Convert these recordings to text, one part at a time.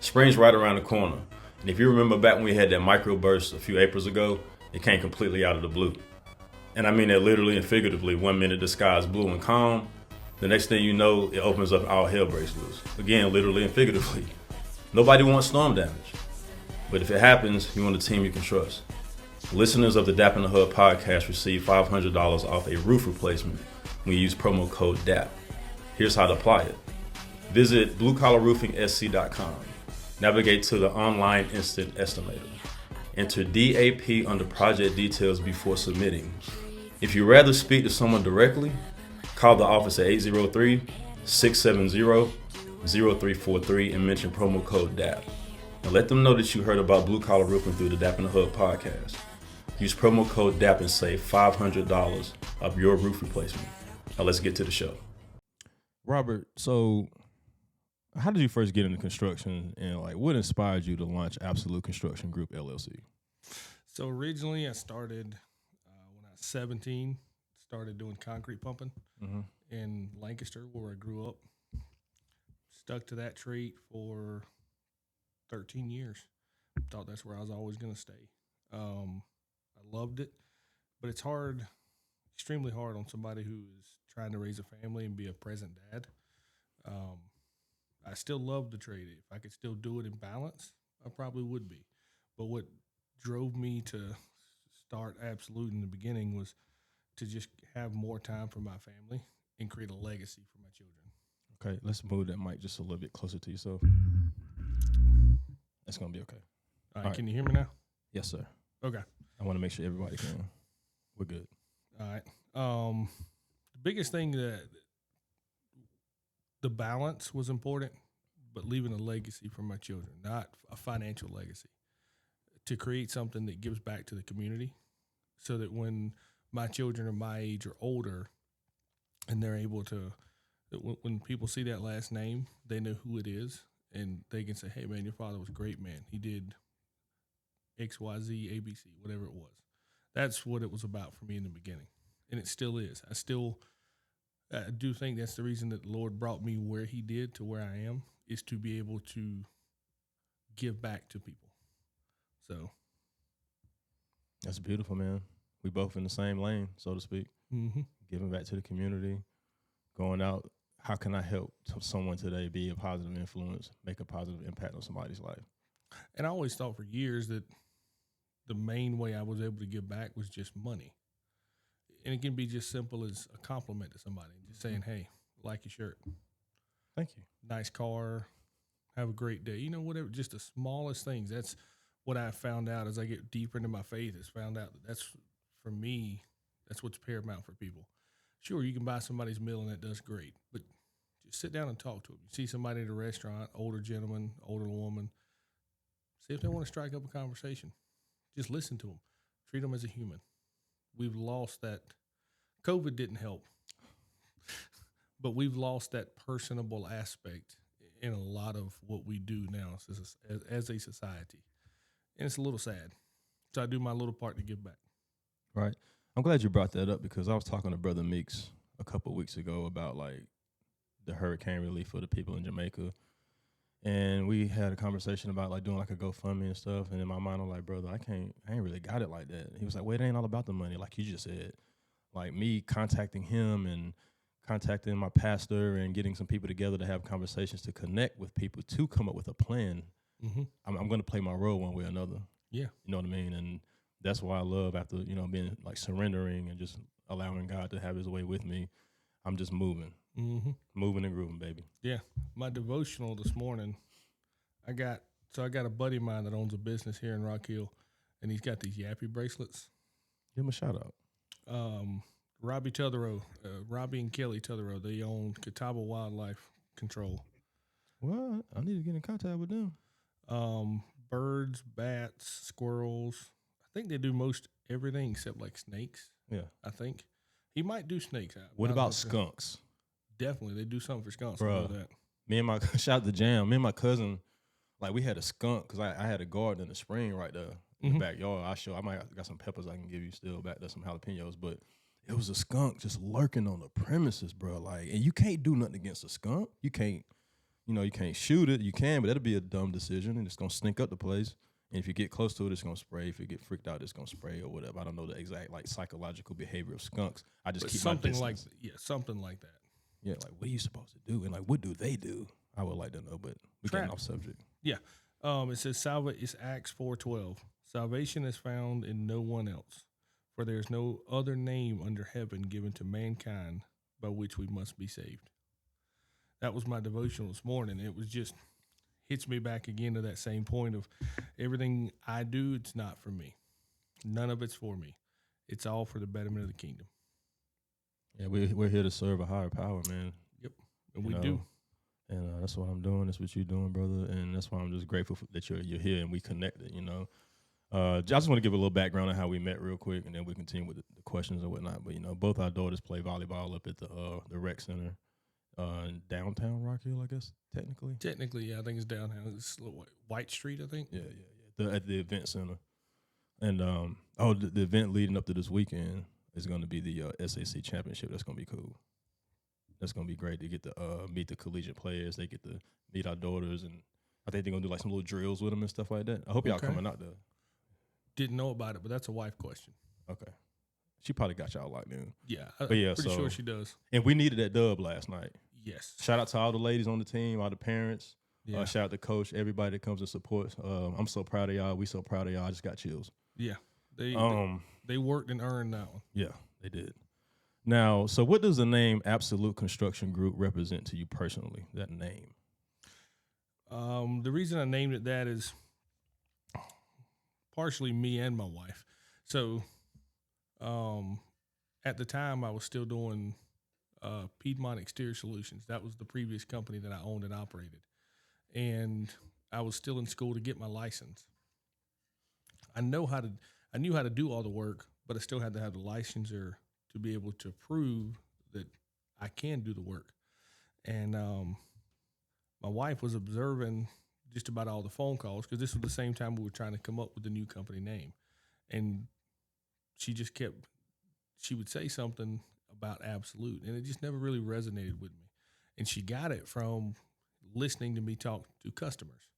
Spring's right around the corner. And if you remember back when we had that microburst a few Aprils ago, it came completely out of the blue. And I mean that literally and figuratively. 1 minute the sky is blue and calm. The next thing you know, it opens up, all hell breaks loose. Again, literally and figuratively. Nobody wants storm damage. But if it happens, you want a team you can trust. Listeners of the DAP in the Hub podcast receive $500 off a roof replacement when you use promo code DAP. Here's how to apply it. Visit bluecollarroofingsc.com. Navigate to the online instant estimator. Enter DAP under project details before submitting. If you'd rather speak to someone directly, call the office at 803-670-0343 and mention promo code DAP. And let them know that you heard about Blue Collar Roofing through the DAP in the Hub podcast. Use promo code DAP and save $500 of your roof replacement. Now let's get to the show. Robert, so how did you first get into construction, and like what inspired you to launch Absolute Construction Group LLC? So originally I started when I was 17, started doing concrete pumping in Lancaster where I grew up. Stuck to that trade for 13 years. Thought that's where I was always going to stay. I loved it, but it's hard, extremely hard on somebody who is trying to raise a family and be a present dad. I still love the trade. If I could still do it in balance, I probably would be. But what drove me to start Absolute in the beginning was to just have more time for my family and create a legacy for my children. Okay, let's move that mic just a little bit closer to yourself. That's going to be okay. All right, can you hear me now? Yes, sir. Okay. I want to make sure everybody can. We're good. All right. The biggest thing that the balance was important, but leaving a legacy for my children, not a financial legacy, to create something that gives back to the community so that when my children are my age or older and they're able to, when people see that last name, they know who it is and they can say, hey, man, your father was a great man. He did X, Y, Z, A, B, C, whatever it was. That's what it was about for me in the beginning, and it still is. I do think that's the reason that the Lord brought me where he did to where I am, is to be able to give back to people. So that's beautiful, man. We both in the same lane, so to speak. Giving back to the community, going out. How can I help someone today be a positive influence, make a positive impact on somebody's life? And I always thought for years that the main way I was able to give back was just money. And it can be just simple as a compliment to somebody, just saying, hey, like your shirt. Thank you. Nice car. Have a great day. You know, whatever, just the smallest things. That's what I found out as I get deeper into my faith, is found out that that's, for me, that's what's paramount for people. Sure, you can buy somebody's meal and that does great, but just sit down and talk to them. You see somebody at a restaurant, older gentleman, older woman, see if they want to strike up a conversation. Just listen to them. Treat them as a human. We've lost that. COVID didn't help, but we've lost that personable aspect in a lot of what we do now as a society. And it's a little sad. So I do my little part to give back. Right. I'm glad you brought that up, because I was talking to Brother Meeks a couple of weeks ago about like the hurricane relief for the people in Jamaica. And we had a conversation about like doing like a GoFundMe and stuff. And in my mind, I'm like, brother, I ain't really got it like that. He was like, well, it ain't all about the money, like you just said. Like me contacting him and contacting my pastor and getting some people together to have conversations to connect with people to come up with a plan. I'm going to play my role one way or another. Yeah. You know what I mean? And that's why I love, after, you know, being like surrendering and just allowing God to have his way with me, I'm just moving. Moving and grooving, baby. Yeah. My devotional this morning, I got a buddy of mine that owns a business here in Rock Hill, and he's got these Yappy bracelets. Give him a shout out. Robbie and Kelly Tetherow, they own Catawba Wildlife Control. What? I need to get in contact with them. Birds, bats, squirrels. I think they do most everything except like snakes. Yeah. I think. He might do snakes out. What about skunks? Definitely. They do something for skunks. Bro, I know that. me and my, shout out to Jam, me and my cousin, like we had a skunk, because I had a garden in the spring right there in the backyard. I might got some peppers I can give you still back there, some jalapenos, but it was a skunk just lurking on the premises, bro. Like, and you can't do nothing against a skunk. You can't, you can't shoot it. You can, but that'll be a dumb decision, and it's gonna stink up the place. And if you get close to it, it's gonna spray. If you get freaked out, it's gonna spray or whatever. I don't know the exact like psychological behavior of skunks. I just But keep something my like distance. something like that. Yeah, like what are you supposed to do, and like what do they do? I would like to know, but we're getting off subject. Yeah. It says it's Acts 4:12. Salvation is found in no one else, for there is no other name under heaven given to mankind by which we must be saved. That was my devotional this morning. It was just hits me back again to that same point of everything I do, it's not for me. None of it's for me. It's all for the betterment of the kingdom. Yeah, we're here to serve a higher power, man. Yep, and we do. And that's what I'm doing. That's what you're doing, brother. And that's why I'm just grateful that you're here and we connected. I just want to give a little background on how we met real quick, and then we continue with the questions and whatnot. But both our daughters play volleyball up at the rec center. In downtown Rock Hill, I guess, technically. Technically, yeah, I think it's downtown. It's White Street, I think. Yeah. At the event center. And the event leading up to this weekend is going to be the SAC championship. That's going to be cool. That's going to be great to get to meet the collegiate players. They get to meet our daughters, and I think they're going to do like some little drills with them and stuff like that. I hope y'all coming out there. Didn't know about it, but that's a wife question. Okay. She probably got y'all locked in. Yeah, pretty sure she does. And we needed that dub last night. Yes. Shout out to all the ladies on the team, all the parents. Yeah. Shout out to coach, everybody that comes and supports. I'm so proud of y'all. We so proud of y'all. I just got chills. Yeah. They worked and earned that one. Yeah, they did. Now, so what does the name Absolute Construction Group represent to you personally, that name? The reason I named it that is partially me and my wife. So at the time, I was still doing Piedmont Exterior Solutions. That was the previous company that I owned and operated. And I was still in school to get my license. I knew how to do all the work, but I still had to have the licensure to be able to prove that I can do the work. And my wife was observing just about all the phone calls, because this was the same time we were trying to come up with the new company name. And she would say something about Absolute, and it just never really resonated with me. And she got it from listening to me talk to customers.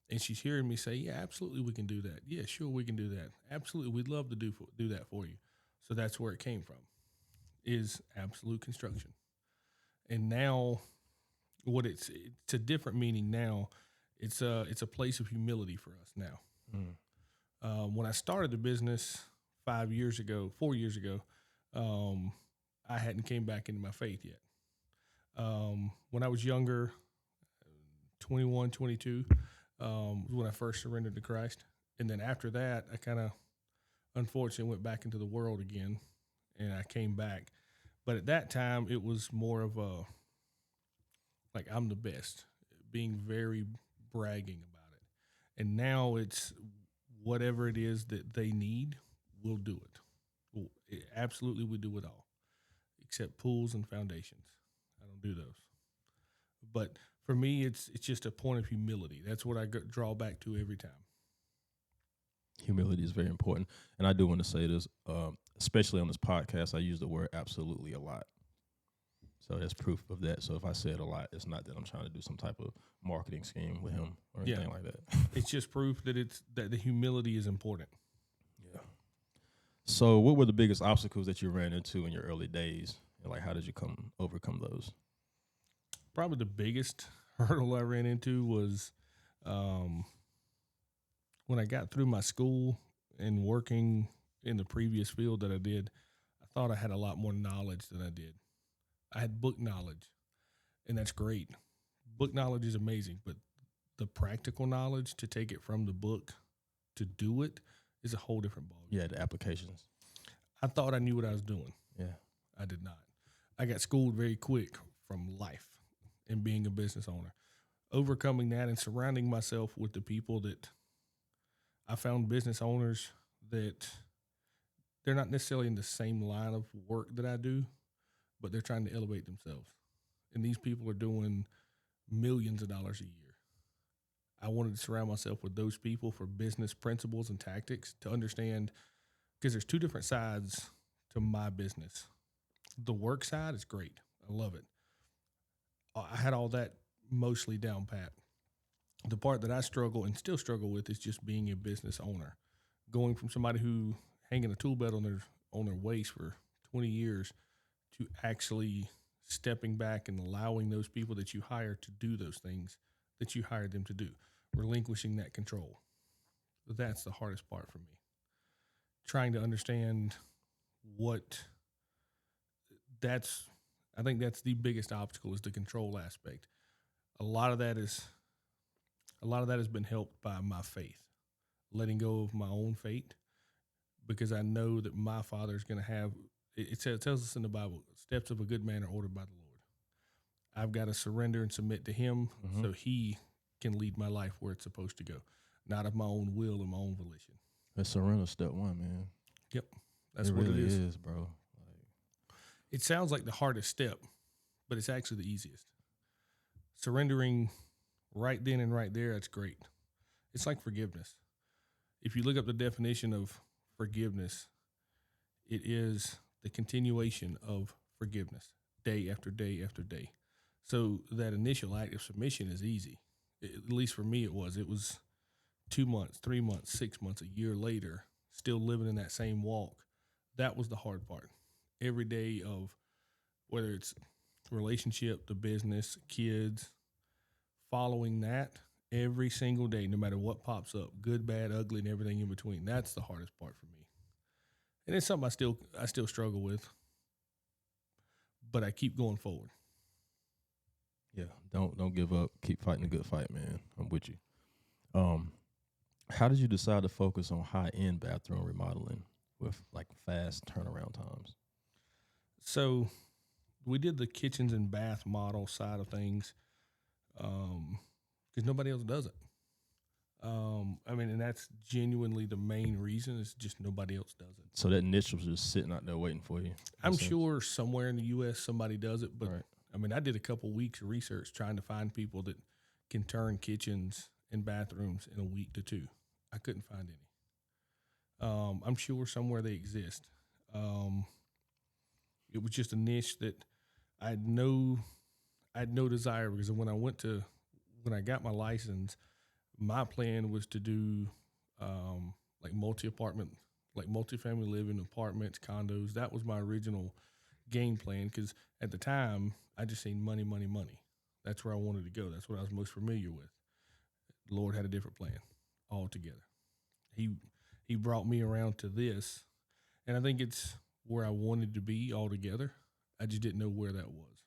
And she's hearing me say, yeah, absolutely, we can do that. Yeah, sure, we can do that. Absolutely, we'd love to do that for you. So that's where it came from, is Absolute Construction. And now it's a different meaning now. It's a place of humility for us now. When I started the business 4 years ago, I hadn't came back into my faith yet. When I was younger, 21, 22, was when I first surrendered to Christ. And then after that, I kind of, unfortunately, went back into the world again, and I came back. But at that time, it was more of a, like, I'm the best, being very bragging about it. And now it's whatever it is that they need, we'll do it. Absolutely, we do it all, except pools and foundations. I don't do those. But for me, it's just a point of humility. That's what I draw back to every time. Humility is very important. And I do want to say this, especially on this podcast, I use the word absolutely a lot. So that's proof of that. So if I say it a lot, it's not that I'm trying to do some type of marketing scheme with him or anything like that. It's just proof that that the humility is important. Yeah. So what were the biggest obstacles that you ran into in your early days? And like, how did you overcome those? Probably the biggest hurdle I ran into was when I got through my school and working in the previous field that I did. I thought I had a lot more knowledge than I did. I had book knowledge, and that's great. Book knowledge is amazing, but the practical knowledge to take it from the book to do it is a whole different ballgame. Yeah, the applications. I thought I knew what I was doing. Yeah. I did not. I got schooled very quick from life and being a business owner. Overcoming that and surrounding myself with the people that I found business owners that they're not necessarily in the same line of work that I do, but they're trying to elevate themselves. And these people are doing millions of dollars a year. I wanted to surround myself with those people for business principles and tactics to understand, because there's two different sides to my business. The work side is great. I love it. I had all that mostly down pat. The part that I struggle and still struggle with is just being a business owner, going from somebody who hanging a tool belt on their waist for 20 years to actually stepping back and allowing those people that you hire to do those things that you hired them to do, relinquishing that control. That's the hardest part for me. Trying to understand what I think that's the biggest obstacle is the control aspect. A lot of that has been helped by my faith, letting go of my own fate, because I know that my Father is going to have. It tells us in the Bible, steps of a good man are ordered by the Lord. I've got to surrender and submit to Him so He can lead my life where it's supposed to go, not of my own will and my own volition. That's surrender step one, man. Yep, that's it what really it is, bro. It sounds like the hardest step, but it's actually the easiest. Surrendering right then and right there, that's great. It's like forgiveness. If you look up the definition of forgiveness, it is the continuation of forgiveness day after day after day. So that initial act of submission is easy. At least for me, it was. It was 2 months, 3 months, 6 months, a year later, still living in that same walk. That was the hard part. Every day of whether it's relationship, the business, kids, following that every single day, no matter what pops up, good, bad, ugly, and everything in between. That's the hardest part for me. And it's something I still struggle with, but I keep going forward. Yeah, don't give up. Keep fighting the good fight, man. I'm with you. How did you decide to focus on high-end bathroom remodeling with like fast turnaround times? So we did the kitchens and bath model side of things because nobody else does it. And that's genuinely the main reason. Is just nobody else does it. So that niche was just sitting out there waiting for you. I'm sure somewhere in the U.S. somebody does it, but right. I did a couple weeks of research trying to find people that can turn kitchens and bathrooms in a week to 2. I couldn't find any. I'm sure somewhere they exist. It was just a niche that I had no desire, because when I got my license, my plan was to do like multi-family living, apartments, condos. That was my original game plan, because at the time I just seen money. That's where I wanted to go. That's what I was most familiar with. The Lord had a different plan altogether. He brought me around to this, and I think it's where I wanted to be altogether. I just didn't know where that was.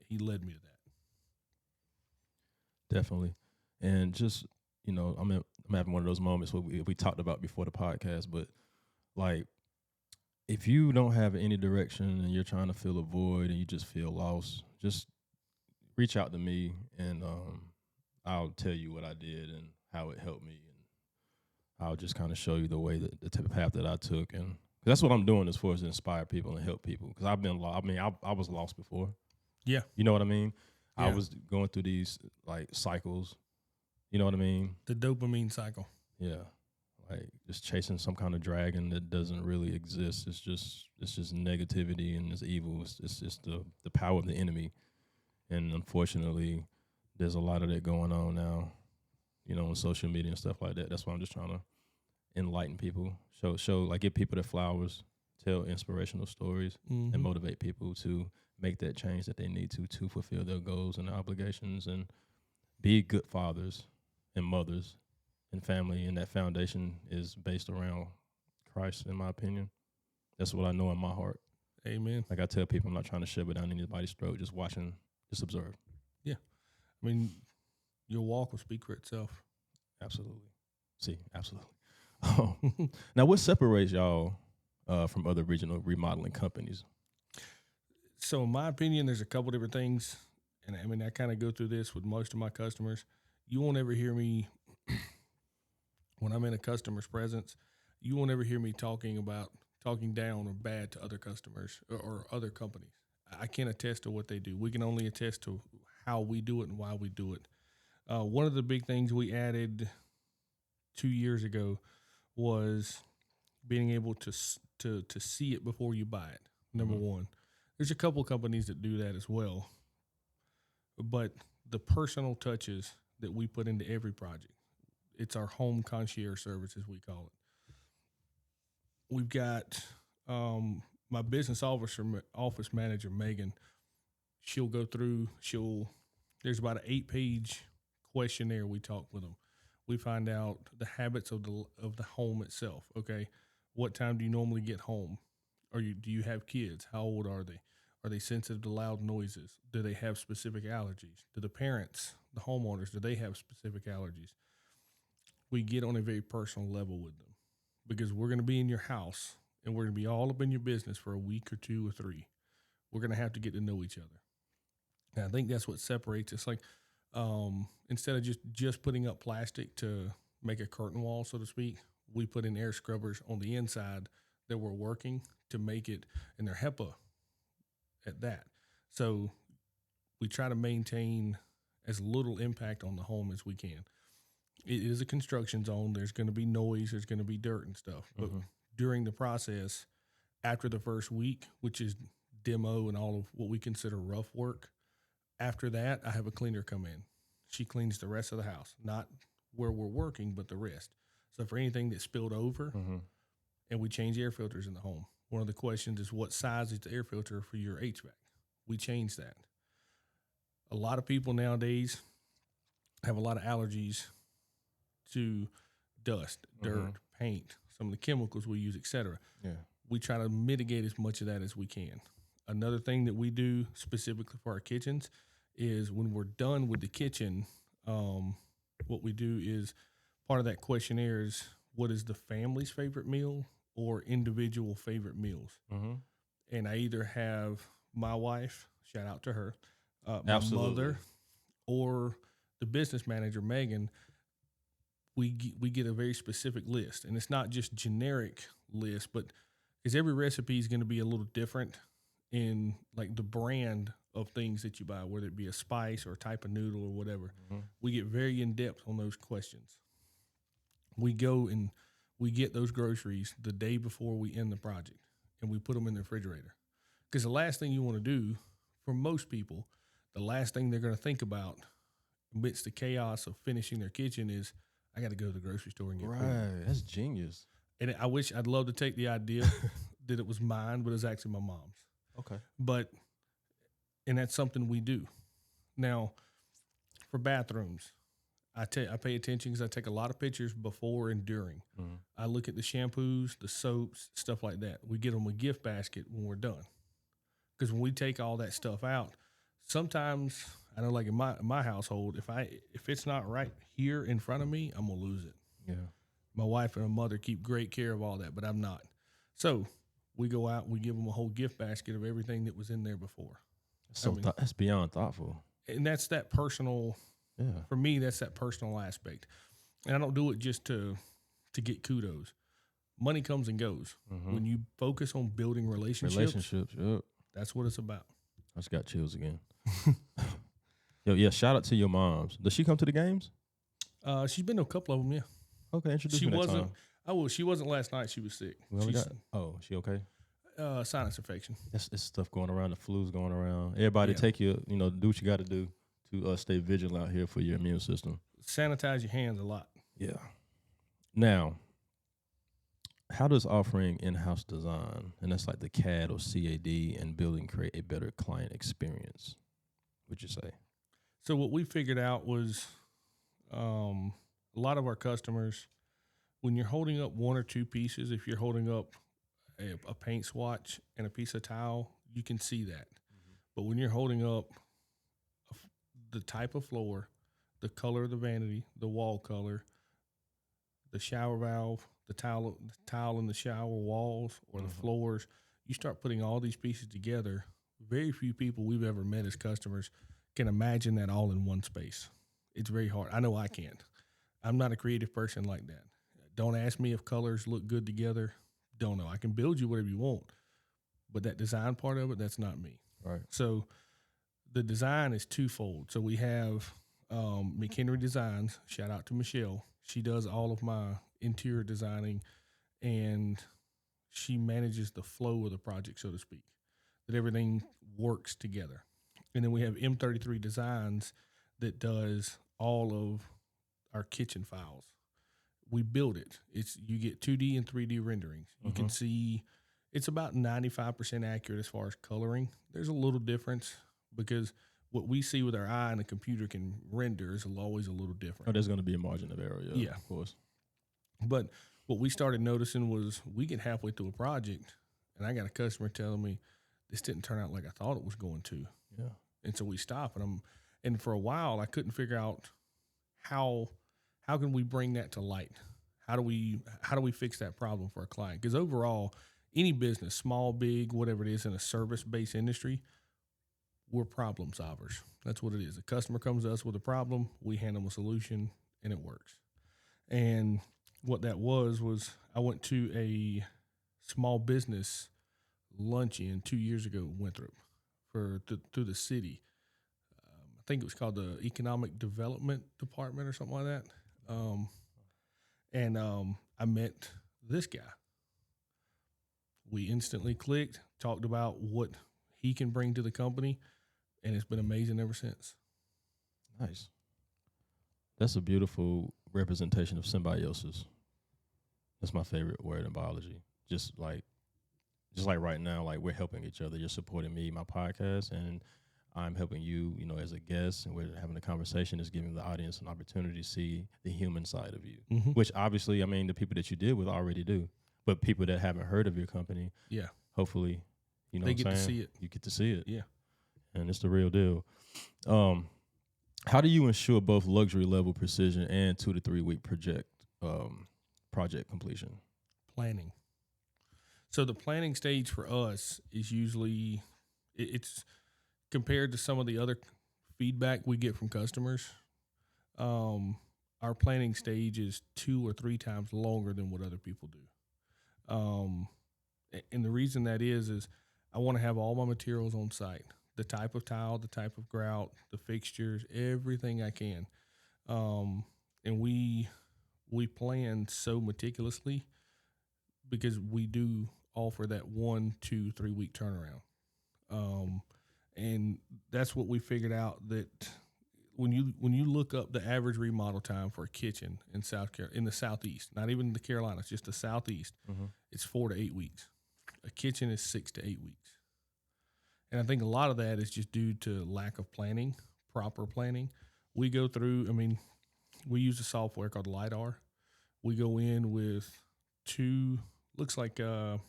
He led me to that. Definitely. And just, I'm having one of those moments where we talked about before the podcast, but like, if you don't have any direction and you're trying to fill a void and you just feel lost, just reach out to me and I'll tell you what I did and how it helped me. And I'll just kind of show you the way the type of path that I took. And that's what I'm doing as far as to inspire people and help people. Because I've been lost. I was lost before. Yeah. You know what I mean? Yeah. I was going through these like cycles. You know what I mean? The dopamine cycle. Yeah. Like just chasing some kind of dragon that doesn't really exist. It's just negativity and it's evil. It's just the power of the enemy. And unfortunately, there's a lot of that going on now, on social media and stuff like that. That's why I'm just trying to enlighten people, show like give people their flowers, tell inspirational stories, and motivate people to make that change that they need to fulfill their goals and their obligations and be good fathers and mothers and family. And that foundation is based around Christ, in my opinion. That's what I know in my heart. Amen. Like I tell people, I'm not trying to shove it down anybody's throat, just watching, just observe. Yeah. Your walk will speak for itself. Absolutely. Absolutely. Now, what separates y'all from other regional remodeling companies? So, in my opinion, there's a couple different things, and I kind of go through this with most of my customers. You won't ever hear me when I'm in a customer's presence. You won't ever hear me talking down or bad to other customers or other companies. I can't attest to what they do. We can only attest to how we do it and why we do it. One of the big things we added 2 years ago was being able to see it before you buy it. Number one, there's a couple companies that do that as well, but the personal touches that we put into every project. It's our home concierge service, as we call it. We've got my business office manager, Megan. She'll go through. There's about an 8-page questionnaire. We talk with them. We find out the habits of the home itself. Okay, what time do you normally get home? Do you have kids? How old are they? Are they sensitive to loud noises? Do they have specific allergies? Do the parents, the homeowners, do they have specific allergies? We get on a very personal level with them because we're going to be in your house and we're going to be all up in your business for a week or 2 or 3. We're going to have to get to know each other. And I think that's what separates us. Like, instead of just putting up plastic to make a curtain wall, so to speak, we put in air scrubbers on the inside that we're working to make it, and they're HEPA at that. So we try to maintain as little impact on the home as we can. It is a construction zone. There's going to be noise. There's going to be dirt and stuff. But during the process, after the first week, which is demo and all of what we consider rough work, after that, I have a cleaner come in. She cleans the rest of the house, not where we're working, but the rest. So for anything that spilled over, and we change air filters in the home. One of the questions is, what size is the air filter for your HVAC? We change that. A lot of people nowadays have a lot of allergies to dust, dirt, paint, some of the chemicals we use, etc. Yeah. We try to mitigate as much of that as we can. Another thing that we do specifically for our kitchens is when we're done with the kitchen, what we do is part of that questionnaire is, what is the family's favorite meal or individual favorite meals? And I either have my wife, shout out to her, my mother, or the business manager, Megan. We get a very specific list, and it's not just generic list, but because every recipe is going to be a little different in like the brand of things that you buy, whether it be a spice or a type of noodle or whatever. We get very in depth on those questions. We go and we get those groceries the day before we end the project, and we put them in the refrigerator. Because the last thing you want to do, for most people, the last thing they're going to think about amidst the chaos of finishing their kitchen is, I got to go to the grocery store and get food. Right, that's genius. And I'd love to take the idea that it was mine, but it's actually my mom's. Okay. And that's something we do. Now, for bathrooms, I pay attention because I take a lot of pictures before and during. I look at the shampoos, the soaps, stuff like that. We get them a gift basket when we're done. Because when we take all that stuff out, sometimes, I know like in my household, if it's not right here in front of me, I'm going to lose it. Yeah. My wife and my mother keep great care of all that, but I'm not. So we go out and we give them a whole gift basket of everything that was in there before. That's beyond thoughtful. And that's that personal. Yeah. For me, that's that personal aspect. And I don't do it just to get kudos. Money comes and goes. When you focus on building relationships, yep. That's what it's about. I just got chills again. Yo, yeah, shout out to your moms. Does she come to the games? She's been to a couple of them, yeah. Okay, introduce me next time. She wasn't last night. She was sick. She okay? Sinus infection. It's stuff going around. The flu's going around. Everybody take do what you got to do to stay vigilant out here for your immune system. Sanitize your hands a lot. Yeah. Now, how does offering in-house design, and that's like the CAD or CAD, and building create a better client experience, would you say? So what we figured out was a lot of our customers, when you're holding up one or two pieces, if you're holding up a paint swatch and a piece of tile, you can see that. But when you're holding up the type of floor, the color of the vanity, the wall color, the shower valve, the tile in the shower walls or the floors, you start putting all these pieces together. Very few people we've ever met as customers can imagine that all in one space. It's very hard. I know I can't. I'm not a creative person like that. Don't ask me if colors look good together. Don't know. I can build you whatever you want, but that design part of it, that's not me. Right. So the design is twofold. So we have McHenry Designs. Shout out to Michelle. She does all of my interior designing, and she manages the flow of the project, so to speak, that everything works together. And then we have M33 Designs that does all of our kitchen files. We build it. You get 2D and 3D renderings. You can see it's about 95% accurate as far as coloring. There's a little difference because what we see with our eye and the computer can render is always a little different. Oh, there's going to be a margin of error. Yeah, of course. But what we started noticing was we get halfway through a project, and I got a customer telling me this didn't turn out like I thought it was going to. Yeah. And so we stop, and for a while I couldn't figure out how can we bring that to light. How do we fix that problem for a client? Because overall, any business, small, big, whatever it is, in a service-based industry, we're problem solvers. That's what it is. A customer comes to us with a problem, we hand them a solution, and it works. And what that was I went to a small business luncheon 2 years ago in Winthrop through the city. I think it was called the Economic Development Department or something like that. I met this guy. We instantly clicked, talked about what he can bring to the company, and it's been amazing ever since. Nice. That's a beautiful representation of symbiosis. That's my favorite word in biology. Just like right now, like we're helping each other. You're supporting me, my podcast, and I'm helping you, as a guest, and we're having a conversation. It's giving the audience an opportunity to see the human side of you, which obviously, the people that you deal with already do. But people that haven't heard of your company, hopefully, they get to see it. You get to see it. Yeah. And it's the real deal. How do you ensure both luxury level precision and 2 to 3 week project completion? Planning. So the planning stage for us is usually it's compared to some of the other feedback we get from customers. Our planning stage is 2 or 3 times longer than what other people do. And the reason that is I want to have all my materials on site. The type of tile, the type of grout, the fixtures, everything I can. And we plan so meticulously because we do offer that 1, 2, 3 week turnaround. And that's what we figured out, that when you look up the average remodel time for a kitchen in the Southeast, not even the Carolinas, just the Southeast, it's 4 to 8 weeks. A kitchen is 6 to 8 weeks. And I think a lot of that is just due to lack of planning, proper planning. We go through, we use a software called LiDAR. We go in with 2, looks kind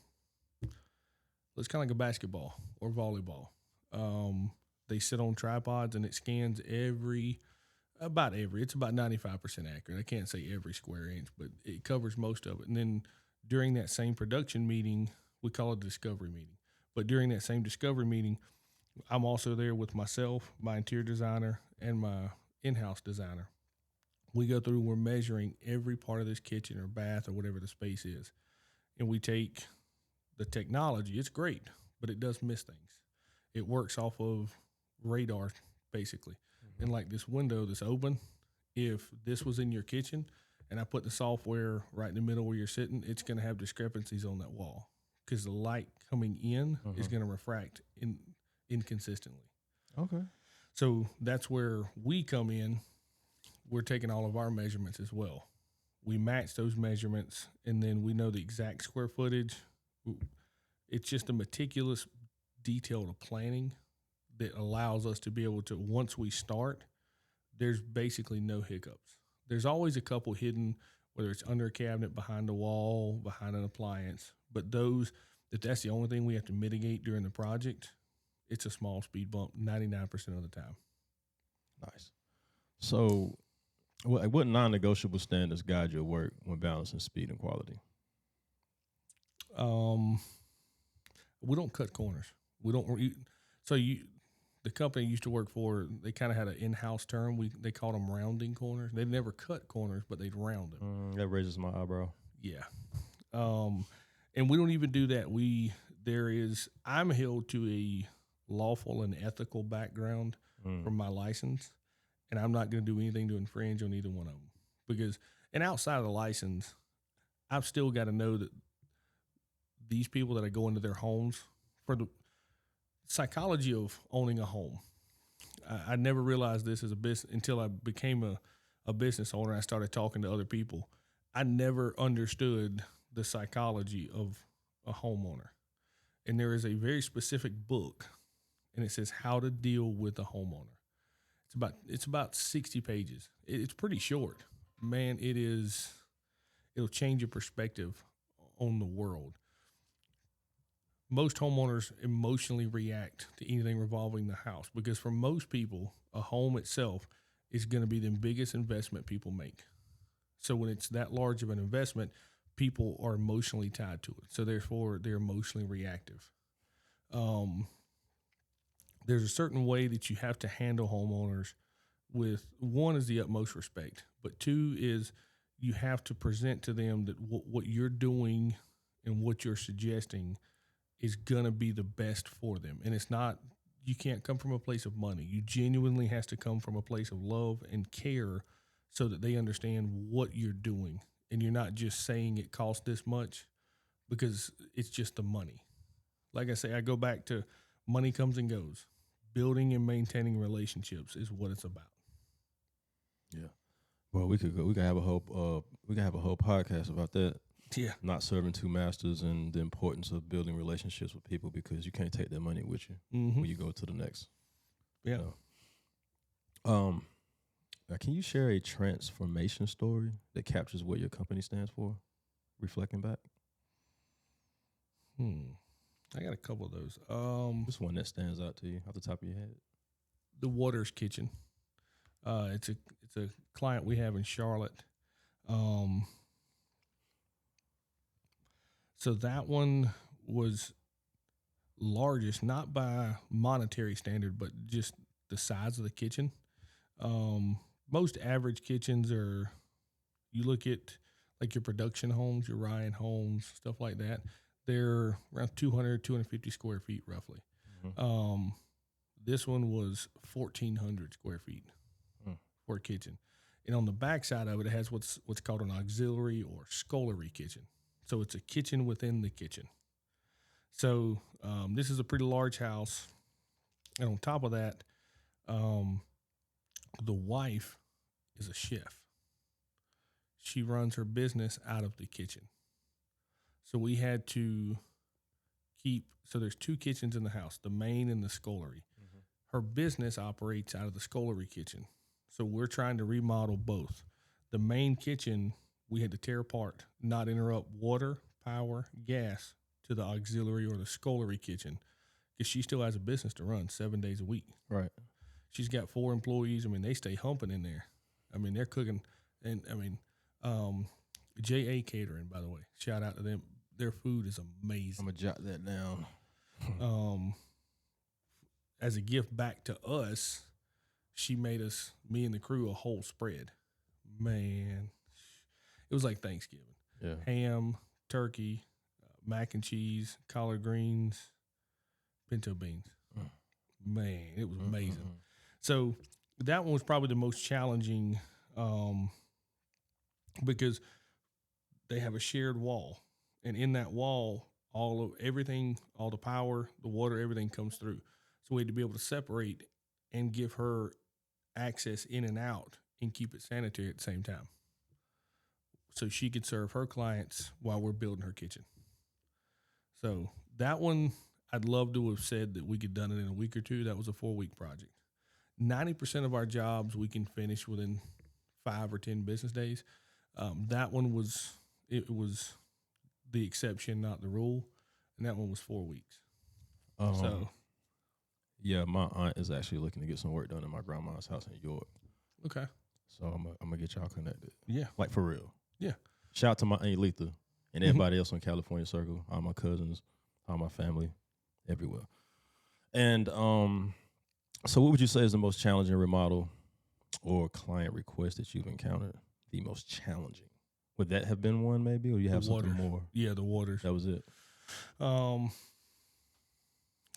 of like a basketball or volleyball. They sit on tripods and it scans it's about 95% accurate. I can't say every square inch, but it covers most of it. And then during that same production meeting, we call it a discovery meeting. But during that same discovery meeting, I'm also there with myself, my interior designer, and my in-house designer. We go through, we're measuring every part of this kitchen or bath or whatever the space is. And we take the technology. It's great, but it does miss things. It works off of radar, basically. And like this window that's open, if this was in your kitchen and I put the software right in the middle where you're sitting, it's going to have discrepancies on that wall because the light coming in is going to refract inconsistently. Okay. So that's where we come in. We're taking all of our measurements as well. We match those measurements, and then we know the exact square footage. It's just a meticulous, detailed planning that allows us to be able to, once we start, there's basically no hiccups. There's always a couple hidden, whether it's under a cabinet, behind a wall, behind an appliance. But if that's the only thing we have to mitigate during the project, it's a small speed bump 99% of the time. Nice. So what non-negotiable standards guide your work when balancing speed and quality? We don't cut corners. The company I used to work for, they kind of had an in-house term. They called them rounding corners. They'd never cut corners, but they'd round them. That raises my eyebrow. Yeah. And we don't even do that. I'm held to a lawful and ethical background from my license, and I'm not going to do anything to infringe on either one of them. And outside of the license, I've still got to know that these people that I go into their homes, for the psychology of owning a home, I never realized this as a business until I became a business owner. I started talking to other people. I never understood the psychology of a homeowner. And there is a very specific book, and it says how to deal with a homeowner. It's about 60 pages. It's pretty short. Man, it'll change your perspective on the world. Most homeowners emotionally react to anything revolving the house because for most people, a home itself is going to be the biggest investment people make. So when it's that large of an investment, people are emotionally tied to it. So therefore, they're emotionally reactive. There's a certain way that you have to handle homeowners with, one is the utmost respect, but two is you have to present to them that what you're doing and what you're suggesting is going to be the best for them. And it's not, you can't come from a place of money. You genuinely has to come from a place of love and care so that they understand what you're doing. And you're not just saying it costs this much because it's just the money. Like I say, I go back to money comes and goes. Building and maintaining relationships is what it's about. Yeah. Well, we could have a whole podcast about that. Yeah. Not serving two masters and the importance of building relationships with people because you can't take their money with you when you go to the next. Yeah. Now, can you share a transformation story that captures what your company stands for? Reflecting back. I got a couple of those. This one that stands out to you off the top of your head. The Waters Kitchen. It's a client we have in Charlotte. So that one was largest, not by monetary standard, but just the size of the kitchen. Most average kitchens are, you look at like your production homes, your Ryan homes, stuff like that. They're around 200, 250 square feet roughly. Mm-hmm. This one was 1,400 square feet for a kitchen. And on the back side of it, it has what's called an auxiliary or scullery kitchen. So it's a kitchen within the kitchen. So this is a pretty large house. And on top of that, the wife is a chef. She runs her business out of the kitchen. So we had to so there's two kitchens in the house, the main and the scullery. Mm-hmm. Her business operates out of the scullery kitchen. So we're trying to remodel both. The main kitchen, we had to tear apart, not interrupt water, power, gas to the auxiliary or the scullery kitchen because she still has a business to run 7 days a week. Right. She's got 4 employees. I mean, they stay humping in there. I mean, they're cooking. And, I mean, J.A. Catering, by the way, shout out to them. Their food is amazing. I'm going to jot that down. As a gift back to us, she made us, me and the crew, a whole spread. Man, it was like Thanksgiving. Yeah. Ham, turkey, mac and cheese, collard greens, pinto beans. Man, it was amazing. Mm-hmm. So that one was probably the most challenging because they have a shared wall. And in that wall, all the power, the water, everything comes through. So we had to be able to separate and give her access in and out and keep it sanitary at the same time. So she could serve her clients while we're building her kitchen. So that one, I'd love to have said that we could have done it in a week or two. That was a 4-week project. 90% of our jobs we can finish within 5 or 10 business days. That one was the exception, not the rule. And that one was 4 weeks. Yeah, my aunt is actually looking to get some work done in my grandma's house in York. Okay. So I'm gonna get y'all connected. Yeah. Like for real. Yeah. Shout out to my Aunt Letha and everybody else on California Circle, all my cousins, all my family, everywhere. And so what would you say is the most challenging remodel or client request that you've encountered? The most challenging? Would that have been one maybe, or you have something more? Yeah, the Waters. That was it.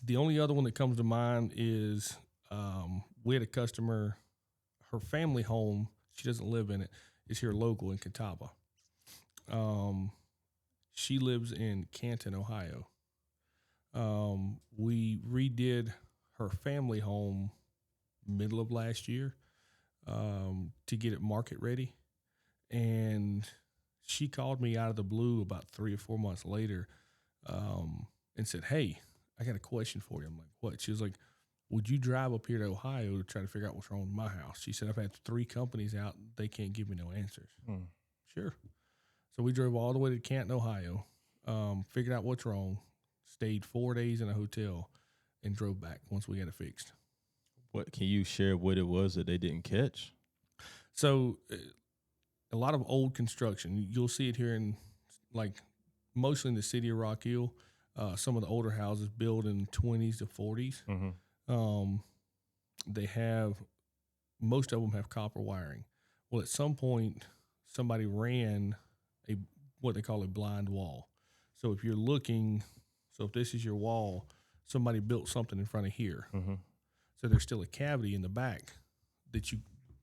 The only other one that comes to mind is we had a customer, her family home, she doesn't live in it, is here local in Catawba. She lives in Canton, Ohio. We redid her family home middle of last year to get it market ready. And she called me out of the blue about 3 or 4 months later and said, "Hey, I got a question for you." I'm like, "What?" She was like, "Would you drive up here to Ohio to try to figure out what's wrong with my house?" She said, "I've had 3 companies out. They can't give me no answers." Sure. So we drove all the way to Canton, Ohio, figured out what's wrong, stayed 4 days in a hotel, and drove back once we got it fixed. What can you share what it was that they didn't catch? So a lot of old construction, you'll see it here in, like, mostly in the city of Rock Hill, some of the older houses built in 20s to 40s. They have, most of them have copper wiring. Well, at some point, somebody ran what they call a blind wall. So if you're looking, so if this is your wall, somebody built something in front of here. So there's still a cavity in the back that you,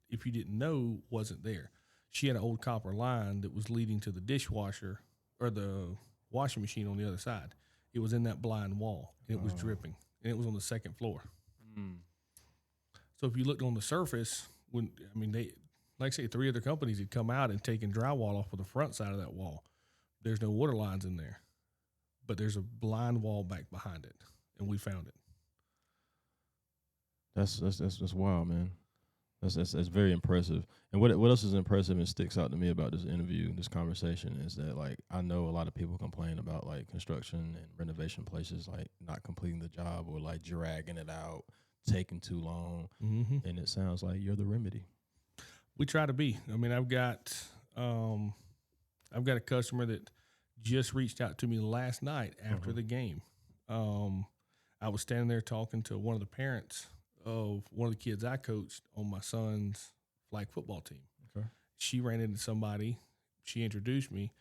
if you didn't know, wasn't there. She had an old copper line that was leading to the dishwasher or the washing machine on the other side. It was in that blind wall, and it was dripping, and it was on the 2nd floor. So if you looked on the surface, they, like I say, 3 other companies had come out and taken drywall off of the front side of that wall. There's no water lines in there, but there's a blind wall back behind it, and we found it. That's wild, man. That's very impressive. And what else is impressive and sticks out to me about this interview, this conversation, is that, like, I know a lot of people complain about, like, construction and renovation places, like, not completing the job or, like, dragging it out, taking too long. And it sounds like you're the remedy. We try to be. I mean, I've got a customer that just reached out to me last night after the game. I was standing there talking to one of the parents of one of the kids I coached on my son's flag football team. Okay. She ran into somebody. She introduced me,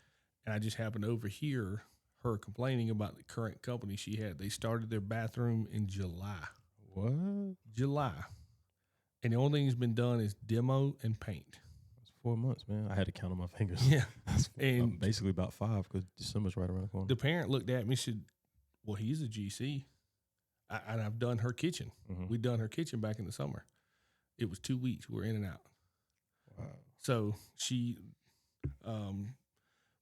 and I just happened to overhear her complaining about the current company she had. They started their bathroom in July. What? July. And the only thing that's been done is demo and paint. That's 4 months, man. I had to count on my fingers. Yeah. That's And basically about 5 because December's right around the corner. the parent looked at me and said, "Well, he's a GC. And I've done her kitchen. We'd done her kitchen back in the summer. It was 2 weeks. We were in and out." Wow. So she,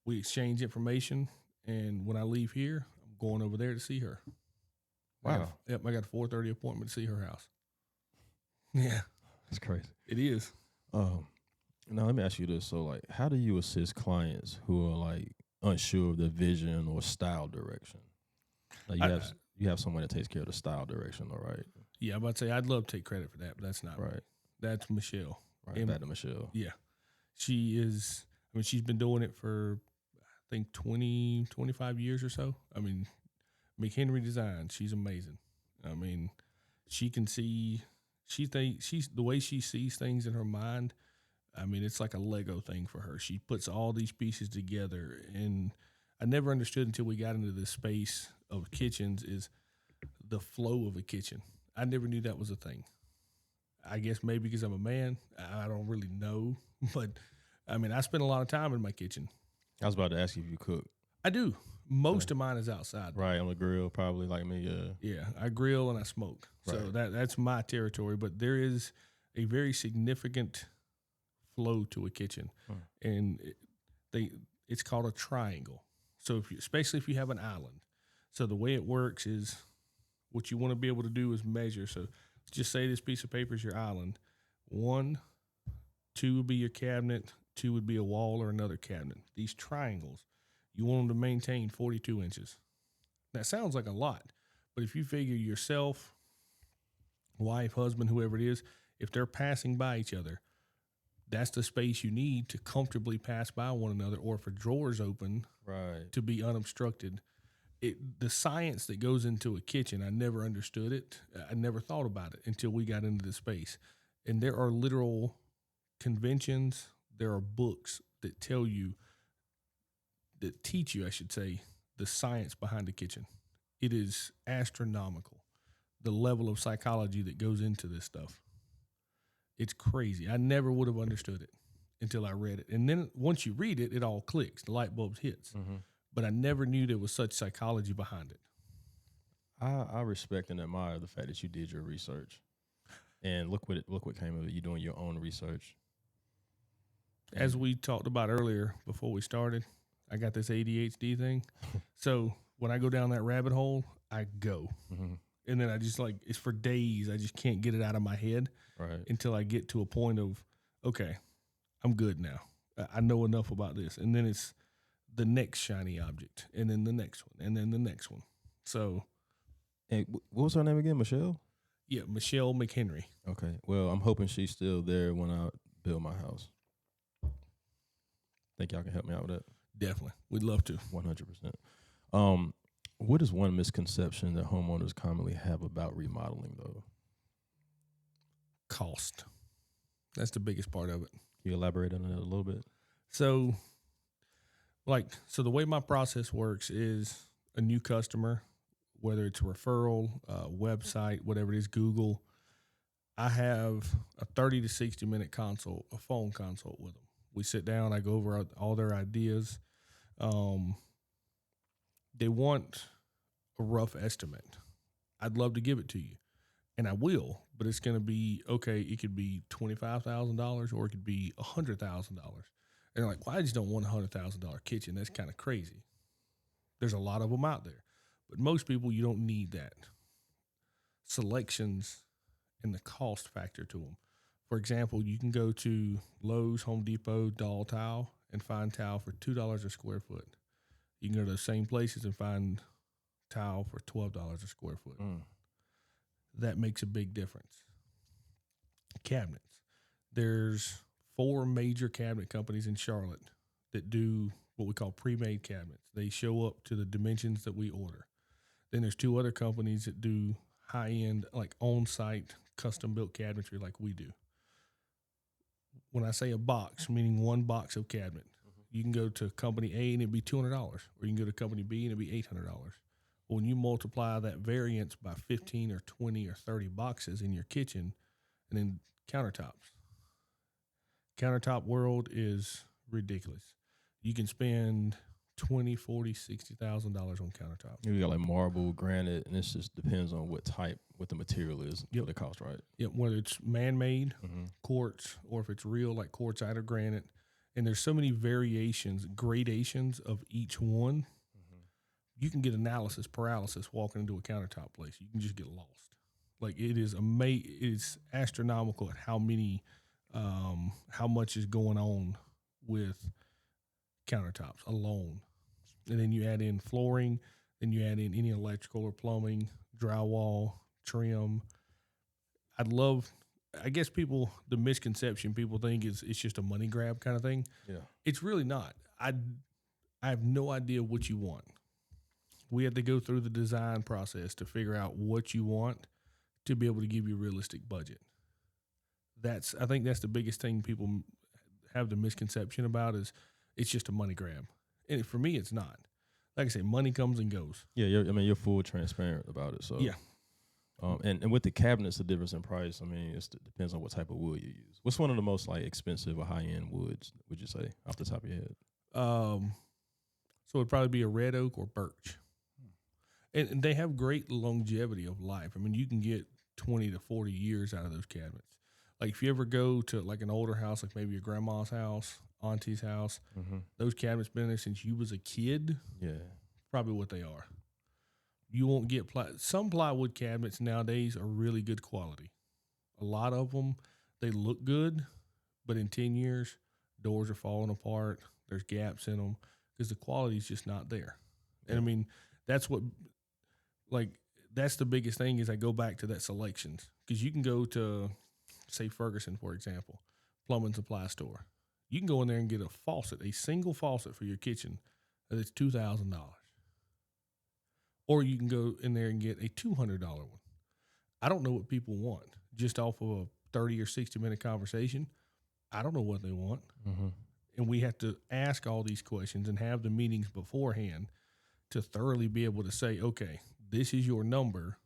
we exchanged information, and when I leave here, I'm going over there to see her. Wow. I got a 4:30 appointment to see her house. Yeah. That's crazy. It is. Now let me ask you this. So, like, how do you assist clients who are, like, unsure of their vision or style direction? Like, you have someone that takes care of the style direction, all right? Yeah, I'm about to say I'd love to take credit for that, but that's not right. That's Michelle. Right, back to Michelle. Yeah. She is, I mean, she's been doing it for, I think, 20, 25 years or so. I mean, McHenry Design, she's amazing. I mean, she can see, the way she sees things in her mind, I mean, it's like a Lego thing for her. She puts all these pieces together, and I never understood until we got into this space of kitchens is the flow of a kitchen. I never knew that was a thing. I guess maybe because I'm a man, I don't really know. But, I mean, I spend a lot of time in my kitchen. I was about to ask you if you cook. I do. Most of mine is outside. Right, on the grill, probably like me, Yeah, I grill and I smoke. So that's my territory. But there is a very significant flow to a kitchen. And it's called a triangle. So especially if you have an island. So the way it works is what you want to be able to do is measure. So just say this piece of paper is your island. 1, 2 would be your cabinet. 2 would be a wall or another cabinet. These triangles, you want them to maintain 42 inches. That sounds like a lot, but if you figure yourself, wife, husband, whoever it is, if they're passing by each other, that's the space you need to comfortably pass by one another, or if a drawer's open, to be unobstructed. The science that goes into a kitchen, I never understood it. I never thought about it until we got into this space. And there are literal conventions, there are books that teach you, I should say, the science behind the kitchen. It is astronomical, the level of psychology that goes into this stuff. It's crazy. I never would have understood it until I read it. And then once you read it, it all clicks. The light bulbs hits. But I never knew there was such psychology behind it. I respect and admire the fact that you did your research. And look what came of it. You're doing your own research. As we talked about earlier before we started, I got this ADHD thing. So when I go down that rabbit hole, I go. Mm-hmm. And then I just it's for days. I just can't get it out of my head until I get to a point of, okay, I'm good now. I know enough about this. And then it's the next shiny object, and then the next one, and then the next one. So. Hey, what was her name again? Michelle? Yeah, Michelle McHenry. Okay. Well, I'm hoping she's still there when I build my house. Think y'all can help me out with that? Definitely. We'd love to. 100%. What is one misconception that homeowners commonly have about remodeling, though? Cost. That's the biggest part of it. Can you elaborate on that a little bit? So the way my process works is a new customer, whether it's a referral, website, whatever it is, Google, I have a 30 to 60 minute consult, a phone consult with them. We sit down, I go over all their ideas. They want a rough estimate. I'd love to give it to you, and I will, but it's going to be, okay, it could be $25,000 or it could be $100,000. And they're like, well, I just don't want a $100,000 kitchen. That's kind of crazy. There's a lot of them out there, but most people, you don't need that. Selections and the cost factor to them. For example, you can go to Lowe's, Home Depot, Doll Tile, and find tile for $2 a square foot. You can go to those same places and find tile for $12 a square foot. That makes a big difference. Cabinets. There's 4 major cabinet companies in Charlotte that do what we call pre-made cabinets. They show up to the dimensions that we order. Then there's 2 other companies that do high-end, like on-site, custom-built cabinetry like we do. When I say a box, meaning one box of cabinet, you can go to company A and it'd be $200, or you can go to company B and it'd be $800. Well, when you multiply that variance by 15 or 20 or 30 boxes in your kitchen, and then countertops. Countertop world is ridiculous. You can spend $20,000, $40,000, $60,000 on countertops. You got like marble, granite, and it just depends on what the material is, what it costs, right? Yeah, whether it's man-made, quartz, or if it's real, like quartzite or granite. And there's so many variations, gradations of each one. You can get analysis paralysis walking into a countertop place. You can just get lost. Like, it is it's astronomical at how much is going on with countertops alone. And then you add in flooring, then you add in any electrical or plumbing, drywall, trim. I guess the misconception people think is it's just a money grab kind of thing. Yeah. It's really not. I have no idea what you want. We have to go through the design process to figure out what you want to be able to give you a realistic budget. I think that's the biggest thing people have the misconception about is it's just a money grab. And for me, it's not. Like I say, money comes and goes. Yeah, you're full transparent about it. So yeah. And with the cabinets, the difference in price, it depends on what type of wood you use. What's one of the most like expensive or high end woods, would you say, off the top of your head? So it'd probably be a red oak or birch. And they have great longevity of life. You can get 20 to 40 years out of those cabinets. Like if you ever go to like an older house, like maybe your grandma's house, auntie's house, those cabinets been there since you was a kid. Yeah. Probably what they are. You won't get some plywood cabinets nowadays are really good quality. A lot of them, they look good, but in 10 years, doors are falling apart. There's gaps in them because the quality is just not there. And that's that's the biggest thing is I go back to that selections, because you can go to, say, Ferguson, for example, plumbing supply store. You can go in there and get a single faucet for your kitchen that's $2,000. Or you can go in there and get a $200 one. I don't know what people want just off of a 30 or 60 minute conversation. I don't know what they want. And we have to ask all these questions and have the meetings beforehand to thoroughly be able to say, okay, this is your number.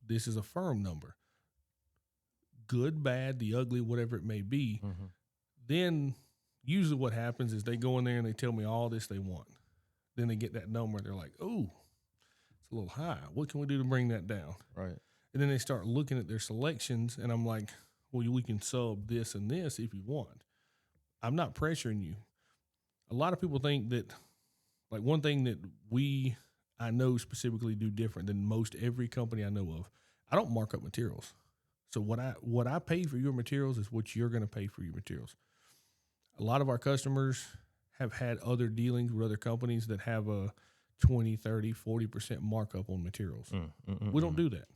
This is a firm number. Good, bad, the ugly, whatever it may be. Then usually what happens is they go in there and they tell me all this they want. Then they get that number. They're like, oh, it's a little high. What can we do to bring that down? Right. And then they start looking at their selections, and I'm like, well, we can sub this and this if you want. I'm not pressuring you. A lot of people think that, like, one thing that I know specifically do different than most every company I know of, I don't mark up materials. So what I pay for your materials is what you're going to pay for your materials. A lot of our customers have had other dealings with other companies that have a 20, 30, 40% markup on materials. We don't do that.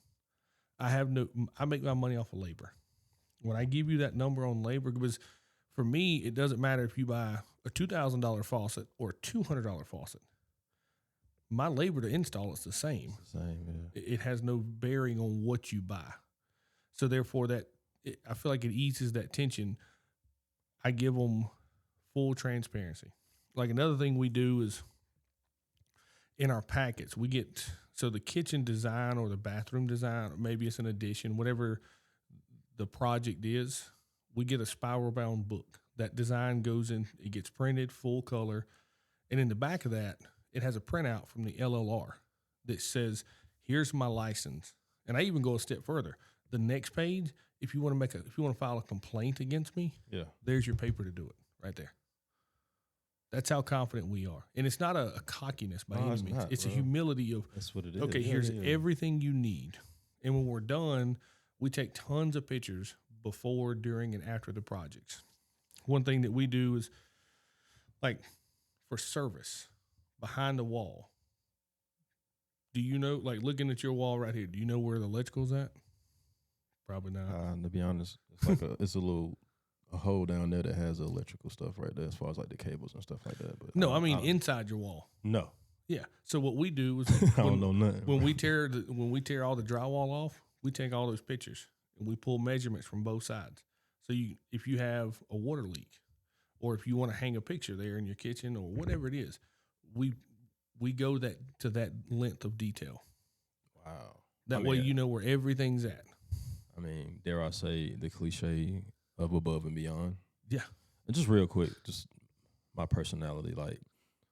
I make my money off of labor. When I give you that number on labor, because for me, it doesn't matter if you buy a $2,000 faucet or a $200 faucet. My labor to install is the same. It's the same, yeah. It has no bearing on what you buy. So therefore, I feel like it eases that tension. I give them full transparency. Like, another thing we do is in our packets, we get, so the kitchen design or the bathroom design, or maybe it's an addition, whatever the project is, we get a spiral bound book. That design goes in, it gets printed full color. And in the back of that, it has a printout from the LLR that says, here's my license. And I even go a step further. The next page, if you want to file a complaint against me, there's your paper to do it right there. That's how confident we are. And it's not a cockiness by any means. It's a humility of, that's what it is. Okay, here's everything you need. And when we're done, we take tons of pictures before, during, and after the projects. One thing that we do is, like, for service, behind the wall, do you know, like, looking at your wall right here, do you know where the electrical's at? Probably not. To be honest, it's like it's a hole down there that has electrical stuff right there, as far as like the cables and stuff like that. But no, I mean inside your wall. No. Yeah. So what we do is I don't know nothing. When we tear all the drywall off, we take all those pictures and we pull measurements from both sides. So if you have a water leak, or if you want to hang a picture there in your kitchen or whatever it is, we go to that length of detail. Wow. That way you know where everything's at. I mean, dare I say the cliche of above and beyond? Yeah. And just real quick, just my personality, like,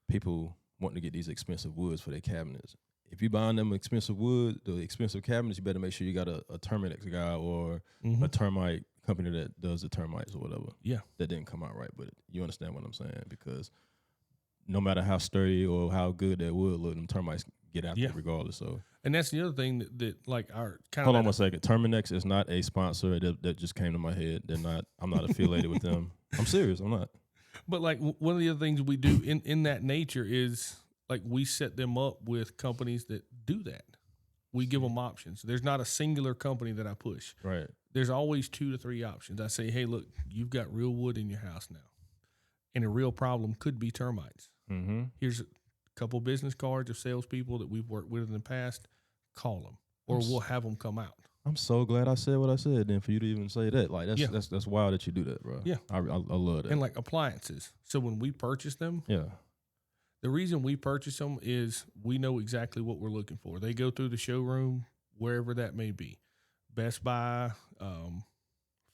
people wanting to get these expensive woods for their cabinets. If you're buying them expensive wood, the expensive cabinets, you better make sure you got a Terminix guy or a termite company that does the termites or whatever. Yeah. That didn't come out right, but you understand what I'm saying? Because no matter how sturdy or how good that wood look, them termites get out there regardless. So, and that's the other thing that like our kind hold on one second. Terminix is not a sponsor that just came to my head. They're not. I'm not affiliated with them. I'm serious. I'm not. But like one of the other things we do in that nature is, like, we set them up with companies that do that. We give them options. There's not a singular company that I push. Right. There's always 2 to 3 options. I say, hey, look, you've got real wood in your house now, and a real problem could be termites. Mm-hmm. Here's a couple business cards of salespeople that we've worked with in the past. Call them, or we'll have them come out. I'm so glad I said what I said. Then for you to even say that, like, that's wild that you do that, bro. Yeah, I love that. And like appliances. So when we purchase them, the reason we purchase them is we know exactly what we're looking for. They go through the showroom, wherever that may be, Best Buy,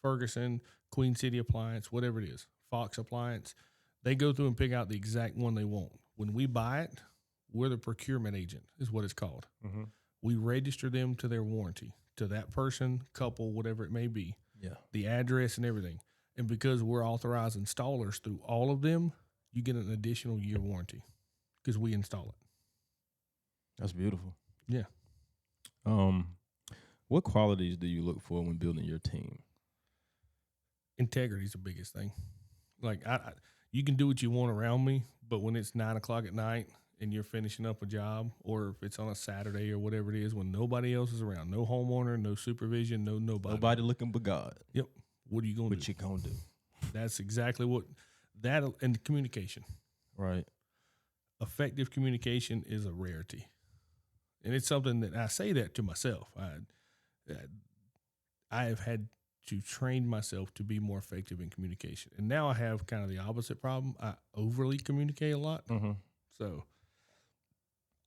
Ferguson, Queen City Appliance, whatever it is, Fox Appliance. They go through and pick out the exact one they want. When we buy it, we're the procurement agent, is what it's called. Mm-hmm. We register them to their warranty, to that person, couple, whatever it may be. Yeah. The address and everything. And because we're authorized installers through all of them, you get an additional year warranty because we install it. That's beautiful. Yeah. What qualities do you look for when building your team? Integrity is the biggest thing. Like, you can do what you want around me, but when it's 9 o'clock at night and you're finishing up a job, or if it's on a Saturday or whatever it is, when nobody else is around, no homeowner, no supervision, nobody. Nobody looking but God. Yep. What are you going to do? What you going to do? That's exactly what that, and communication. Right. Effective communication is a rarity. And it's something that I say that to myself. I have had to train myself to be more effective in communication. And now I have kind of the opposite problem. I overly communicate a lot. Mm-hmm. So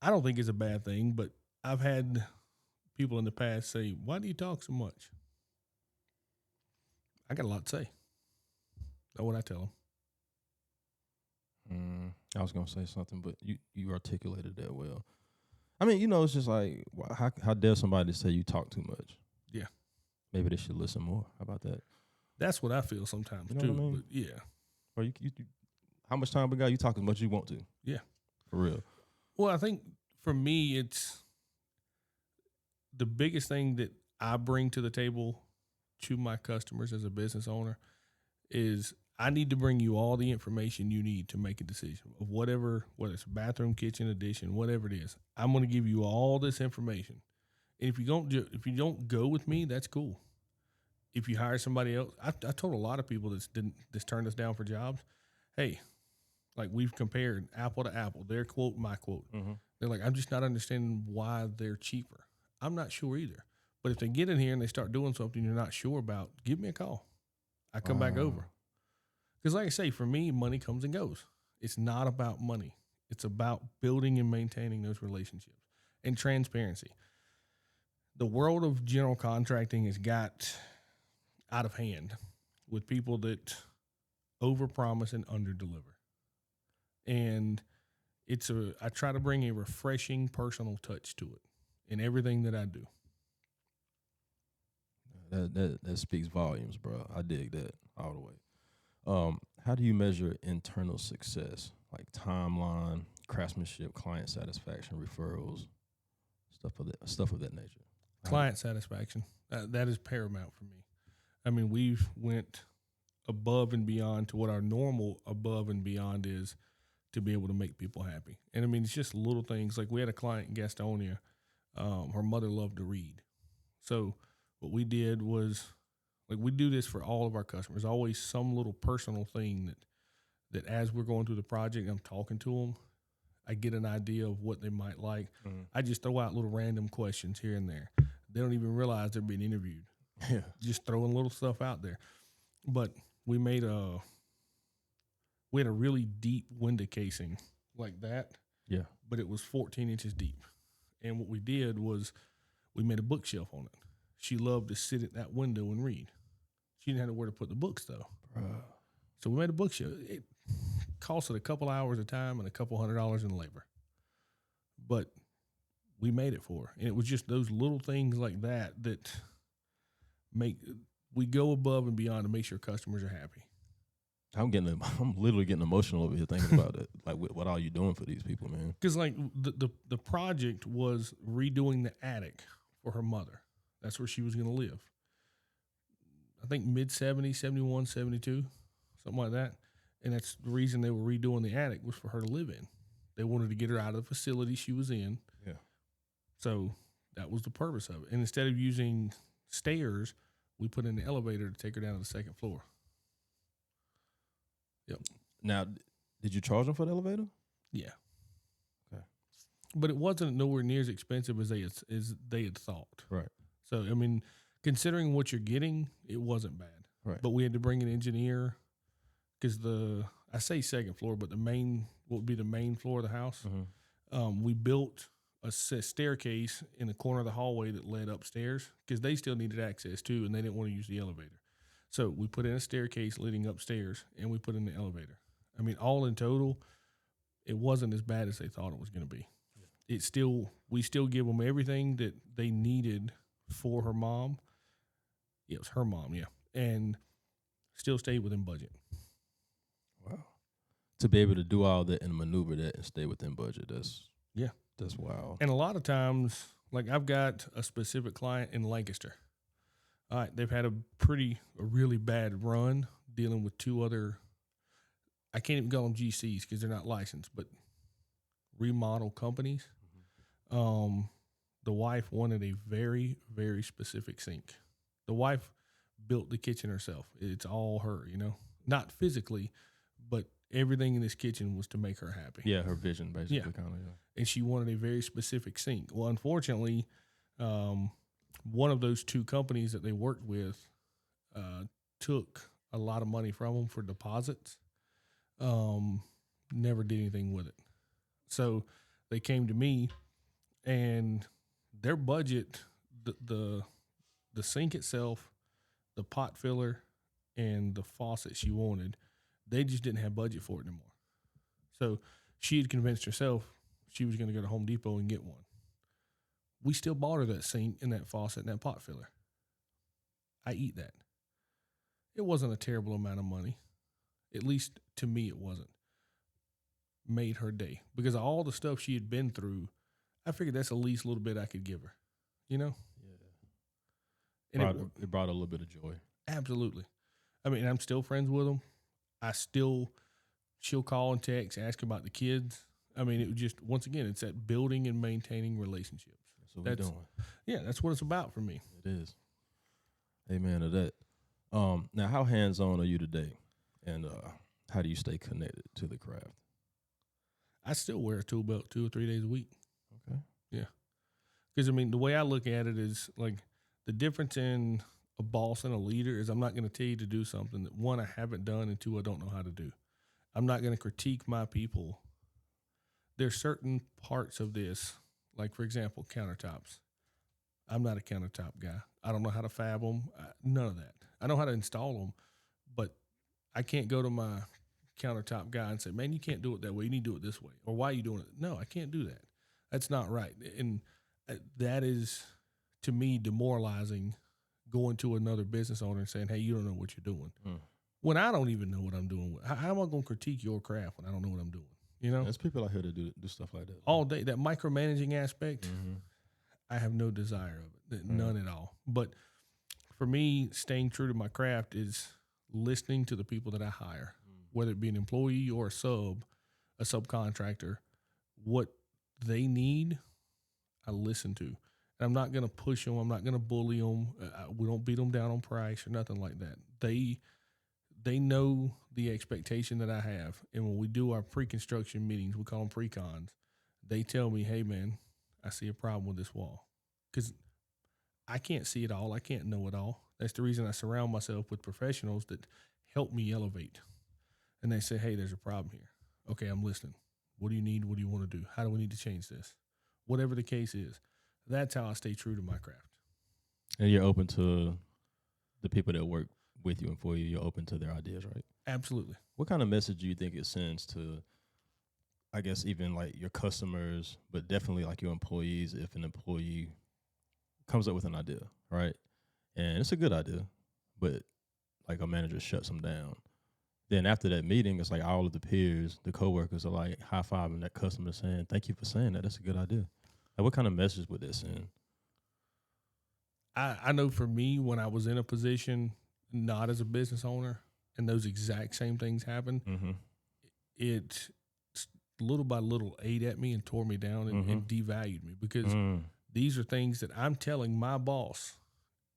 I don't think it's a bad thing, but I've had people in the past say, why do you talk so much? I got a lot to say. That's what I tell them. I was going to say something, but you articulated that well. I mean, it's just like, how dare somebody say you talk too much? Yeah. Maybe they should listen more. How about that? That's what I feel sometimes You know too. what I mean? But yeah. Or you, how much time we got? You talk as much as you want to. Yeah. For real. Well, I think for me, it's the biggest thing that I bring to the table to my customers as a business owner is I need to bring you all the information you need to make a decision of whether it's bathroom, kitchen, addition, whatever it is. I'm going to give you all this information. And if you don't go with me, that's cool. If you hire somebody else, I told a lot of people that's turned us down for jobs, hey, like we've compared apple to apple, their quote, my quote. Mm-hmm. They're like, I'm just not understanding why they're cheaper. I'm not sure either. But if they get in here and they start doing something you're not sure about, give me a call. I come back over. Because like I say, for me, money comes and goes. It's not about money. It's about building and maintaining those relationships and transparency. The world of general contracting has got out of hand with people that overpromise and underdeliver. And I try to bring a refreshing personal touch to it in everything that I do. That speaks volumes, bro. I dig that all the way. How do you measure internal success, like timeline, craftsmanship, client satisfaction, referrals, stuff of that nature? Client satisfaction, that is paramount for me. I mean, we've went above and beyond to what our normal above and beyond is to be able to make people happy. And I mean, it's just little things. Like we had a client in Gastonia. Her mother loved to read. So what we did was, like, we do this for all of our customers, always some little personal thing that as we're going through the project, I'm talking to them, I get an idea of what they might like. Mm-hmm. I just throw out little random questions here and there. They don't even realize they're being interviewed. Yeah. Just throwing little stuff out there. But we had a really deep window casing like that. Yeah. But it was 14 inches deep. And what we did was we made a bookshelf on it. She loved to sit at that window and read. She didn't have nowhere to put the books, though. So we made a bookshelf. It costed a couple hours of time and a couple $100 in labor. But we made it for her. And it was just those little things like that we go above and beyond to make sure customers are happy. I'm literally getting emotional over here thinking about it. Like, what are you doing for these people, man? Because like the project was redoing the attic for her mother. That's where she was going to live. I think mid-70s, 71, 72, something like that. And that's the reason they were redoing the attic was for her to live in. They wanted to get her out of the facility she was in. Yeah. So that was the purpose of it. And instead of using stairs, we put in the elevator to take her down to the second floor. Yep. Now, did you charge them for the elevator? Yeah. Okay. But it wasn't nowhere near as expensive as they had thought. Right. So, I mean, considering what you're getting, it wasn't bad. Right. But we had to bring an engineer because I say second floor, but what would be the main floor of the house. Mm-hmm. We built a staircase in the corner of the hallway that led upstairs because they still needed access too, and they didn't want to use the elevator. So we put in a staircase leading upstairs, and we put in the elevator. I mean, all in total, it wasn't as bad as they thought it was going to be. Yeah. We still give them everything that they needed for her mom. Yeah, it was her mom, yeah. And still stayed within budget. Wow. To be able to do all that and maneuver that and stay within budget, that's wild. And a lot of times, like I've got a specific client in Lancaster. All right, they've had a really bad run dealing with two other, I can't even call them GCs because they're not licensed, but remodel companies. Mm-hmm. The wife wanted a very, very specific sink. The wife built the kitchen herself. It's all her, not physically, but everything in this kitchen was to make her happy. Yeah, her vision basically. Yeah. Kind of. Yeah. And she wanted a very specific sink. Well, unfortunately, one of those two companies that they worked with took a lot of money from them for deposits. Never did anything with it. So they came to me, and their budget, the sink itself, the pot filler, and the faucet she wanted, they just didn't have budget for it anymore. So she had convinced herself she was going to go to Home Depot and get one. we still bought her that sink and that faucet and that pot filler. I eat that. It wasn't a terrible amount of money. At least to me, it wasn't. Made her day. Because of all the stuff she had been through, I figured that's the least little bit I could give her. You know? Yeah. And it brought a little bit of joy. Absolutely. I mean, I'm still friends with them. She'll call and text, ask about the kids. I mean, it was just, once again, it's that building and maintaining relationships. That's what we're doing. Yeah, that's what it's about for me. It is. Amen to that. Now, how hands-on are you today? And how do you stay connected to the craft? I still wear a tool belt 2 or 3 days a week. Okay. Yeah. Because, I mean, the way I look at it is, like, the difference in a boss and a leader is I'm not going to tell you to do something that, 1, I haven't done, and 2, I don't know how to do. I'm not going to critique my people. There's certain parts of this, like, for example, countertops. I'm not a countertop guy. I don't know how to fab them. None of that. I know how to install them, but I can't go to my countertop guy and say, man, you can't do it that way. You need to do it this way. Or why are you doing it? No, I can't do that. That's not right. And that is, to me, demoralizing, going to another business owner and saying, hey, you don't know what you're doing. When I don't even know what I'm doing. How am I going to critique your craft when I don't know what I'm doing? You know? There's people out here that do stuff like that. All day. That micromanaging aspect, I have no desire of it. None at all. But for me, staying true to my craft is listening to the people that I hire, whether it be an employee or a subcontractor. What they need, I listen to. And I'm not going to push them. I'm not going to bully them. We don't beat them down on price or nothing like that. They know the expectation that I have. And when we do our pre-construction meetings, we call them pre-cons, they tell me, hey, man, I see a problem with this wall. Because I can't see it all. I can't know it all. That's the reason I surround myself with professionals that help me elevate. And they say, hey, there's a problem here. Okay, I'm listening. What do you need? What do you want to do? How do we need to change this? Whatever the case is. That's how I stay true to my craft. And you're open to the people that work with you and for you. You're open to their ideas, right? Absolutely. What kind of message do you think it sends to, I guess, even like your customers, but definitely like your employees, if an employee comes up with an idea, right? And it's a good idea, but like a manager shuts them down. Then after that meeting, it's like all of the peers, the coworkers are like high-fiving that customer saying, thank you for saying that. That's a good idea. Like, what kind of message would that send? I know for me, when I was in a position, not as a business owner, and those exact same things happened, it little by little ate at me and tore me down and devalued me, because these are things that I'm telling my boss,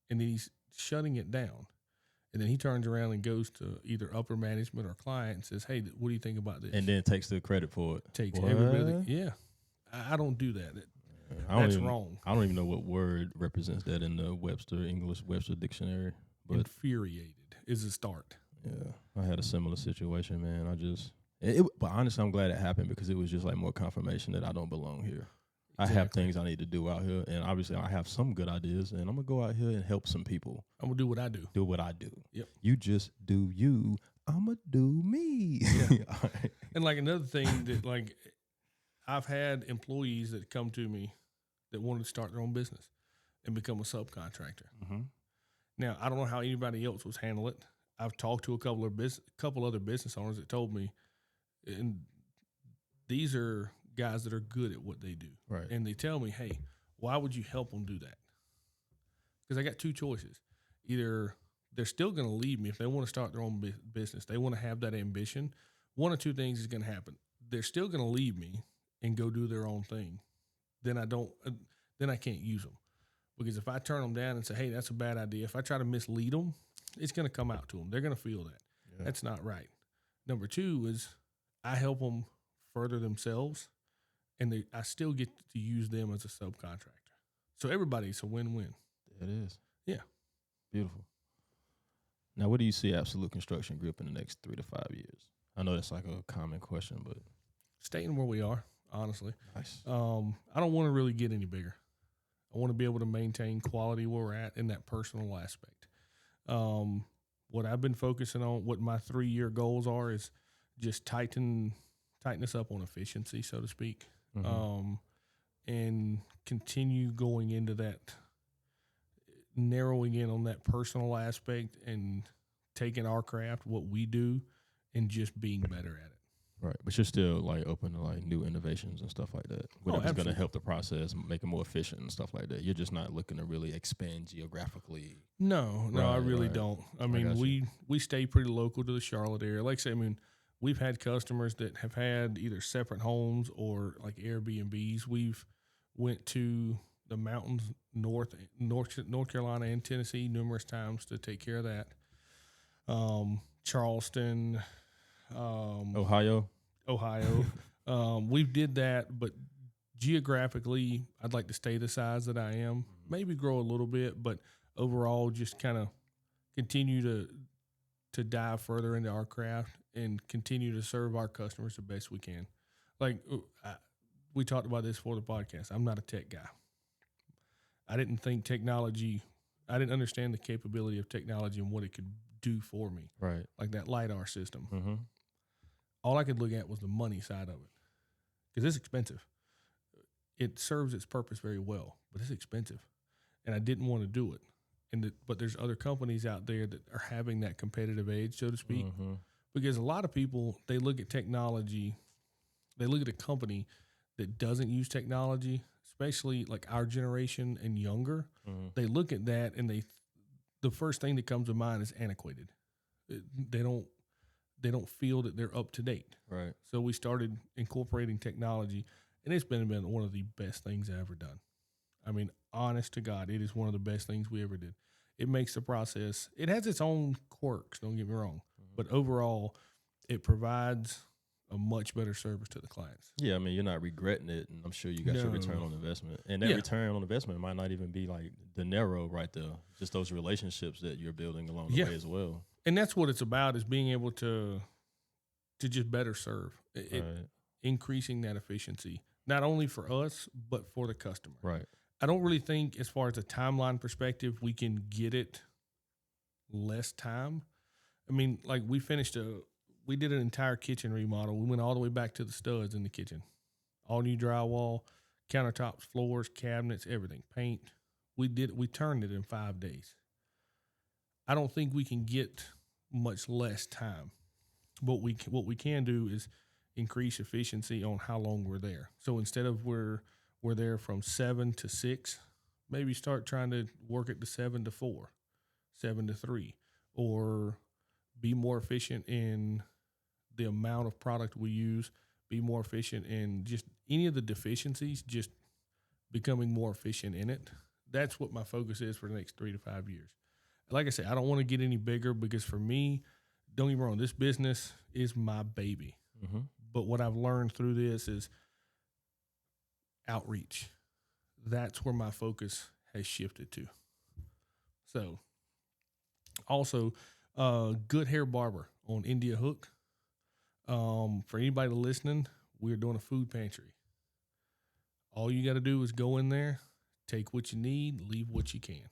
and then he's shutting it down. And then he turns around and goes to either upper management or client and says, hey, what do you think about this? And then takes the credit for it. Takes everybody. Yeah. I don't do that. That's wrong. I don't even know what word represents that in the English Webster dictionary. But infuriated is a start. Yeah. I had a similar situation, man. But honestly, I'm glad it happened, because it was just like more confirmation that I don't belong here. Exactly. I have things I need to do out here, and obviously I have some good ideas, and I'm going to go out here and help some people. I'm going to do what I do. Do what I do. Yep. You just do you. I'm going to do me. Yeah. Right. And like another thing that, like, I've had employees that come to me that wanted to start their own business and become a subcontractor. Now, I don't know how anybody else was handling it. I've talked to a couple other business owners that told me, and these are guys that are good at what they do. Right. And they tell me, hey, why would you help them do that? Because I got two choices. Either they're still going to leave me if they want to start their own business. They want to have that ambition. One or two things is going to happen. They're still going to leave me and go do their own thing. Then I can't use them. Because if I turn them down and say, hey, that's a bad idea, if I try to mislead them, it's going to come out to them. They're going to feel that. Yeah. That's not right. Number two is I help them further themselves, and I still get to use them as a subcontractor. So everybody's a win-win. It is. Yeah. Beautiful. Now, what do you see Absolute Construction Group in the next 3 to 5 years? I know that's like a common question, but staying where we are, honestly. Nice. I don't want to really get any bigger. I want to be able to maintain quality where we're at in that personal aspect. What I've been focusing on, what my 3-year goals are, is just tighten us up on efficiency, so to speak. and continue going into that, narrowing in on that personal aspect and taking our craft, what we do, and just being better at it. Right, but you're still like open to like new innovations and stuff like that. Whatever's going to help the process, make it more efficient and stuff like that. You're just not looking to really expand geographically. No, I really don't. I mean, we stay pretty local to the Charlotte area. Like I say, I mean, we've had customers that have had either separate homes or like Airbnbs. We've went to the mountains North Carolina and Tennessee numerous times to take care of that. Charleston. Ohio. We did that, but geographically, I'd like to stay the size that I am. Maybe grow a little bit, but overall, just kind of continue to dive further into our craft and continue to serve our customers the best we can. Like we talked about this for the podcast. I'm not a tech guy. I didn't understand the capability of technology and what it could do for me. Right. Like that LiDAR system. Mm-hmm. All I could look at was the money side of it, because it's expensive. It serves its purpose very well, but it's expensive, and I didn't want to do it. But there's other companies out there that are having that competitive edge, so to speak, because a lot of people, they look at technology, they look at a company that doesn't use technology, especially like our generation and younger. They look at that and the first thing that comes to mind is antiquated. They don't feel that they're up to date. Right. So we started incorporating technology, and it's been one of the best things I've ever done. I mean, honest to God, it is one of the best things we ever did. It makes the process, it has its own quirks, don't get me wrong, but overall, it provides a much better service to the clients. Yeah, I mean, you're not regretting it, and I'm sure you got your return on investment. And that return on investment might not even be like dinero right there, just those relationships that you're building along the way as well. And that's what it's about, is being able to just better serve, increasing that efficiency, not only for us, but for the customer. Right. I don't really think, as far as a timeline perspective, we can get it less time. I mean, like we did an entire kitchen remodel. We went all the way back to the studs in the kitchen. All new drywall, countertops, floors, cabinets, everything, paint. We turned it in 5 days. I don't think we can get much less time. What we can do is increase efficiency on how long we're there. So instead of we're there from 7 to 6, maybe start trying to work it to 7 to 4, 7 to 3, or be more efficient in the amount of product we use, be more efficient in just any of the deficiencies, just becoming more efficient in it. That's what my focus is for the next 3 to 5 years. Like I said, I don't want to get any bigger, because for me, don't get me wrong, this business is my baby. Mm-hmm. But what I've learned through this is outreach. That's where my focus has shifted to. So, also, Good Hair Barber on India Hook. For anybody listening, we're doing a food pantry. All you got to do is go in there, take what you need, leave what you can.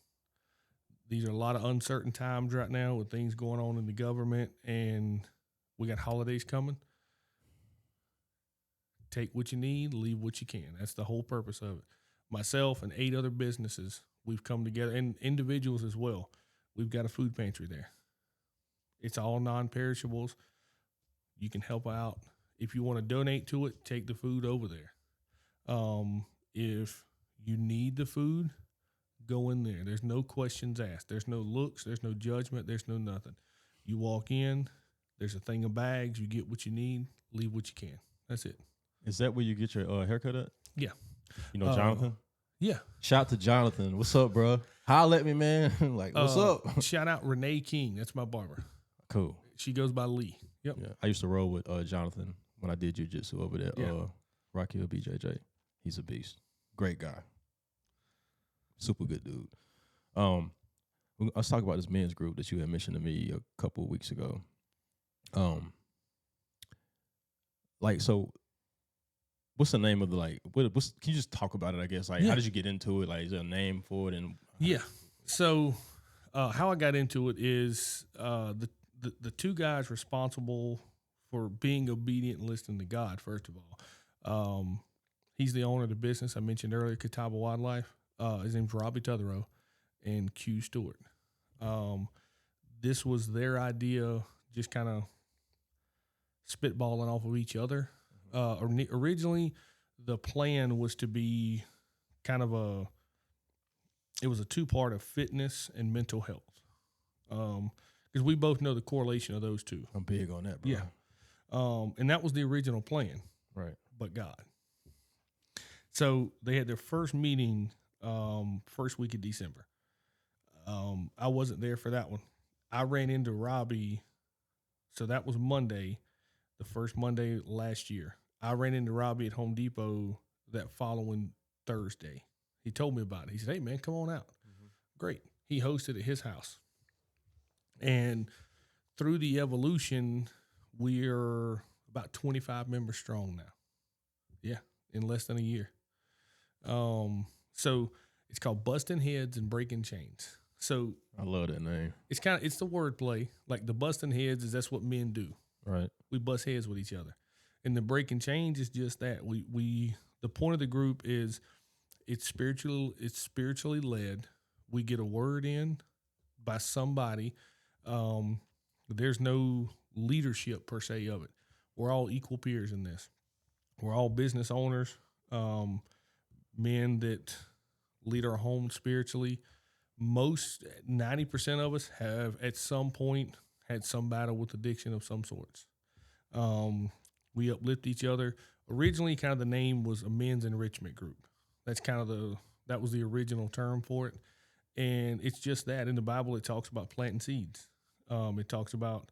These are a lot of uncertain times right now with things going on in the government, and we got holidays coming. Take what you need, leave what you can. That's the whole purpose of it. Myself and 8 other businesses, we've come together, and individuals as well. We've got a food pantry there. It's all non-perishables. You can help out. If you want to donate to it, take the food over there. If you need the food, go in there. There's no questions asked. There's no looks. There's no judgment. There's no nothing. You walk in, there's a thing of bags. You get what you need, leave what you can. That's it. Is that where you get your haircut at? Yeah. You know Jonathan? Yeah. Shout out to Jonathan. What's up, bro? Holla at me, man. Like, what's up? Shout out Renee King. That's my barber. Cool. She goes by Lee. Yep. Yeah. I used to roll with Jonathan when I did jiu-jitsu over there. Rocky Hill BJJ. He's a beast. Great guy. Super good dude. Let's talk about this men's group that you had mentioned to me a couple of weeks ago. So what's the name of the, can you just talk about it, I guess? How did you get into it? Is there a name for it? And So how I got into it is the 2 guys responsible for being obedient and listening to God, first of all, He's the owner of the business I mentioned earlier, Catawba Wildlife. His name's Robbie Tutherow and Q Stewart. This was their idea, just kind of spitballing off of each other. Originally, the plan was to be kind of it was a two-part of fitness and mental health. Because we both know the correlation of those two. I'm big on that, bro. Yeah. And that was the original plan. Right. But God. So they had their first meeting first week of December. I wasn't there for that one. I ran into Robbie. So that was Monday, the first Monday last year. I ran into Robbie at Home Depot that following Thursday. He told me about it. He said, "Hey, man, come on out." Mm-hmm. Great. He hosted at his house. And through the evolution, we're about 25 members strong now. Yeah, in less than a year. So it's called Busting Heads and Breaking Chains. So I love that name. it's the wordplay. Like the busting heads that's what men do. Right. We bust heads with each other. And the breaking chains is just that. The point of the group is it's spiritually led. We get a word in by somebody. There's no leadership per se of it. We're all equal peers in this. We're all business owners, men that lead our home spiritually. 90% of us have at some point had some battle with addiction of some sorts. We uplift each other. Originally, kind of the name was a men's enrichment group. That's kind of that was the original term for it. And it's just that in the Bible, it talks about planting seeds. It talks about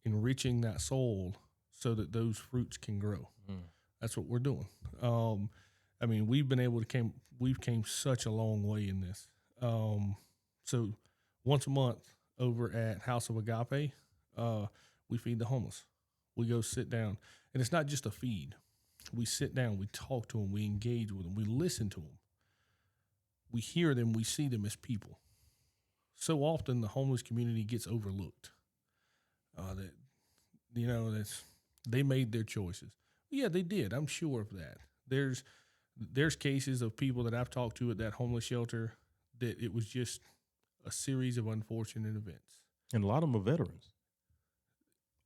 enriching that soil so that those fruits can grow. That's what we're doing. I mean, we've came such a long way in this. So once a month over at House of Agape, we feed the homeless. We go sit down, and it's not just a feed. We sit down, we talk to them, we engage with them, we listen to them. We hear them, we see them as people. So often the homeless community gets overlooked. They made their choices. Yeah, they did. I'm sure of that. There's cases of people that I've talked to at that homeless shelter that it was just a series of unfortunate events. And a lot of them are veterans.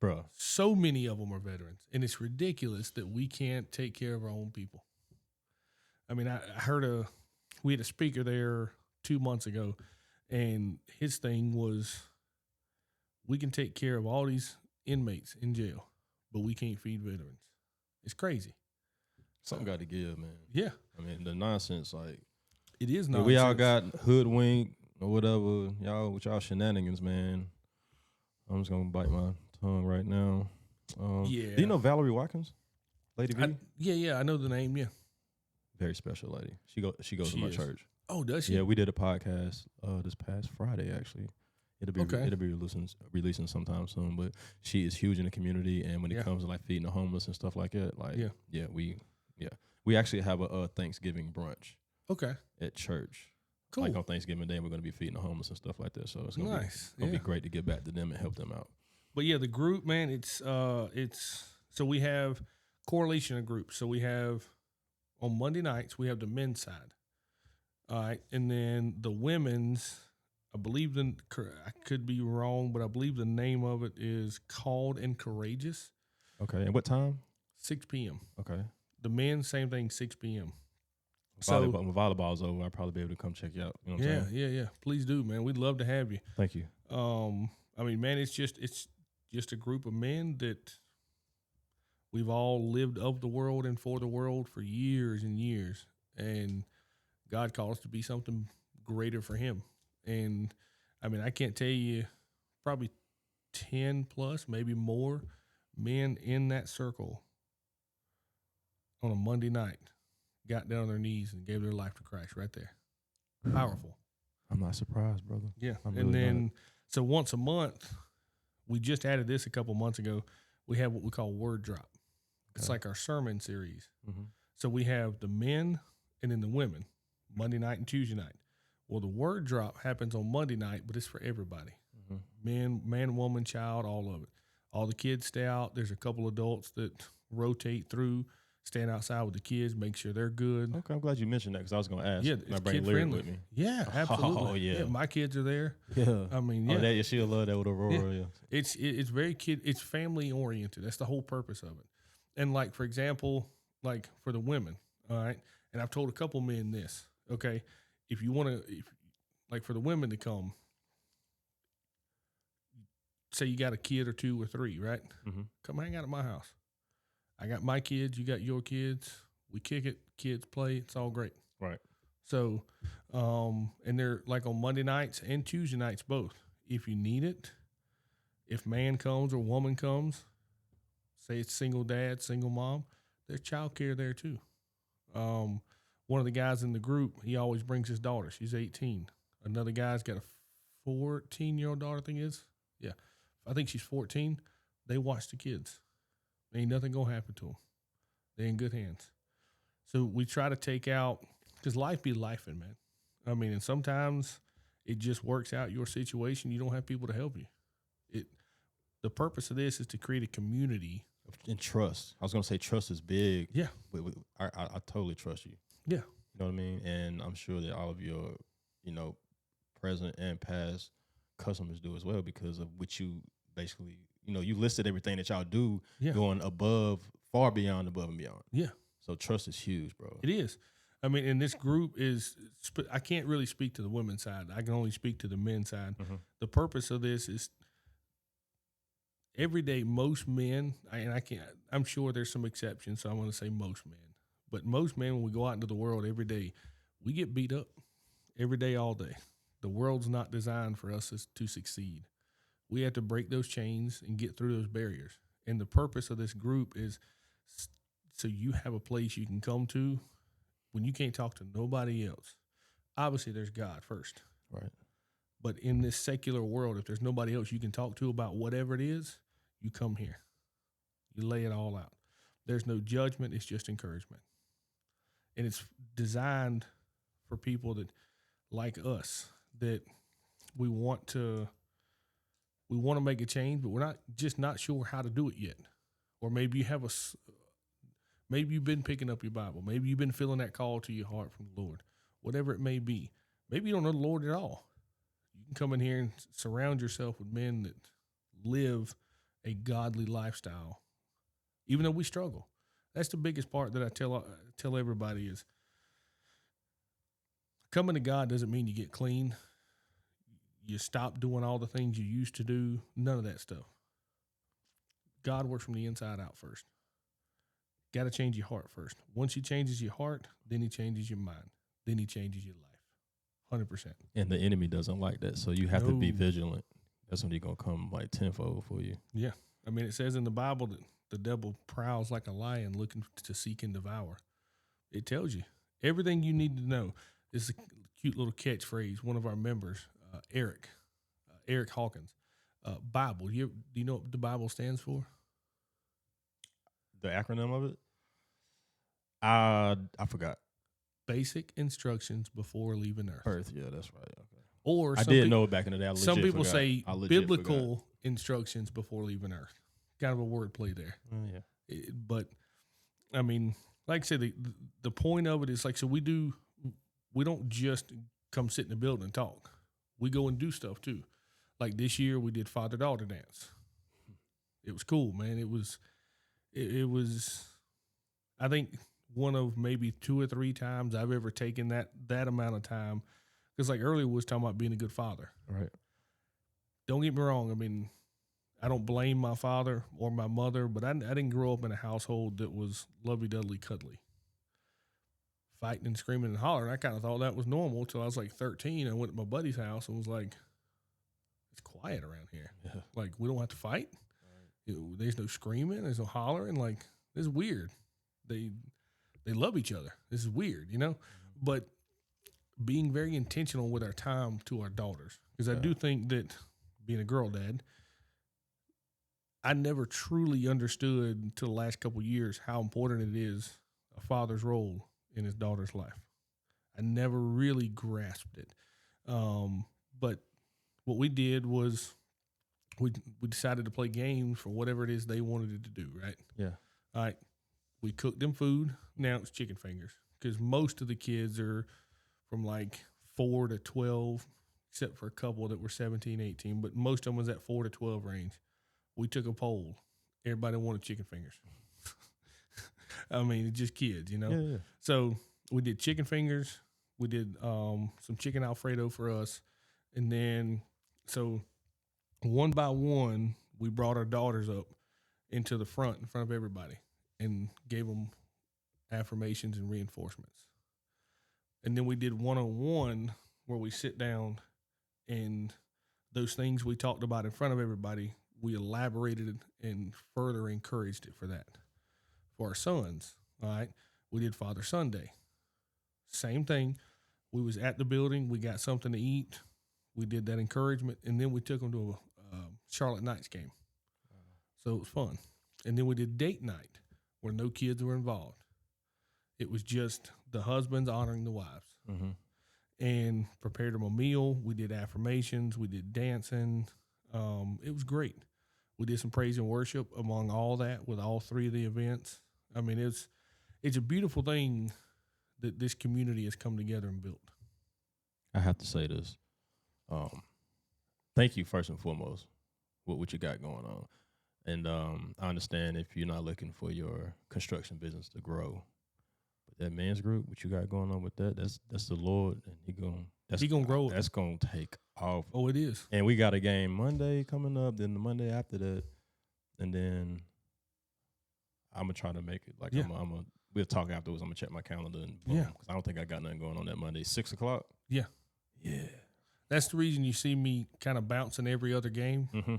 Bruh. So many of them are veterans. And it's ridiculous that we can't take care of our own people. I mean, I heard we had a speaker there 2 months ago, and his thing was, we can take care of all these inmates in jail, but we can't feed veterans. It's crazy. Something got to give, man. Yeah. I mean, the nonsense, like. It is nonsense. We all got hoodwinked or whatever. Y'all, with y'all shenanigans, man. I'm just going to bite my tongue right now. Yeah. Do you know Valerie Watkins? Lady V? Yeah, I know the name, yeah. Very special lady. She goes to my church. Oh, does she? Yeah, we did a podcast this past Friday, actually. It'll be releasing sometime soon. But she is huge in the community, and when it comes to like feeding the homeless and stuff like that, like we actually have a Thanksgiving brunch. Okay. At church. Cool. Like on Thanksgiving Day, we're going to be feeding the homeless and stuff like that. So it's gonna be great to get back to them and help them out. But yeah, the group, man, it's so we have correlation of groups. So we have on Monday nights we have the men's side. All right, and then the women's, I could be wrong, but I believe the name of it is Called and Courageous. Okay, and what time? 6 p.m. Okay. The men, same thing, 6 p.m. When volleyball's over, I'll probably be able to come check you out. You know what I'm saying? Yeah. Please do, man. We'd love to have you. Thank you. I mean, man, it's just a group of men that we've all lived of the world and for the world for years and years, and God called us to be something greater for Him. And I mean, I can't tell you, probably 10 plus, maybe more men in that circle on a Monday night got down on their knees and gave their life to Christ right there. Powerful. I'm not surprised, brother. Yeah. Really so once a month, we just added this a couple months ago. We have what we call Word Drop. It's like our sermon series. Mm-hmm. So we have the men and then the women, Monday night and Tuesday night. Well, the Word Drop happens on Monday night, but it's for everybody. Mm-hmm. Man, woman, child, all of it. All the kids stay out. There's a couple adults that rotate through stand outside with the kids, make sure they're good. Okay, I'm glad you mentioned that because I was going to ask. Yeah, Can I it's bring kid Lyric friendly. with me? Yeah, absolutely. Oh, yeah. My kids are there. Yeah. I mean, yeah. Oh, that, she'll love that with Aurora. Yeah. It's very it's family oriented. That's the whole purpose of it. And like, for example, like for the women, all right. And I've told a couple men this. Okay, if you want to, like for the women to come, say you got a kid or 2 or 3, right? Mm-hmm. Come hang out at my house. I got my kids. You got your kids. We kick it. Kids play. It's all great. Right. So, and they're like on Monday nights and Tuesday nights both. If you need it, if man comes or woman comes, say it's single dad, single mom, there's childcare there too. One of the guys in the group, he always brings his daughter. She's 18. Another guy's got a 14-year-old daughter, I think it is. Yeah. I think she's 14. They watch the kids. Ain't nothing going to happen to them. They're in good hands. So we try to take out, because life be lifing, man. I mean, and sometimes it just works out your situation. You don't have people to help you. The purpose of this is to create a community. And trust. I was going to say trust is big. Yeah. I totally trust you. Yeah. You know what I mean? And I'm sure that all of your, present and past customers do as well because of what you basically, you listed everything that y'all do going far beyond above and beyond. Yeah. So trust is huge, bro. It is. I mean, and this group is, I can't really speak to the women's side. I can only speak to the men's side. Mm-hmm. The purpose of this is every day, most men, I'm sure there's some exceptions, so I'm going to say most men. But most men, when we go out into the world every day, we get beat up every day, all day. The world's not designed for us to succeed. We have to break those chains and get through those barriers. And the purpose of this group is so you have a place you can come to when you can't talk to nobody else. Obviously, there's God first. Right. But in this secular world, if there's nobody else you can talk to about whatever it is, you come here. You lay it all out. There's no judgment. It's just encouragement. And it's designed for people that, like us, that we want to make a change, but we're not sure how to do it yet. Or maybe you have maybe you've been picking up your Bible. Maybe you've been feeling that call to your heart from the Lord. Whatever it may be. Maybe you don't know the Lord at all. You can come in here and surround yourself with men that live a godly lifestyle, even though we struggle. That's the biggest part that I tell everybody is coming to God doesn't mean you get clean. You stop doing all the things you used to do. None of that stuff. God works from the inside out first. Got to change your heart first. Once he changes your heart, then he changes your mind. Then he changes your life. 100%. And the enemy doesn't like that. So you have to be vigilant. That's when he's going to come like tenfold for you. Yeah. I mean, it says in the Bible that the devil prowls like a lion looking to seek and devour. It tells you everything you need to know. This is a cute little catchphrase. One of our members, Eric Hawkins, Bible. Do you know what the Bible stands for? The acronym of it? I forgot. Basic instructions before leaving Earth. Earth, yeah, that's right. Okay. Or I did know it back in the day. Some people say biblical instructions before leaving Earth. Kind of a wordplay there. Yeah. But I mean, like I said, the point of it is like, so we don't just come sit in the building and talk. We go and do stuff too. Like this year we did father-daughter dance. It was cool, man. It was, I think, one of maybe 2 or 3 times I've ever taken that amount of time. Because like earlier we was talking about being a good father. Right. Don't get me wrong. I mean, I don't blame my father or my mother, but I didn't grow up in a household that was lovey-dovey, cuddly. Fighting and screaming and hollering. I kind of thought that was normal until I was like 13. I went to my buddy's house and was like, it's quiet around here. Yeah. Like, we don't have to fight. Right. There's no screaming. There's no hollering. Like, this is weird. They love each other. This is weird, Mm-hmm. But being very intentional with our time to our daughters. Because I do think that being a girl dad, I never truly understood until the last couple of years how important it is, a father's role in his daughter's life. I never really grasped it. But what we did was we decided to play games for whatever it is they wanted it to do, right? Yeah. All right. We cooked them food. Now it's chicken fingers because most of the kids are from like 4 to 12, except for a couple that were 17, 18. But most of them was at 4 to 12 range. We took a poll. Everybody wanted chicken fingers. I mean, it's just kids, you know? Yeah. So we did chicken fingers. We did some chicken Alfredo for us. And then, so one by one, we brought our daughters up into the front in front of everybody and gave them affirmations and reinforcements. And then we did one-on-one where we sit down and those things we talked about in front of everybody, we elaborated and further encouraged it for that. For our sons, all right, we did Father Sunday. Same thing. We was at the building. We got something to eat. We did that encouragement, and then we took them to a Charlotte Knights game. So it was fun. And then we did date night where no kids were involved. It was just the husbands honoring the wives. Mm-hmm. And prepared them a meal. We did affirmations. We did dancing. It was great. We did some praise and worship among all that with all three of the events. I mean, it's a beautiful thing that this community has come together and built. I have to say this. Thank you first and foremost with what you got going on. And I understand if you're not looking for your construction business to grow. But that men's group, what you got going on with that's the Lord, and he gonna grow it. That's gonna take off. Oh, it is. And we got a game Monday coming up, then the Monday after that, and then I'm gonna try to make it. Like we'll talk afterwards. I'm gonna check my calendar and because I don't think I got nothing going on that Monday. 6:00. Yeah. Yeah. That's the reason you see me kind of bouncing every other game. Mm-hmm.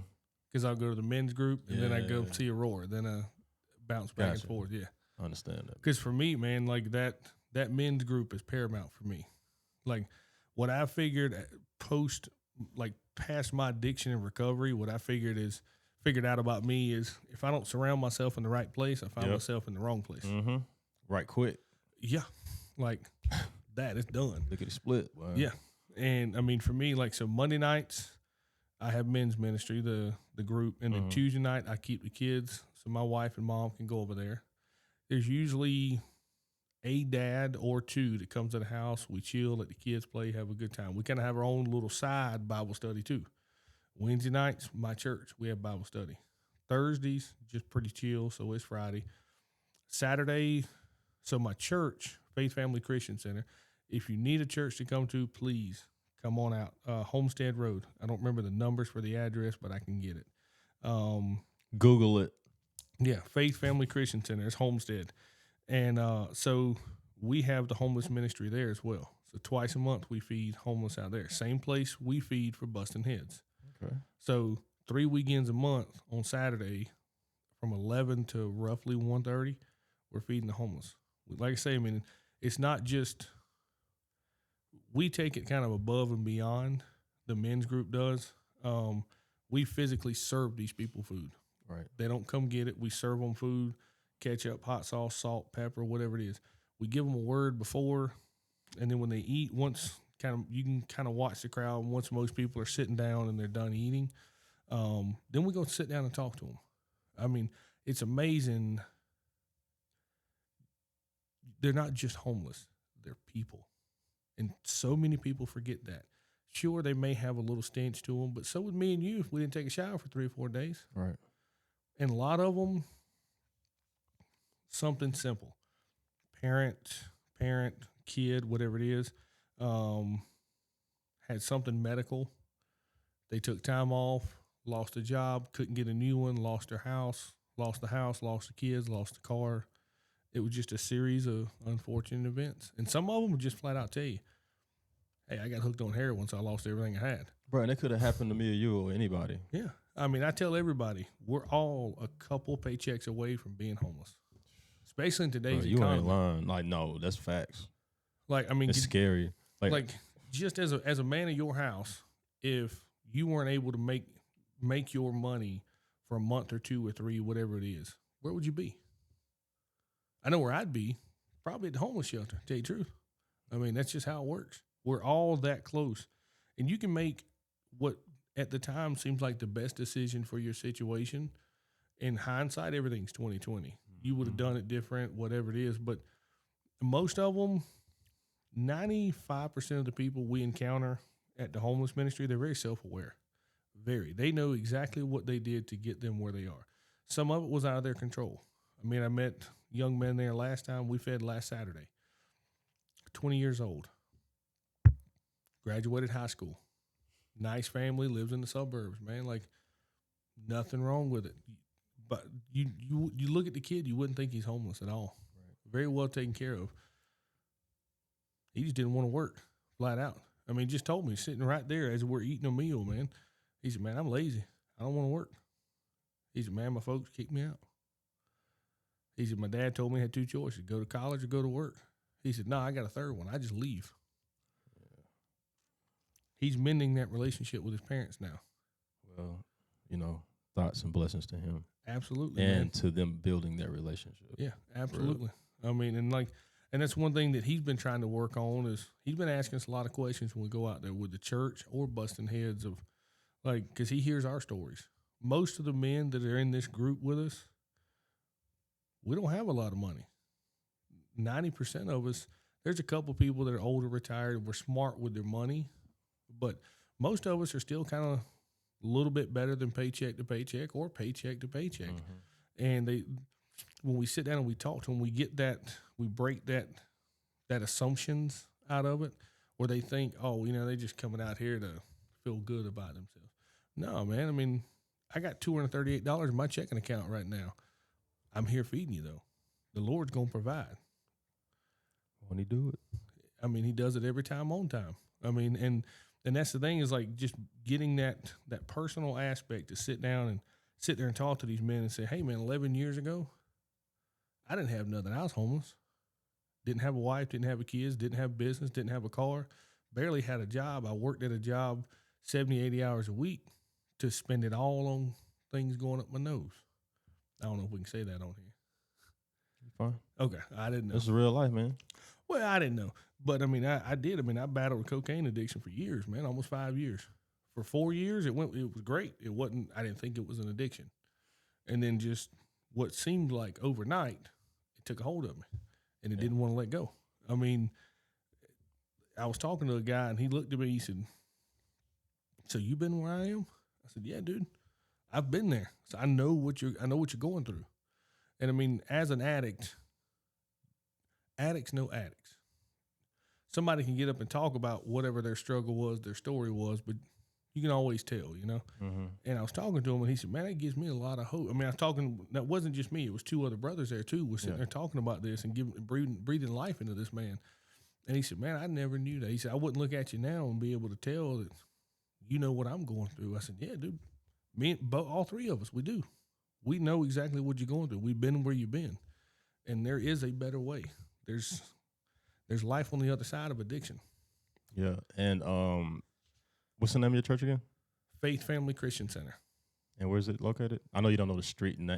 Because I'll go to the men's group and then I go see Aurora. Then I bounce back and forth. Yeah. I understand that. Because for me, man, like that men's group is paramount for me. Like what I figured past my addiction and recovery, what I figured out about me is if I don't surround myself in the right place, I find myself in the wrong place. Mm-hmm. Right quick. Yeah. Like that is done. Look at the split. Wow. Yeah. And I mean, for me, like, so Monday nights, I have men's ministry, the group, and then Tuesday night I keep the kids so my wife and mom can go over there. There's usually a dad or two that comes to the house. We chill, let the kids play, have a good time. We kind of have our own little side Bible study too. Wednesday nights, my church, we have Bible study. Thursdays, just pretty chill, so it's Friday. Saturday, so my church, Faith Family Christian Center, if you need a church to come to, please come on out. Homestead Road. I don't remember the numbers for the address, but I can get it. Google it. Yeah, Faith Family Christian Center. It's Homestead. And so we have the homeless ministry there as well. So twice a month we feed homeless out there. Same place we feed for Busting Heads. Okay. So 3 weekends a month on Saturday from 11 to roughly 1:30, we're feeding the homeless. Like I say, I mean, it's not just – we take it kind of above and beyond the men's group does. We physically serve these people food. Right. They don't come get it. We serve them food, ketchup, hot sauce, salt, pepper, whatever it is. We give them a word before, and then when they eat, you can kind of watch the crowd. Once most people are sitting down and they're done eating, then we go sit down and talk to them. I mean, it's amazing. They're not just homeless. They're people. And so many people forget that. Sure, they may have a little stench to them, but so would me and you if we didn't take a shower for 3 or 4 days. Right. And a lot of them, something simple. Parent, kid, whatever it is, had something medical. They took time off, lost a job, couldn't get a new one, lost their house, lost the kids, lost the car. It was just a series of unfortunate events. And some of them would just flat out tell you, hey, I got hooked on heroin, so I lost everything I had. Bro, and it could have happened to me or you or anybody. Yeah. I mean, I tell everybody, we're all a couple paychecks away from being homeless, especially in today's Bro, you economy. ain't lying. Like, no, that's facts. Like, I mean, it's scary. Like just as a man of your house, if you weren't able to make your money for a month or 2 or 3, whatever it is, where would you be? I know where I'd be, probably at the homeless shelter, to tell you the truth. I mean, that's just how it works. We're all that close. And you can make what at the time seems like the best decision for your situation. In hindsight, everything's 20/20. You would have done it different, whatever it is. But most of them, 95% of the people we encounter at the homeless ministry, they're very self-aware. Very. They know exactly what they did to get them where they are. Some of it was out of their control. I mean, I met young men there last time. We fed last Saturday. 20 years old. Graduated high school. Nice family, lives in the suburbs, man. Like, nothing wrong with it. But you look at the kid, you wouldn't think he's homeless at all. Right. Very well taken care of. He just didn't want to work, flat out. I mean, just told me, sitting right there as we're eating a meal, man. He said, man, I'm lazy. I don't want to work. He said, man, my folks kicked me out. He said, my dad told me I had two choices, go to college or go to work. He said, no, I got a third one. I just leave. Yeah. He's mending that relationship with his parents now. Well, you know, thoughts and blessings to him. Absolutely. And man. To them building their relationship. Yeah, absolutely. I mean, and that's one thing that he's been trying to work on is he's been asking us a lot of questions when we go out there with the church or busting heads of, like, because he hears our stories. Most of the men that are in this group with us, we don't have a lot of money. 90% of us, there's a couple people that are older, retired, and we're smart with their money, but most of us are still kind of a little bit better than paycheck to paycheck or paycheck to paycheck. Mm-hmm. And when we sit down and we talk to them, we get that, we break that assumptions out of it, where they think, oh, you know, they just coming out here to feel good about themselves. No, man. I mean, I got $238 in my checking account right now. I'm here feeding you, though. The Lord's going to provide. When he do it. I mean, he does it every time on time. I mean, and that's the thing is, like, just getting that personal aspect to sit down and sit there and talk to these men and say, hey, man, 11 years ago, I didn't have nothing. I was homeless. Didn't have a wife, didn't have a kids, didn't have business, didn't have a car, barely had a job. I worked at a job 70, 80 hours a week to spend it all on things going up my nose. I don't know if we can say that on here. You fine. Okay, I didn't know. This is real life, man. Well, I didn't know. But, I mean, I did. I mean, I battled a cocaine addiction for years, man, almost 5 years. For 4 years, it was great. It wasn't, I didn't think it was an addiction. And then just what seemed like overnight, it took a hold of me, and it didn't want to let go. I mean, I was talking to a guy, and he looked at me, he said, so you been where I am? I said, yeah, dude, I've been there. So I know what you're going through. And I mean, as an addict, addicts know addicts. Somebody can get up and talk about whatever their struggle was, their story was, but you can always tell, you know? Mm-hmm. And I was talking to him, and he said, man, that gives me a lot of hope. I mean, I was talking, that wasn't just me. It was two other brothers there, too. We're sitting there talking about this and breathing life into this man. And he said, man, I never knew that. He said, I wouldn't look at you now and be able to tell that you know what I'm going through. I said, yeah, dude, all three of us, we do. We know exactly what you're going through. We've been where you've been. And there is a better way. There's life on the other side of addiction. Yeah. And what's the name of your church again? Faith Family Christian Center. And where's it located? I know you don't know the street, and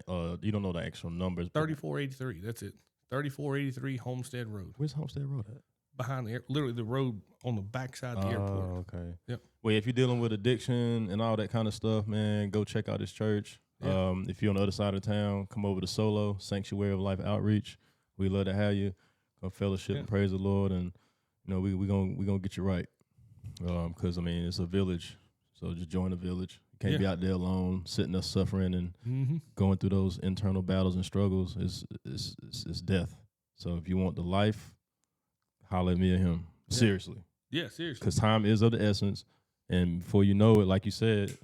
you don't know the actual numbers. 3483. That's it. 3483 Homestead Road. Where's Homestead Road at? Behind literally the road on the backside of the airport. Oh, okay. Yep. Well, if you're dealing with addiction and all that kind of stuff, man, go check out this church. Yeah. If you're on the other side of town, come over to Solo, Sanctuary of Life Outreach. We love to have you. Come fellowship and praise the Lord, and you know we gonna get you right. Because I mean it's a village, so just join the village. You can't be out there alone, sitting there suffering and going through those internal battles and struggles. It's death. So if you want the life, holler at me or him. Yeah. Seriously. Yeah, seriously. Because time is of the essence, and before you know it, like you said,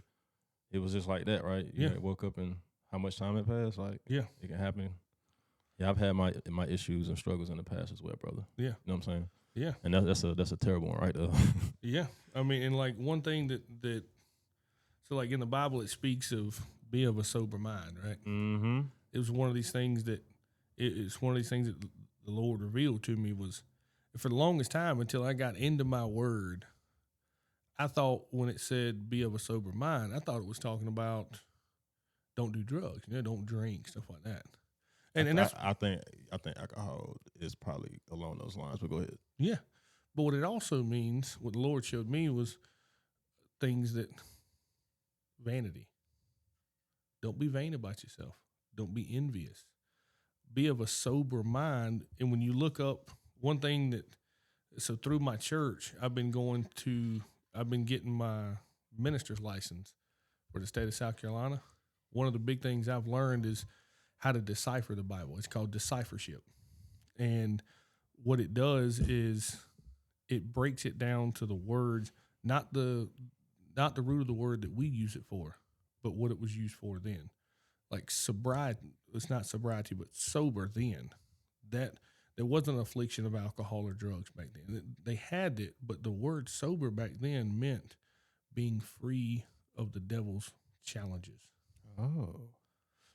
it was just like that, right? You woke up and how much time had passed? Like, it can happen. Yeah, I've had my issues and struggles in the past as well, brother. Yeah. You know what I'm saying? Yeah. And that's a terrible one, right? Yeah. I mean, and like one thing that so like in the Bible it speaks of be of a sober mind, right? Mm-hmm. It was one of these things that it's one of these things that the Lord revealed to me was for the longest time until I got into my word, I thought when it said be of a sober mind, I thought it was talking about don't do drugs, don't drink, stuff like that. And that's I think alcohol is probably along those lines, but go ahead. Yeah. But what it also means, what the Lord showed me was things that vanity. Don't be vain about yourself. Don't be envious. be of a sober mind. And when you look up one thing so through my church, I've been getting my minister's license for the state of South Carolina. One of the big things I've learned is how to decipher the Bible. It's called deciphership. And what it does is it breaks it down to the words, not the root of the word that we use it for, but what it was used for then. Like sobriety, it's not sobriety, but sober then. That there wasn't an affliction of alcohol or drugs back then. They had it, but the word sober back then meant being free of the devil's challenges. Oh.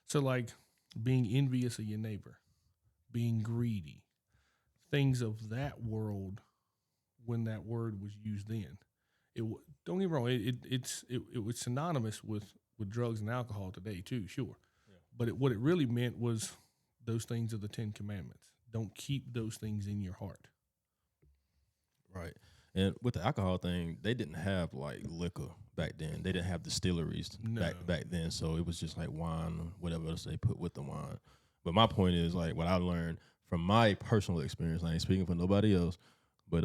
So like being envious of your neighbor, being greedy, things of that world when that word was used then. Don't get me wrong, it was synonymous with drugs and alcohol today too, sure. Yeah. But what it really meant was those things of the 10 Commandments. Don't keep those things in your heart. Right. And with the alcohol thing, they didn't have like liquor back then. They didn't have distilleries back then. So it was just like wine, whatever else they put with the wine. But my point is like what I learned from my personal experience, I ain't speaking for nobody else, but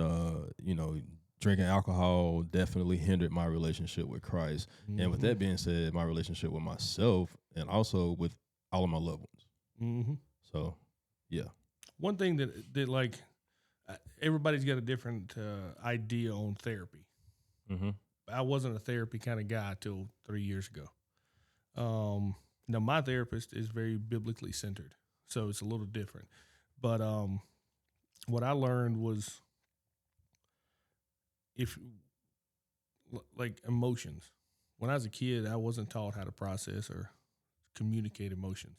drinking alcohol definitely hindered my relationship with Christ. Mm-hmm. And with that being said, my relationship with myself and also with all of my loved ones. Mm-hmm. So, yeah. One thing that like everybody's got a different idea on therapy. Mm-hmm. I wasn't a therapy kind of guy till 3 years ago. Now my therapist is very biblically centered, so it's a little different. But what I learned was like emotions. When I was a kid, I wasn't taught how to process or communicate emotions.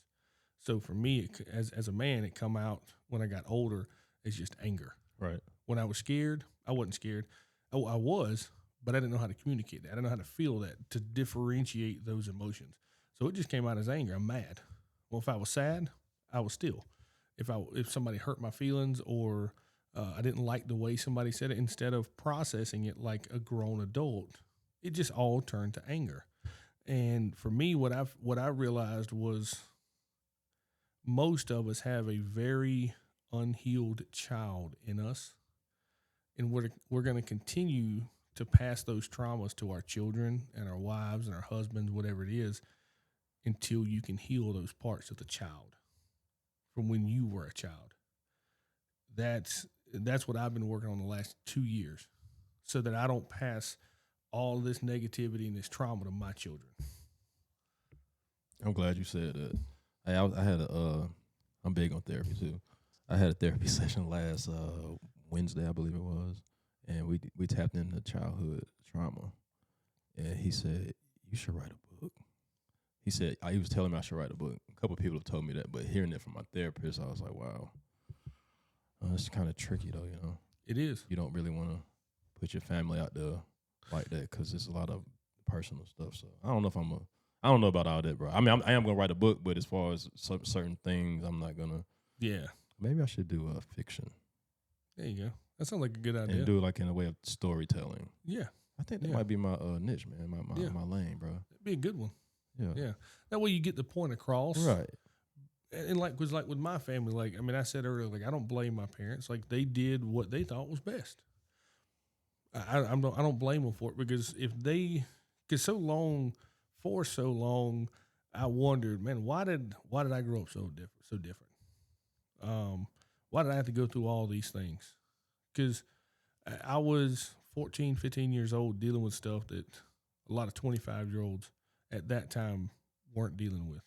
So for me, as a man, it come out when I got older as just anger. Right. When I was scared, I wasn't scared. I was, but I didn't know how to communicate that. I didn't know how to feel that, to differentiate those emotions. So it just came out as anger. I'm mad. Well, if I was sad, I was still. If somebody hurt my feelings or I didn't like the way somebody said it, instead of processing it like a grown adult, it just all turned to anger. And for me, what I realized was most of us have a very unhealed child in us, and we're going to continue to pass those traumas to our children and our wives and our husbands, whatever it is, until you can heal those parts of the child from when you were a child. That's what I've been working on the last 2 years, so that I don't pass all this negativity and this trauma to my children. I'm glad you said that. I'm big on therapy too. I had a therapy session last Wednesday, I believe it was, and we tapped into childhood trauma. And he said, "You should write a book." He said he was telling me I should write a book. A couple of people have told me that, but hearing it from my therapist, I was like, "Wow, it's kind of tricky though, you know." It is. You don't really want to put your family out there like that because it's a lot of personal stuff. So I don't know about all that, bro. I mean, I am gonna write a book, but as far as certain things, I'm not gonna. Yeah. Maybe I should do a fiction. There you go. That sounds like a good idea. And do it like in a way of storytelling. Yeah. I think that might be my niche, man. My lane, bro. That'd be a good one. Yeah. Yeah. That way you get the point across. Right. And like with my family, like, I mean, I said earlier, like, I don't blame my parents. Like, they did what they thought was best. I don't blame them for it, because for so long, I wondered, man, why did I grow up so different? Why did I have to go through all these things? Because I was 14, 15 years old dealing with stuff that a lot of 25-year-olds at that time weren't dealing with.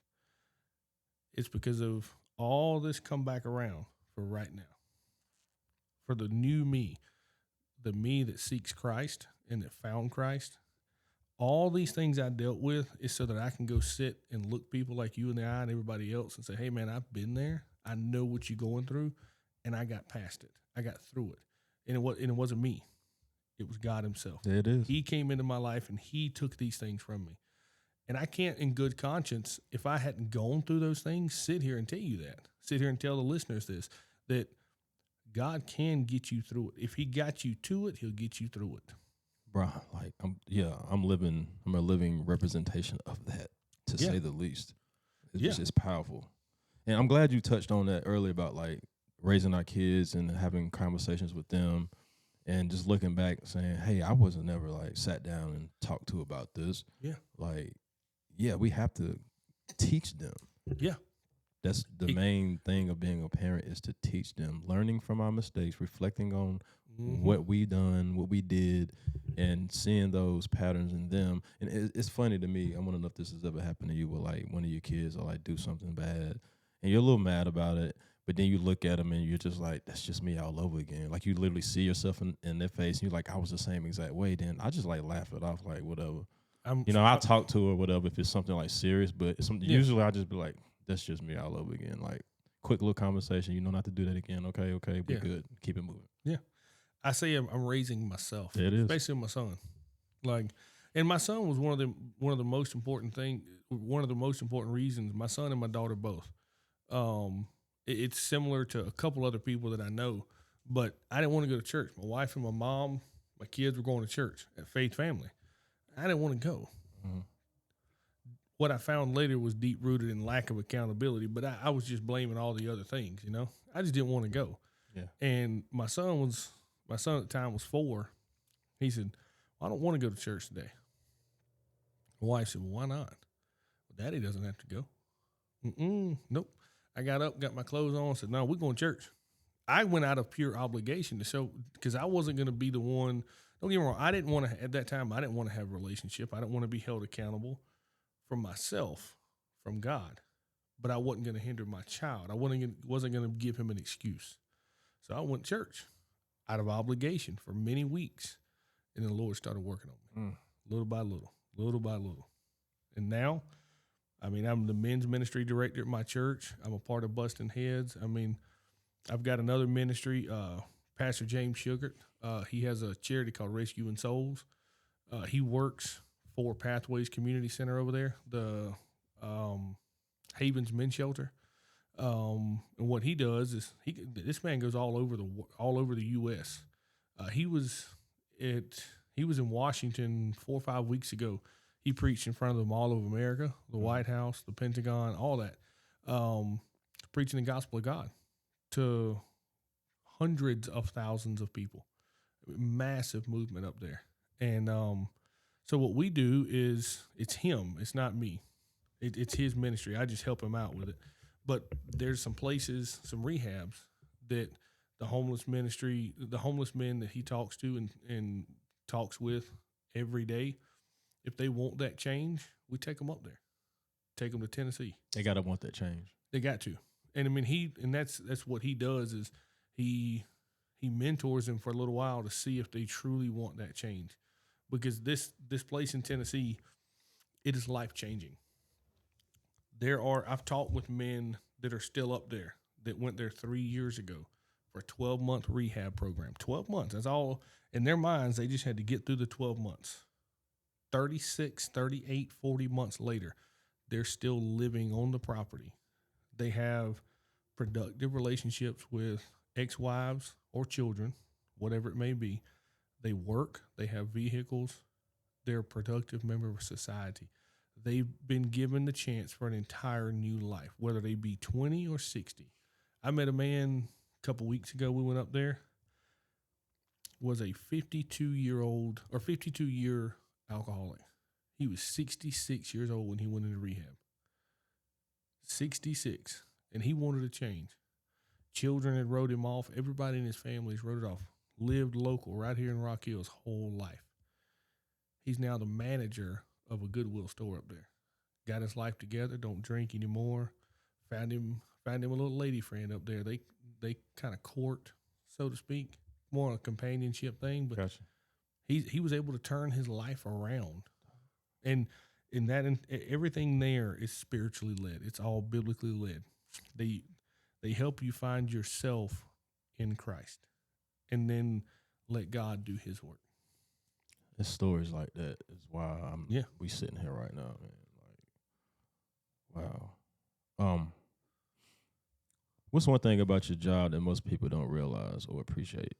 It's because of all this come back around for right now. For the new me, the me that seeks Christ and that found Christ, all these things I dealt with is so that I can go sit and look people like you in the eye and everybody else and say, hey, man, I've been there. I know what you're going through, and I got past it. I got through it. And it wasn't me. It was God himself. There it is. He came into my life, and he took these things from me. And I can't, in good conscience, if I hadn't gone through those things, sit here and tell you that. Sit here and tell the listeners this, that God can get you through it. If he got you to it, he'll get you through it. Bro, like, I'm a living representation of that, to say the least. It's powerful. And I'm glad you touched on that earlier about like raising our kids and having conversations with them and just looking back saying, hey, I wasn't never like sat down and talked to about this. Yeah. Like, yeah, we have to teach them. Yeah. That's the main thing of being a parent is to teach them, learning from our mistakes, reflecting on what we done, what we did, and seeing those patterns in them. And it's funny to me. I want to know if this has ever happened to you where like one of your kids will like do something bad and you're a little mad about it, but then you look at them and you're just like, that's just me all over again. Like you literally see yourself in their face and you're like, I was the same exact way. Then I just like laugh it off, like whatever. I talk to her, whatever, if it's something like serious, but usually I just be like, that's just me all over again. Like quick little conversation, not to do that again. Okay, we're good. Keep it moving. Yeah. I say I'm raising myself. It is. Especially my son. Like, and my son was one of the most important reasons, my son and my daughter both. It's similar to a couple other people that I know, but I didn't want to go to church. My wife and my mom, my kids were going to church at Faith Family. I didn't want to go. Mm-hmm. What I found later was deep rooted in lack of accountability, but I was just blaming all the other things, I just didn't want to go. Yeah. And my son at the time was 4. He said, well, I don't want to go to church today. My wife said, well, why not? Well, Daddy doesn't have to go. Nope. I got up, got my clothes on, said, no, we're going to church. I went out of pure obligation to show, because I wasn't going to be the one. Don't get me wrong. At that time, I didn't want to have a relationship. I didn't want to be held accountable from myself, from God. But I wasn't going to hinder my child. I wasn't going to give him an excuse. So I went to church out of obligation for many weeks. And then the Lord started working on me, little by little, little by little. And now, I'm the men's ministry director at my church. I'm a part of Busting Heads. I've got another ministry, Pastor James Sugart. He has a charity called Rescuing Souls. He works for Pathways Community Center over there, the Havens Men's Shelter. And what he does is this man goes all over the U.S. He was in Washington 4 or 5 weeks ago. He preached in front of the Mall of America, the White House, the Pentagon, all that, preaching the gospel of God to hundreds of thousands of people. Massive movement up there. And so what we do is it's him. It's not me. It's his ministry. I just help him out with it. But there's some places, some rehabs that the homeless ministry, the homeless men that he talks to and talks with every day, if they want that change, we take them up there. Take them to Tennessee. They got to want that change. They got to. And that's what he does is he mentors them for a little while to see if they truly want that change. Because this place in Tennessee, it is life-changing. I've talked with men that are still up there that went there 3 years ago for a 12-month rehab program. 12 months. That's all. In their minds, they just had to get through the 12 months. 36, 38, 40 months later, they're still living on the property. They have productive relationships with ex-wives or children, whatever it may be. They work. They have vehicles. They're a productive member of society. They've been given the chance for an entire new life, whether they be 20 or 60. I met a man a couple weeks ago. We went up there. Was a 52-year alcoholic. He was 66 years old when he went into rehab. 66. And he wanted to change. Children had wrote him off. Everybody in his family has wrote it off. Lived local right here in Rock Hill his whole life. He's now the manager of a Goodwill store up there. Got his life together. Don't drink anymore. Found him a little lady friend up there. They kind of court, so to speak. More a companionship thing. But gotcha. He was able to turn his life around. And everything there is spiritually led. It's all biblically led. They help you find yourself in Christ. And then let God do his work. It's stories like that is why we sitting here right now, man. Like, wow. What's one thing about your job that most people don't realize or appreciate?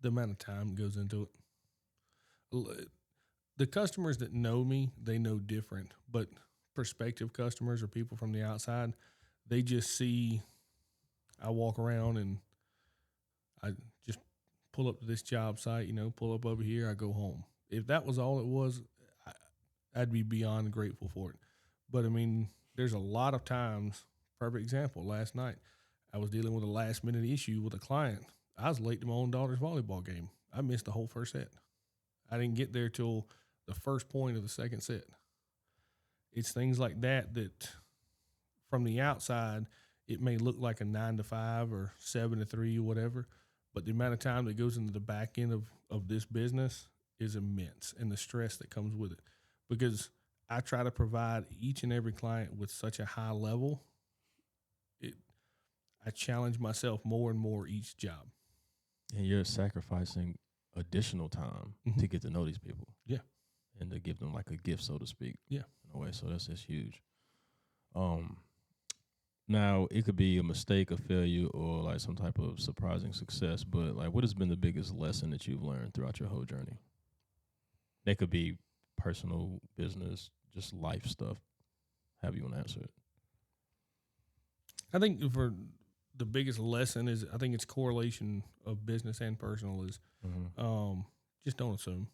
The amount of time that goes into it. The customers that know me, they know different. But prospective customers or people from the outside, they just see I walk around and I just pull up to this job site, pull up over here, I go home. If that was all it was, I'd be beyond grateful for it. But, I mean, there's a lot of times, perfect example, last night, I was dealing with a last-minute issue with a client. I was late to my own daughter's volleyball game. I missed the whole first set. I didn't get there till the first point of the second set. It's things like that from the outside, it may look like a 9 to 5 or 7 to 3 or whatever, but the amount of time that goes into the back end of this business is immense, and the stress that comes with it. Because I try to provide each and every client with such a high level, I challenge myself more and more each job. And you're sacrificing additional time to get to know these people. Yeah. And to give them like a gift, so to speak. Yeah. In a way. So that's just huge. Now, it could be a mistake, a failure, or like some type of surprising success, but like what has been the biggest lesson that you've learned throughout your whole journey? That could be personal, business, just life stuff. Have you want to answer it? I think for the biggest lesson is, I think it's correlation of business and personal is just don't assume.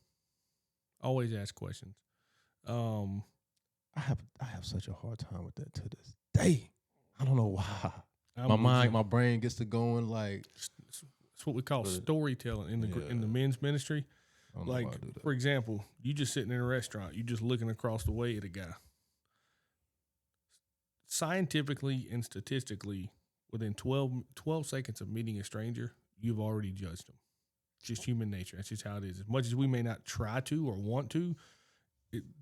Always ask questions. I have such a hard time with that to this day. I don't know why. My brain gets to going like it's what we call storytelling in the men's ministry. Like, for example, you just sitting in a restaurant, you just looking across the way at a guy. Scientifically and statistically, within 12 seconds of meeting a stranger, you've already judged them. It's just human nature. That's just how it is. As much as we may not try to or want to,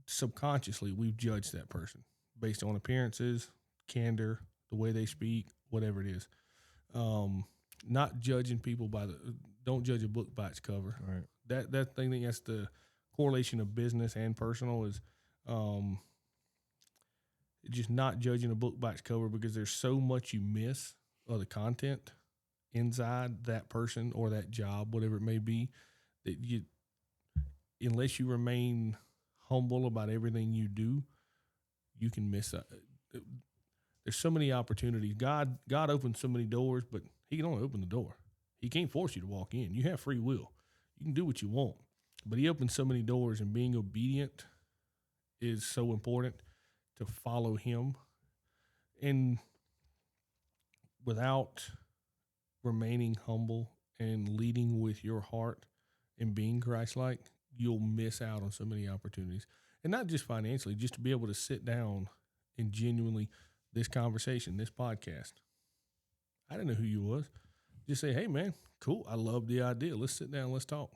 subconsciously we've judged that person based on appearances, candor, the way they speak, whatever it is. Not judging people don't judge a book by its cover. Right. That thing, that's the correlation of business and personal is just not judging a book by its cover, because there's so much you miss of the content inside that person or that job, whatever it may be, that unless you remain humble about everything you do, you can miss that. There's so many opportunities. God opens so many doors, but he can only open the door. He can't force you to walk in. You have free will. You can do what you want, but he opens so many doors, and being obedient is so important to follow him. And without remaining humble and leading with your heart and being Christ-like, you'll miss out on so many opportunities. And not just financially, just to be able to sit down and genuinely, this conversation, this podcast, I didn't know who you was. Just say, hey, man, cool. I love the idea. Let's sit down. Let's talk.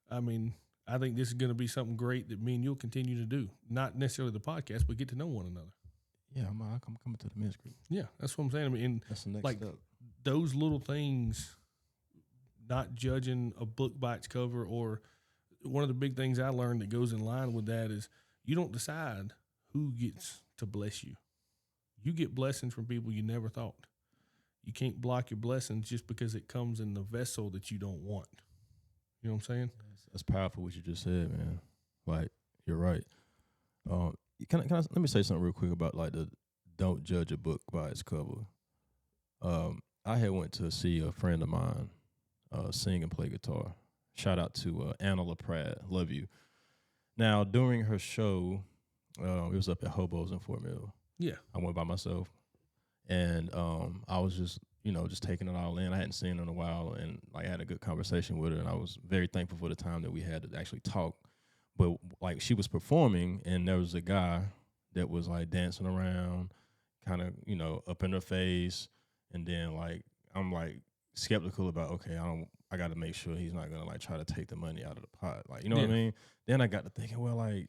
I mean, I think this is going to be something great that me and you'll continue to do. Not necessarily the podcast, but get to know one another. Yeah, I'm coming to the men's group. Yeah, that's what I'm saying. I mean, and that's the next like step. Those little things, not judging a book by its cover, or one of the big things I learned that goes in line with that is you don't decide who gets to bless you. You get blessings from people you never thought. You can't block your blessings just because it comes in the vessel that you don't want. You know what I'm saying? That's powerful what you just said, man. Like, you're right. Let me say something real quick about like the don't judge a book by its cover. I had went to see a friend of mine sing and play guitar. Shout out to Anna LaPrade. Love you. Now, during her show, it was up at Hobo's in Fort Mill. Yeah. I went by myself. And I was just taking it all in. I hadn't seen her in a while, and like I had a good conversation with her, and I was very thankful for the time that we had to actually talk. But like she was performing, and there was a guy that was like dancing around, kind of up in her face, and then like I'm like skeptical about I got to make sure he's not gonna like try to take the money out of the pot, like what I mean. Then I got to thinking, well, like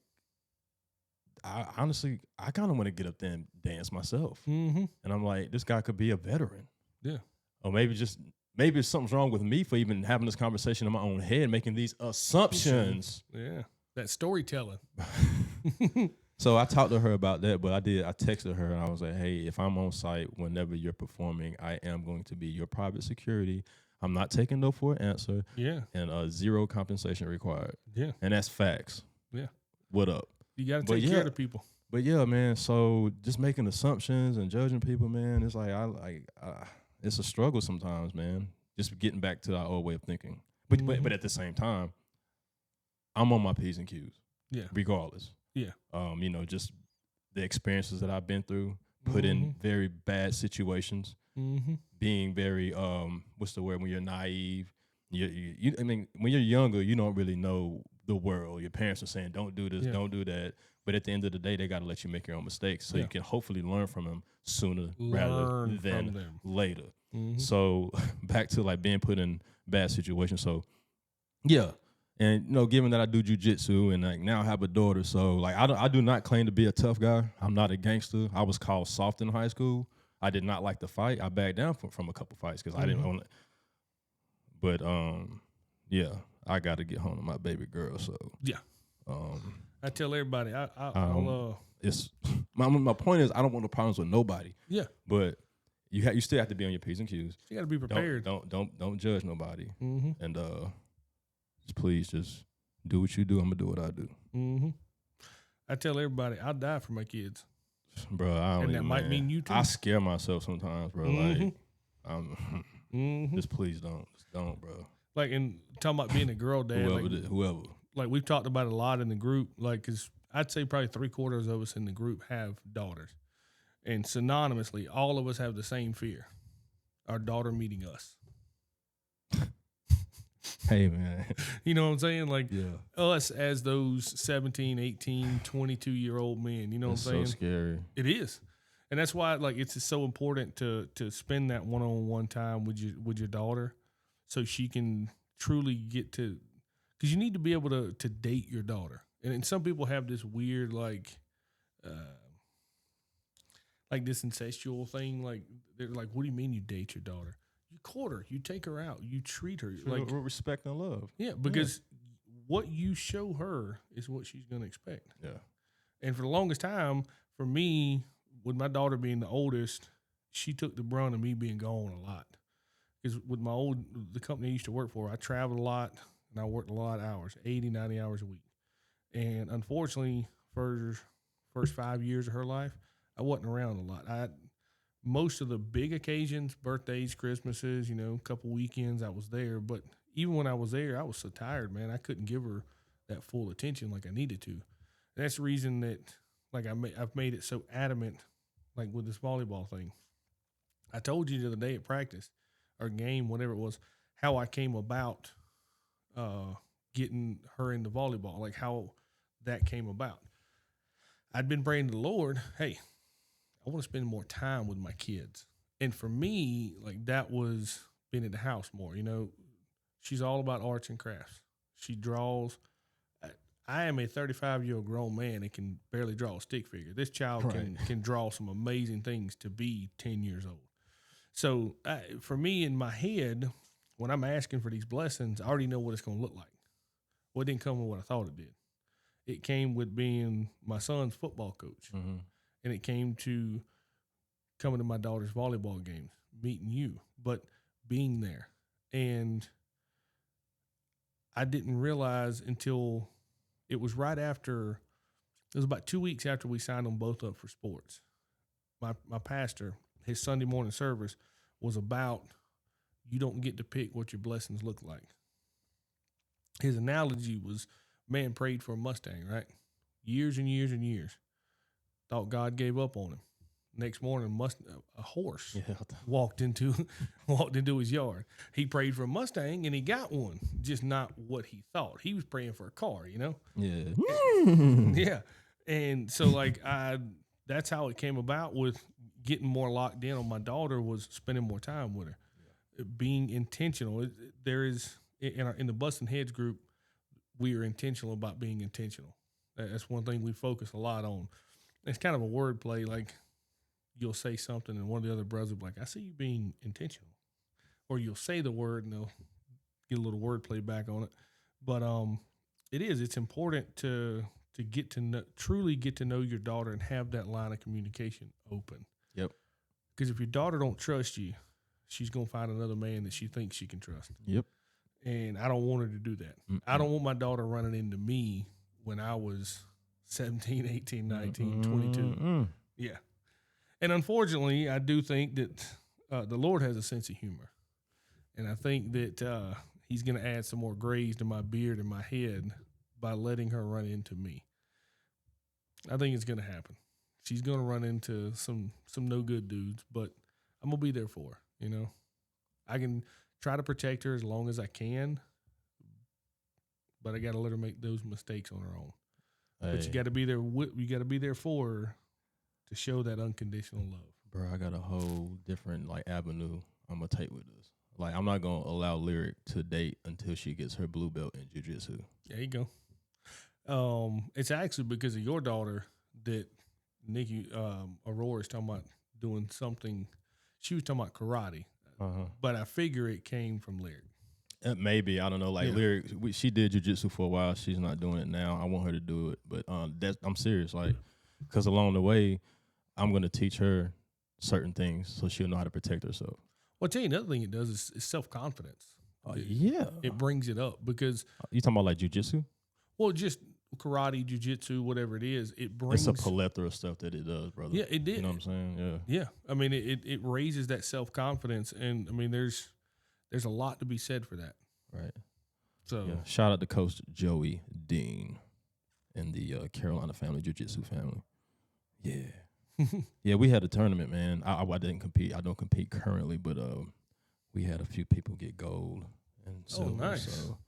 I honestly kind of want to get up there and dance myself, and I'm like, this guy could be a veteran, or maybe something's wrong with me for even having this conversation in my own head, making these assumptions. Yeah, that storytelling. So I talked to her about that, but I texted her and I was like, hey, if I'm on site whenever you're performing, I am going to be your private security. I'm not taking no for an answer. Yeah. And zero compensation required. Yeah. And that's facts. Yeah. What up? You got to take care of the people. But yeah, man. So just making assumptions and judging people, man, it's like it's a struggle sometimes, man. Just getting back to our old way of thinking. But at the same time, I'm on my P's and Q's. Yeah. Regardless. Yeah. Just the experiences that I've been through, put in very bad situations, being very what's the word, when you're naive. I mean, when you're younger, you don't really know the world. Your parents are saying, don't do this, don't do that. But at the end of the day, they got to let you make your own mistakes so you can hopefully learn from them sooner rather than later. So back to like being put in bad situations. So yeah. And, given that I do jujitsu and like now I have a daughter, so like I do not claim to be a tough guy. I'm not a gangster. I was called soft in high school. I did not like to fight. I backed down from a couple fights because I didn't want to. But yeah, I got to get home to my baby girl. So yeah, I tell everybody, it's my point is I don't want no problems with nobody. Yeah, but you still have to be on your P's and Q's. You got to be prepared. Don't judge nobody. And please just do what you do. I'm gonna do what I do. I tell everybody I'll die for my kids, bro. And that might mean you too. I scare myself sometimes, bro. Like, just please don't, bro. Like, in talking about being a girl dad, whoever. Like, we've talked about it a lot in the group. Like, cause I'd say probably 3/4 of us in the group have daughters, and synonymously, all of us have the same fear: our daughter meeting us. Hey, man. You know what I'm saying? Like, us as those 17, 18, 22-year-old men. You know what I'm saying? So scary. It is. And that's why, like, it's so important to spend that one-on-one time with your daughter so she can truly get to – because you need to be able to date your daughter. And some people have this weird, like this incestual thing. Like, they're like, what do you mean you date your daughter? You court her, you take her out, you treat her like respect and love. Yeah, because what you show her is what she's going to expect. Yeah. And for the longest time, for me, with my daughter being the oldest, she took the brunt of me being gone a lot. Because with the company I used to work for, I traveled a lot and I worked a lot of hours, 80, 90 hours a week. And unfortunately, for first 5 years of her life, I wasn't around a lot. Most of the big occasions, birthdays, Christmases, a couple weekends, I was there. But even when I was there, I was so tired, man. I couldn't give her that full attention like I needed to. And that's the reason that, like, I've made it so adamant, like with this volleyball thing. I told you the other day at practice or game, whatever it was, how I came about getting her into volleyball, like how that came about. I'd been praying to the Lord, hey, I want to spend more time with my kids. And for me, like, that was being at the house more. She's all about arts and crafts. She draws. I am a 35-year-old grown man and can barely draw a stick figure. This child can draw some amazing things to be 10 years old. So for me, in my head, when I'm asking for these blessings, I already know what it's going to look like. Well, it didn't come with what I thought it did. It came with being my son's football coach. And it came to coming to my daughter's volleyball games, meeting you, but being there. And I didn't realize until it was right after, it was about 2 weeks after we signed them both up for sports. My pastor, his Sunday morning service was about, you don't get to pick what your blessings look like. His analogy was, man prayed for a Mustang, right? Years and years and years. Thought God gave up on him. Next morning, a horse walked into his yard. He prayed for a Mustang and he got one, just not what he thought. He was praying for a car, Yeah. Yeah. And so, like, that's how it came about with getting more locked in on my daughter, was spending more time with her, being intentional. There is in the Bustin' Heads group, we are intentional about being intentional. That's one thing we focus a lot on. It's kind of a wordplay, like you'll say something and one of the other brothers will be like, I see you being intentional. Or you'll say the word and they'll get a little wordplay back on it. But it's important to get to know, truly get to know your daughter and have that line of communication open. Yep. Because if your daughter don't trust you, she's going to find another man that she thinks she can trust. Yep. And I don't want her to do that. I don't want my daughter running into me when I was 17, 18, 19, 22. Mm-mm. Yeah. And unfortunately, I do think that the Lord has a sense of humor. And I think that he's going to add some more grays to my beard and my head by letting her run into me. I think it's going to happen. She's going to run into some no good dudes, but I'm going to be there for her, you know. I can try to protect her as long as I can, but I got to let her make those mistakes on her own. Hey, But you got to be there. You got to be there for her to show that unconditional love. bro, I got a whole different like avenue I'm gonna take with this. Like, I'm not gonna allow Lyric to date until she gets her blue belt in jiu-jitsu. There you go. It's actually because of your daughter that Nikki Aurora is talking about doing something. She was talking about karate, but I figure it came from Lyric. Maybe, I don't know. Like, Yeah. Lyric, she did jiu-jitsu for a while. She's not doing it now. I want her to do it, but I'm serious. Like, because along the way, I'm gonna teach her certain things so she'll know how to protect herself. Well, I'll tell you another thing it does is self-confidence. Yeah. It brings it up because, You talking about like jiu-jitsu? well, just karate, jiu-jitsu, whatever it is, it brings. It's a plethora of stuff that it does, brother. Yeah, it did. You know what I'm saying? Yeah. Yeah, I mean, it raises that self-confidence, and I mean, there's a lot to be said for that. Right. So, Yeah. Shout out to Coach Joey Dean and the Carolina family, jiu-jitsu family. Yeah. Yeah, we had a tournament, man. I didn't compete. I don't compete currently, but we had a few people get gold and silver. nice. So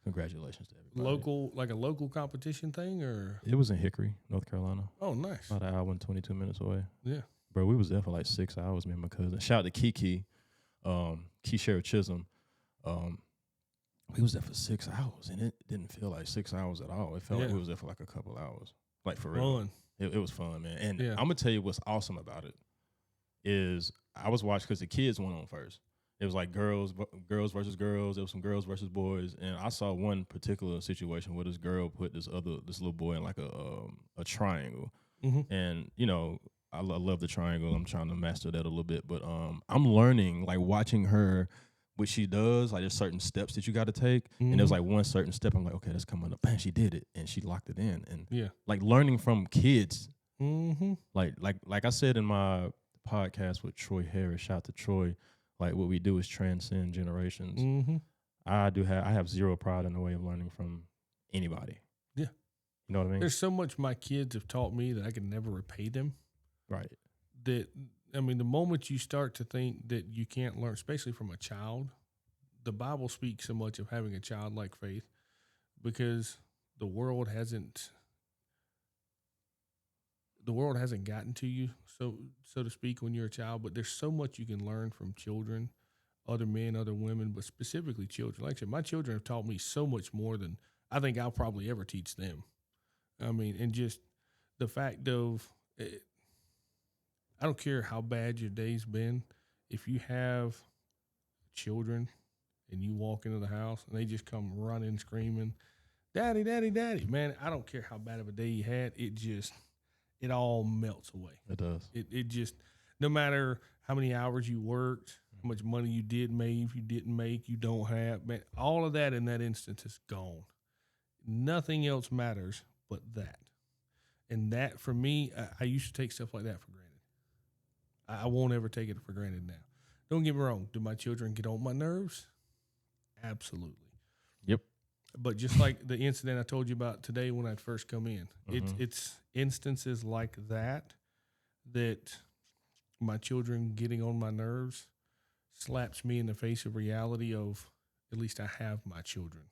congratulations to everybody. like a local competition thing, or? It was in Hickory, North Carolina. Oh, nice. About an hour and 22 minutes away. Yeah. Bro, we was there for like 6 hours, me and my cousin. Shout out to Kiki, Keishara Chisholm. We was there for 6 hours, and it didn't feel like 6 hours at all. It felt like we was there for like a couple hours. Like, for real. Fun. It was fun, man. And Yeah. I'm going to tell you what's awesome about it is I was watching because the kids went on first. It was like girls versus girls. There was some girls versus boys. And I saw one particular situation where this girl put this little boy in like a triangle. Mm-hmm. And, you know, I love the triangle. I'm trying to master that a little bit. But I'm learning, like, watching her, what she does, like, there's certain steps that you got to take. Mm-hmm. And there was like one certain step. I'm like, okay, that's coming up. Bam, she did it. And she locked it in. And Yeah. like learning from kids. Mm-hmm. Like I said in my podcast with Troy Harris, shout out to Troy, like, what we do is transcend generations. Mm-hmm. I have zero pride in the way of learning from anybody. Yeah. You know what I mean? There's so much my kids have taught me that I can never repay them. Right. That, I mean, the moment you start to think that you can't learn, especially from a child, the Bible speaks so much of having a childlike faith because the world hasn't gotten to you, so to speak, when you're a child. But there's so much you can learn from children, other men, other women, but specifically children. Like I said, my children have taught me so much more than I think I'll probably ever teach them. I mean, and just the fact of it, I don't care how bad your day's been. If you have children and you walk into the house and they just come running, screaming, "Daddy, Daddy, Daddy," man, I don't care how bad of a day you had. It all melts away. It does. It just, no matter how many hours you worked, how much money you did make, if you didn't make, you don't have, man, all of that in that instance is gone. Nothing else matters but that. And that, for me, I used to take stuff like that for granted. I won't ever take it for granted now. Don't get me wrong. Do my children get on my nerves? Absolutely. Yep. But just like the incident I told you about today when I'd first come in, it's instances like that my children getting on my nerves slaps me in the face of reality of, at least I have my children.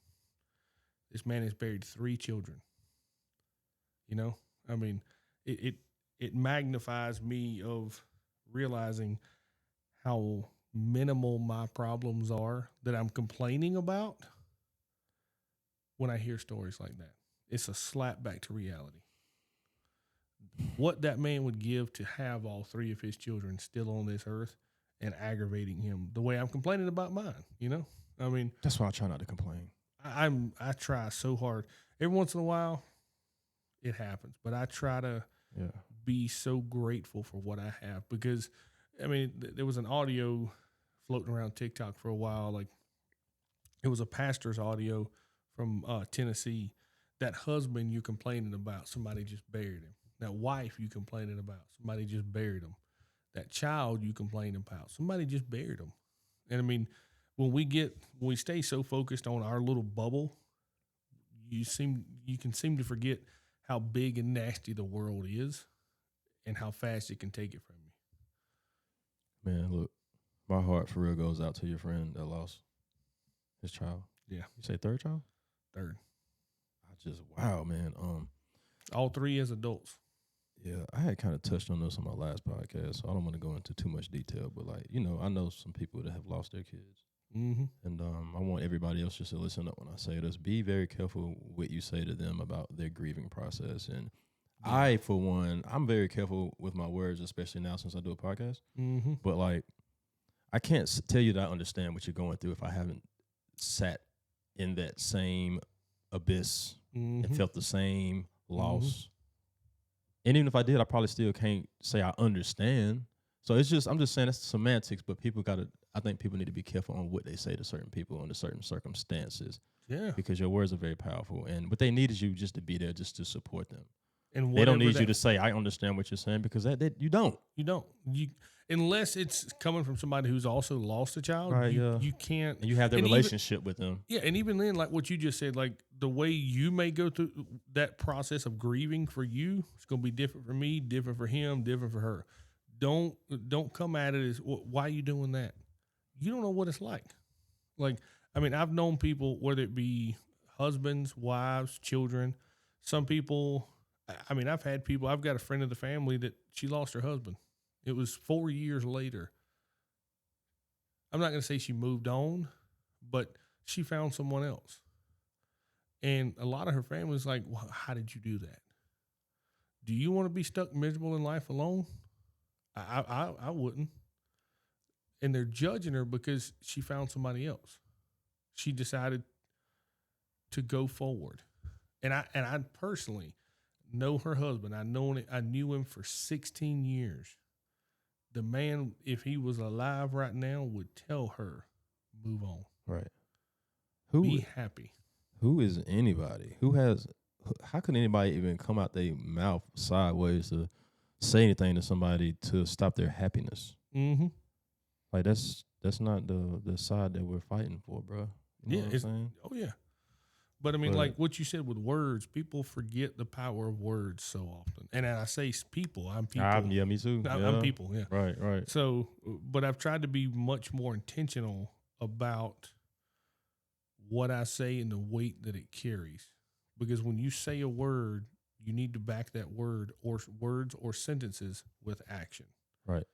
This man has buried 3 children. You know, I mean, it magnifies me of realizing how minimal my problems are that I'm complaining about when I hear stories like that. It's a slap back to reality. What that man would give to have all 3 of his children still on this earth and aggravating him the way I'm complaining about mine, you know? I mean, That's why I try not to complain. I try so hard. Every once in a while, it happens, but I try to be so grateful for what I have because, I mean, there was an audio floating around TikTok for a while. Like, it was a pastor's audio from Tennessee That husband you're complaining about, somebody just buried him. That wife you complaining about, somebody just buried him. That child you complain about, somebody just buried them. And I mean, when we stay so focused on our little bubble, you can seem to forget how big and nasty the world is and how fast it can take it from you. Man, look, my heart for real goes out to your friend that lost his child. Yeah. You say third child? Third. Wow, man. All three as adults. Yeah, I had kind of touched on this on my last podcast, so I don't want to go into too much detail. But like, I know some people that have lost their kids, Mm-hmm. and I want everybody else just to listen up when I say this. Be very careful what you say to them about their grieving process. And I, for one, I'm very careful with my words, especially now since I do a podcast. Mm-hmm. But like, I can't tell you that I understand what you're going through if I haven't sat in that same abyss and felt the same loss. And even if I did, I probably still can't say I understand. So I'm just saying that's semantics, but I think people need to be careful on what they say to certain people under certain circumstances. Yeah. Because your words are very powerful. And what they need is you just to be there, just to support them. And they don't need you to say, I understand what you're saying, because that you don't. You don't. Unless it's coming from somebody who's also lost a child, right, you can't. And you have that relationship with them. Yeah, and even then, like what you just said, like the way you may go through that process of grieving for you, it's going to be different for me, different for him, different for her. Don't come at it as, why are you doing that? You don't know what it's like. Like, I mean, I've known people, whether it be husbands, wives, children, some people, I mean, I've got a friend of the family that she lost her husband. It was 4 years later. I'm not going to say she moved on, but she found someone else. And a lot of her family was like, well, how did you do that? Do you want to be stuck miserable in life alone? I wouldn't. And they're judging her because she found somebody else. She decided to go forward. And I personally know her husband. I knew him for 16 years. The man, if he was alive right now, would tell her, move on. Right. Be happy. Who is anybody? How can anybody even come out their mouth sideways to say anything to somebody to stop their happiness? Mm-hmm. Like that's not the side that we're fighting for, bro. You know what I'm saying? Oh yeah. But I mean, like what you said with words, people forget the power of words so often. And I say people, I'm people. Yeah, me too. I'm people, yeah. Right. So, but I've tried to be much more intentional about what I say and the weight that it carries. Because when you say a word, you need to back that word or words or sentences with action. Right.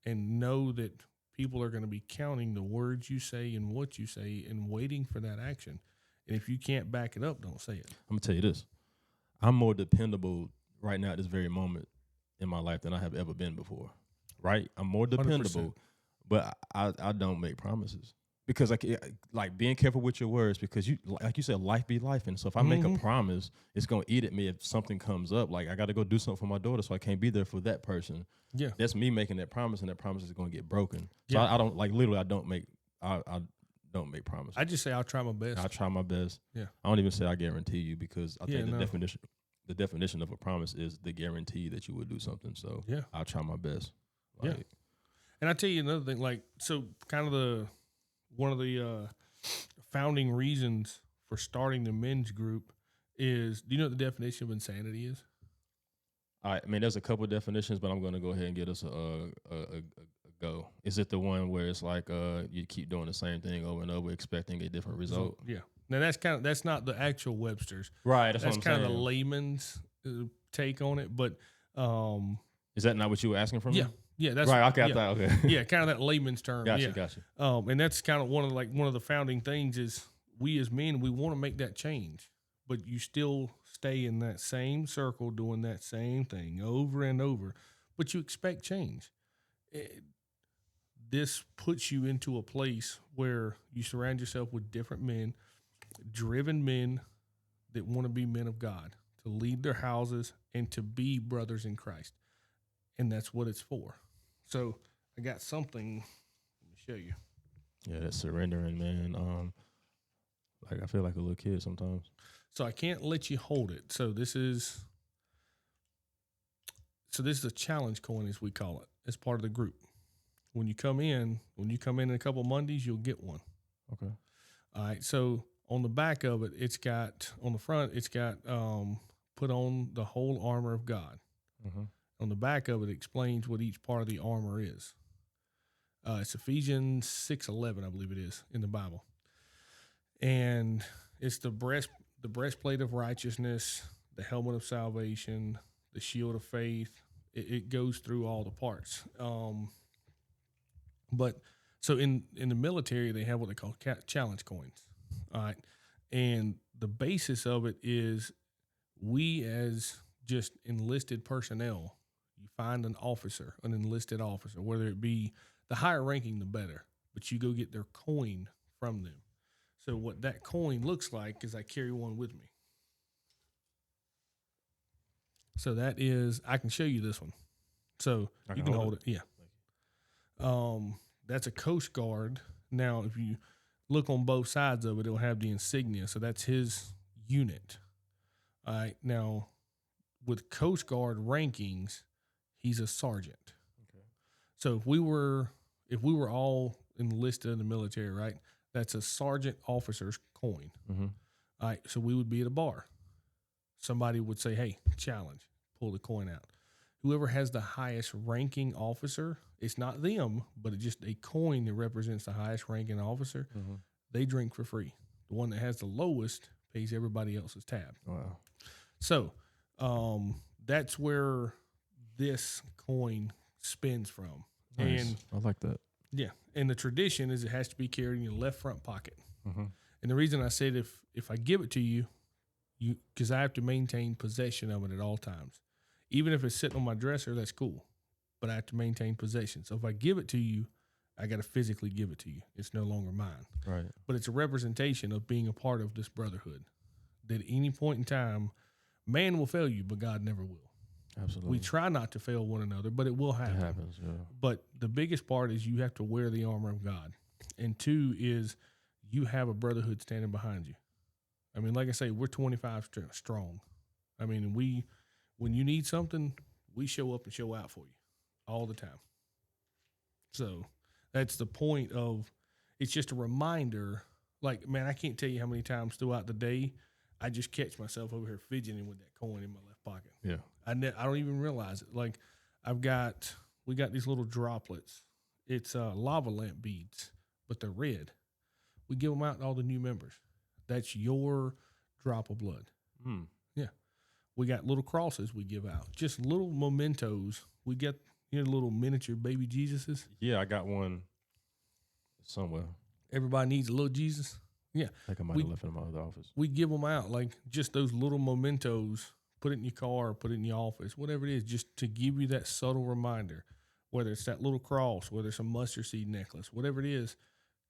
And know that people are going to be counting the words you say and what you say and waiting for that action. And if you can't back it up, don't say it. I'm going to tell you this. I'm more dependable right now at this very moment in my life than I have ever been before. Right? I'm more dependable, 100%. But I don't make promises. Because like being careful with your words, because you, like you said, life be life. And so if I make a promise, it's going to eat at me if something comes up. Like I got to go do something for my daughter, so I can't be there for that person. Yeah. That's me making that promise, and that promise is going to get broken. So I don't, like, literally, I don't make promises. I just say I'll try my best. I'll try my best. Yeah. I don't even say I guarantee you, because I think the definition of a promise is the guarantee that you would do something. So I'll try my best. Like, And I tell you another thing, like, so kind of one of the founding reasons for starting the men's group is, do you know what the definition of insanity is? I mean, there's a couple of definitions, but I'm going to go ahead and get us a go. Is it the one where it's like you keep doing the same thing over and over, expecting a different result? Yeah. Now that's not the actual Webster's. Right. That's kind of the layman's take on it. But is that not what you were asking from me? Yeah, that's right. Okay, okay. Yeah, kind of that layman's term. Gotcha. And that's kind of one of the founding things is we as men, we want to make that change, but you still stay in that same circle doing that same thing over and over, but you expect change. This puts you into a place where you surround yourself with different men, driven men that want to be men of God, to lead their houses and to be brothers in Christ. And that's what it's for. So I got something. Let me show you. Yeah, that's surrendering, man. Like I feel like a little kid sometimes. So I can't let you hold it. So this is a challenge coin, as we call it, as part of the group. When you come in in a couple Mondays, you'll get one. Okay. All right. So on the back of it, on the front, it's got put on the whole armor of God. Mm-hmm. On the back of it, explains what each part of the armor is. It's Ephesians 6:11, I believe it is, in the Bible. And it's the breastplate of righteousness, the helmet of salvation, the shield of faith. It goes through all the parts. But so in the military, they have what they call challenge coins. All right. And the basis of it is we, as just enlisted personnel, you find an enlisted officer, whether it be the higher ranking, the better, but you go get their coin from them. So what that coin looks like is I carry one with me. So that is, I can show you this one. So you can hold it. Yeah. That's a Coast Guard. Now, if you look on both sides of it, it'll have the insignia. So that's his unit. All right. Now, with Coast Guard rankings, he's a sergeant. Okay. So if we were all enlisted in the military, right? That's a sergeant officer's coin. Mm-hmm. All right. So we would be at a bar. Somebody would say, "Hey, challenge, pull the coin out." Whoever has the highest ranking officer, it's not them, but it's just a coin that represents the highest ranking officer. Mm-hmm. They drink for free. The one that has the lowest pays everybody else's tab. Wow. So that's where this coin spins from. Nice. And I like that. Yeah. And the tradition is it has to be carried in your left front pocket. Mm-hmm. And the reason I said if I give it to you, because I have to maintain possession of it at all times. Even if it's sitting on my dresser, that's cool. But I have to maintain possession. So if I give it to you, I got to physically give it to you. It's no longer mine. Right. But it's a representation of being a part of this brotherhood. That at any point in time, man will fail you, but God never will. Absolutely. We try not to fail one another, but it will happen. It happens, yeah. But the biggest part is you have to wear the armor of God. And 2 is you have a brotherhood standing behind you. I mean, like I say, we're 25 strong. I mean, when you need something, we show up and show out for you all the time. So that's the point of, it's just a reminder. Like, man, I can't tell you how many times throughout the day I just catch myself over here fidgeting with that coin in my left pocket. Yeah. I don't even realize it. Like, we got these little droplets. It's lava lamp beads, but they're red. We give them out to all the new members. That's your drop of blood. Mm. Yeah. We got little crosses we give out. Just little mementos. We get, little miniature baby Jesuses. Yeah, I got one somewhere. Everybody needs a little Jesus. Yeah. I think I might have left it in my other office. We give them out, like just those little mementos. Put it in your car, put it in your office, whatever it is, just to give you that subtle reminder, whether it's that little cross, whether it's a mustard seed necklace, whatever it is,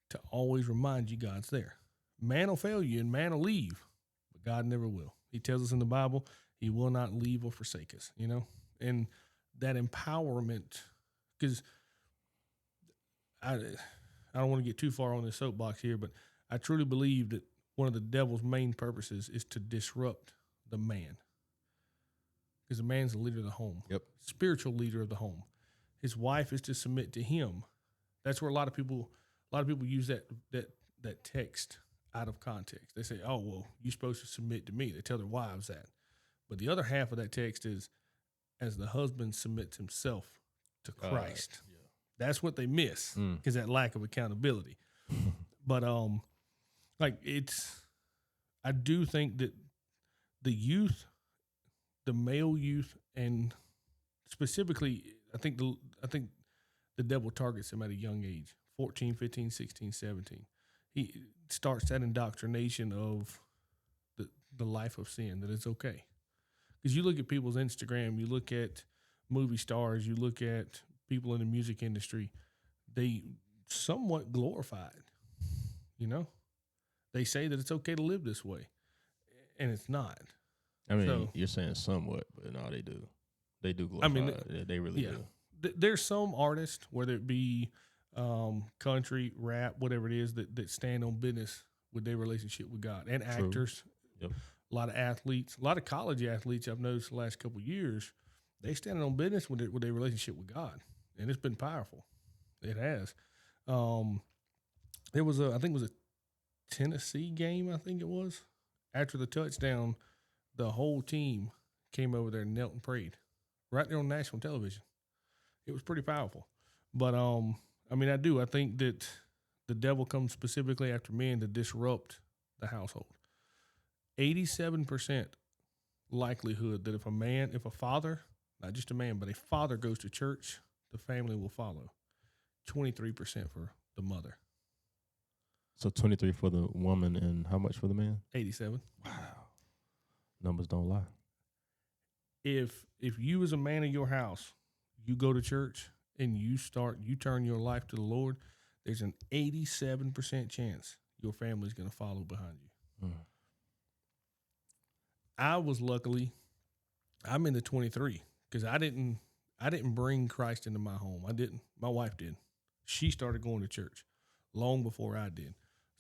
to always remind you God's there. Man will fail you and man will leave, but God never will. He tells us in the Bible, he will not leave or forsake us, and that empowerment, because I don't want to get too far on this soapbox here, but I truly believe that one of the devil's main purposes is to disrupt the man, because the man's the leader of the home, spiritual leader of the home. His wife is to submit to him. That's where a lot of people use that text out of context. They say, "Oh, well, you're supposed to submit to me." They tell their wives that. But the other half of that text is, as the husband submits himself to Christ. That's what they miss, because that lack of accountability. But I do think that the youth, the male youth, and specifically, I think the devil targets them at a young age, 14, 15, 16, 17. He starts that indoctrination of the life of sin, that it's okay. Because you look at people's Instagram, you look at movie stars, you look at people in the music industry, they somewhat glorify it, They say that it's okay to live this way, and it's not. I mean, you're saying somewhat, but no, they do. They do glorify it. They really do. There's some artists, whether it be country, rap, whatever it is, that stand on business with their relationship with God, and True. actors. Yep. A lot of athletes, a lot of college athletes I've noticed the last couple of years, they standing on business with their relationship with God, and it's been powerful. It has. There was I think it was a Tennessee game, I think it was. After the touchdown, the whole team came over there and knelt and prayed right there on national television. It was pretty powerful. But, I mean, I think that the devil comes specifically after men to disrupt the household. 87% likelihood that if a father, not just a man, but a father goes to church, the family will follow. 23% for the mother. So 23 for the woman and how much for the man? 87. Wow. Numbers don't lie. If you as a man in your house, you go to church and you turn your life to the Lord, there's an 87% chance your family's going to follow behind you. I'm in the 23 because I didn't bring Christ into my home. I didn't. My wife did. She started going to church long before I did.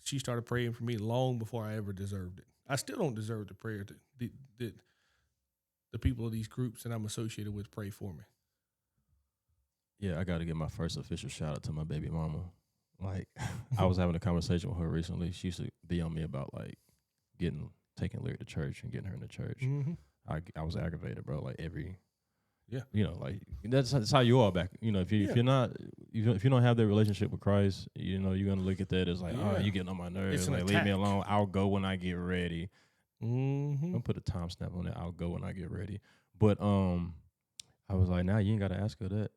She started praying for me long before I ever deserved it. I still don't deserve the prayer that the people of these groups that I'm associated with pray for me. Yeah, I got to give my first official shout out to my baby mama. Like, I was having a conversation with her recently. She used to be on me about like taking Lyric to church and getting her into church. Mm-hmm. I was aggravated, bro. Like Yeah. Like that's how you are back. If you don't have that relationship with Christ, you're gonna look at that as like, oh, you getting on my nerves. It's an Like, attack. leave me alone. I'll go when I get ready. Mm-hmm. Don't put a timestamp on it. I'll go when I get ready. But I was like, nah, you ain't gotta ask her that.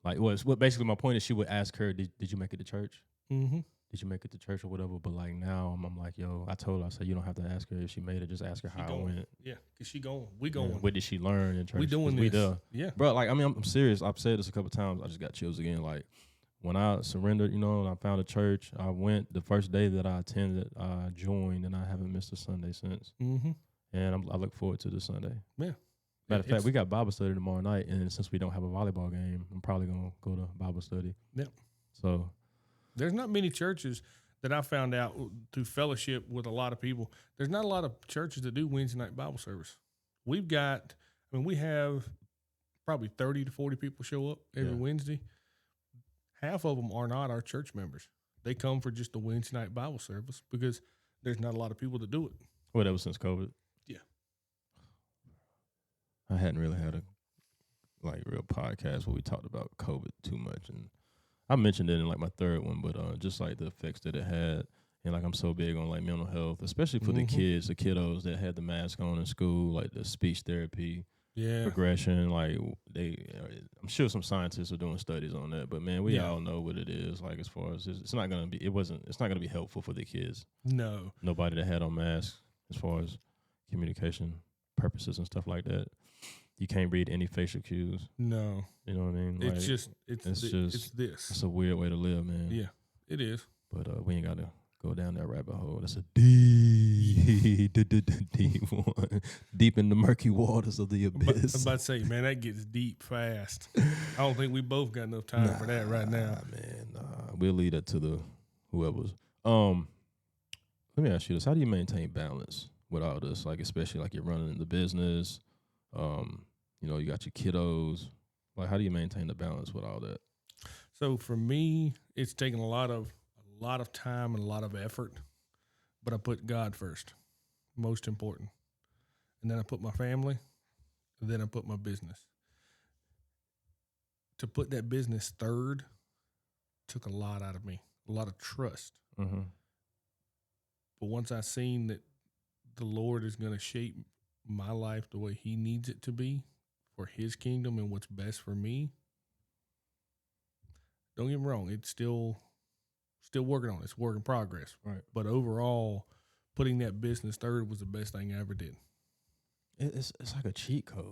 Like, what basically my point is, she would ask her, did you make it to church? Mm-hmm. Did you make it to church or whatever? But like now, I'm like, yo, I told her, I said, you don't have to ask her if she made it. Just ask her how it went. Yeah, because she going. We going. Yeah, what did she learn in church? We doing 'Cause this. We there. Yeah. Bro, like, I mean, I'm serious. I've said this a couple times. I just got chills again. Like, when I surrendered, and I found a church, I went the first day that I attended, I joined, and I haven't missed a Sunday since. Mm-hmm. And I look forward to this Sunday. Yeah. Matter of fact, we got Bible study tomorrow night, and since we don't have a volleyball game, I'm probably going to go to Bible study. Yep. So there's not many churches that I found out through fellowship with a lot of people. There's not a lot of churches that do Wednesday night Bible service. We have probably 30 to 40 people show up every Wednesday. Half of them are not our church members. They come for just the Wednesday night Bible service because there's not a lot of people that do it. Whatever, since COVID. Yeah. I hadn't really had a real podcast where we talked about COVID too much, and I mentioned it in like my third one, but just like the effects that it had, and like I'm so big on like mental health, especially for the kids, the kiddos that had the mask on in school, like the speech therapy, progression, like I'm sure some scientists are doing studies on that, but man, we all know what it is. Like as far as it's not gonna be helpful for the kids. No, nobody that had on masks as far as communication purposes and stuff like that. You can't read any facial cues. No. You know what I mean? It's just this. It's a weird way to live, man. Yeah, it is. But we ain't got to go down that rabbit hole. That's a deep one. Deep in the murky waters of the abyss. I'm about to say, man, that gets deep fast. I don't think we both got enough time for that right now. We'll leave that to the whoever's. Let me ask you this. How do you maintain balance with all this? Like, especially like you're running the business, you got your kiddos. Like, how do you maintain the balance with all that? So for me, it's taken a lot of time and a lot of effort, but I put God first, most important. And then I put my family, and then I put my business. To put that business third took a lot out of me, a lot of trust. Mm-hmm. But once I seen that the Lord is going to shape my life the way he needs it to be for his kingdom and what's best for me, don't get me wrong, it's still working on it. It's work in progress. Right. But overall, putting that business third was the best thing I ever did. It's like a cheat code.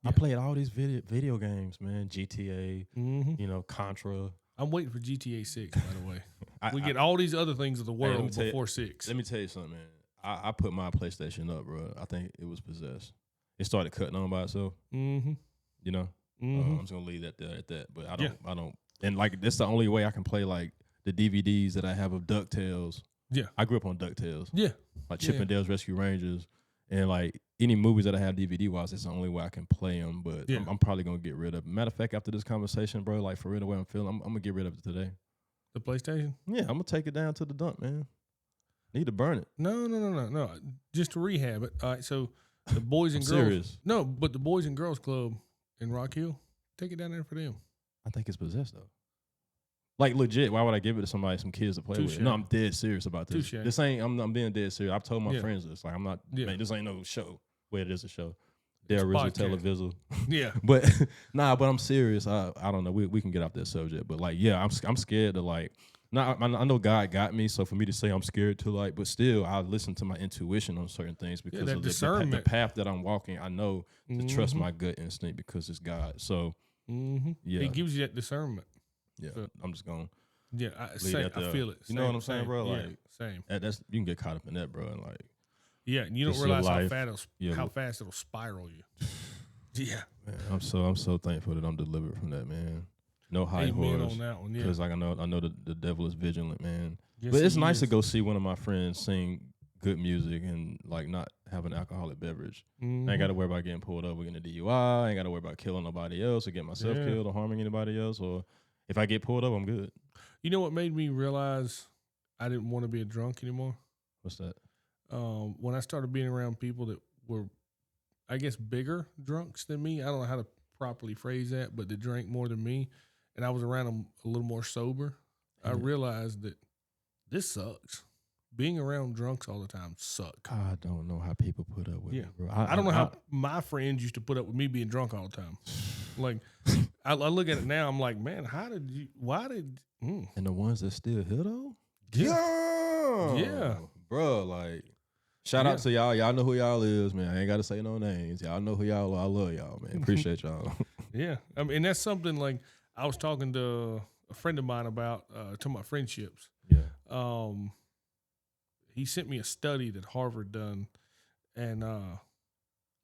Yeah. I played all these video games, man. GTA, Contra. I'm waiting for GTA 6, by the way. We get all these other things of the world before 6. Let me tell you something, man. I put my PlayStation up, bro. I think it was possessed. It started cutting on by itself. Mm-hmm. I'm just gonna leave that there at that. But I don't. And like, that's the only way I can play like the DVDs that I have of DuckTales Yeah. I grew up on DuckTales. Yeah. Like Chip and Dale's Rescue Rangers. And like any movies that I have DVD wise, it's the only way I can play them. But I'm probably going to get rid of it. Matter of fact, after this conversation, bro, like for real, the way I'm feeling, I'm going to get rid of it today. The PlayStation? Yeah, I'm going to take it down to the dump, man. Need to burn it. No. Just to rehab it. All right, so the Boys and Girls. Serious. No, but the Boys and Girls Club in Rock Hill, take it down there for them. I think it's possessed, though. Like, legit, why would I give it to somebody, some kids to play with? No, I'm dead serious about this. This ain't, I'm being dead serious. I've told my friends this. Like, I'm not, man, this ain't no show. Well, it is a show. They're original television. Yeah. But, but I'm serious. I don't know. We can get off that subject. But, like, yeah, I'm scared to, like, I know God got me, so for me to say I'm scared to, like, but still, I listen to my intuition on certain things because of the path that I'm walking. I know to trust my gut instinct because it's God. So, yeah. It gives you that discernment. Yeah, so, I'm just going. Yeah, I feel it. You know what I'm saying, bro? Like, same. That's you can get caught up in that, bro. And like, yeah, and you don't realize how fast it'll spiral you. Yeah, man, I'm so thankful that I'm delivered from that, man. No high horse on that one, yeah. Because like I know the devil is vigilant, man. Yes, but it's nice to go see one of my friends sing good music and like not have an alcoholic beverage. I ain't got to worry about getting pulled over, getting a DUI. I ain't got to worry about killing nobody else or getting myself killed or harming anybody else. Or if I get pulled over, I'm good. You know what made me realize I didn't want to be a drunk anymore? What's that? When I started being around people that were, I guess, bigger drunks than me. I don't know how to properly phrase that, but they drank more than me. And I was around them a little more sober. I realized that this sucks. Being around drunks all the time sucks. I don't know how people put up with it, bro. I don't know how my friends used to put up with me being drunk all the time. Like, I look at it now, I'm like, man, And the ones that still here, though? Yeah. Bro, like, shout out to y'all. Y'all know who y'all is, man. I ain't got to say no names. Y'all know who y'all are. I love y'all, man. Appreciate y'all. Yeah. I mean, and that's something like I was talking to a friend of mine about, talking about friendships. Yeah. He sent me a study that Harvard done, and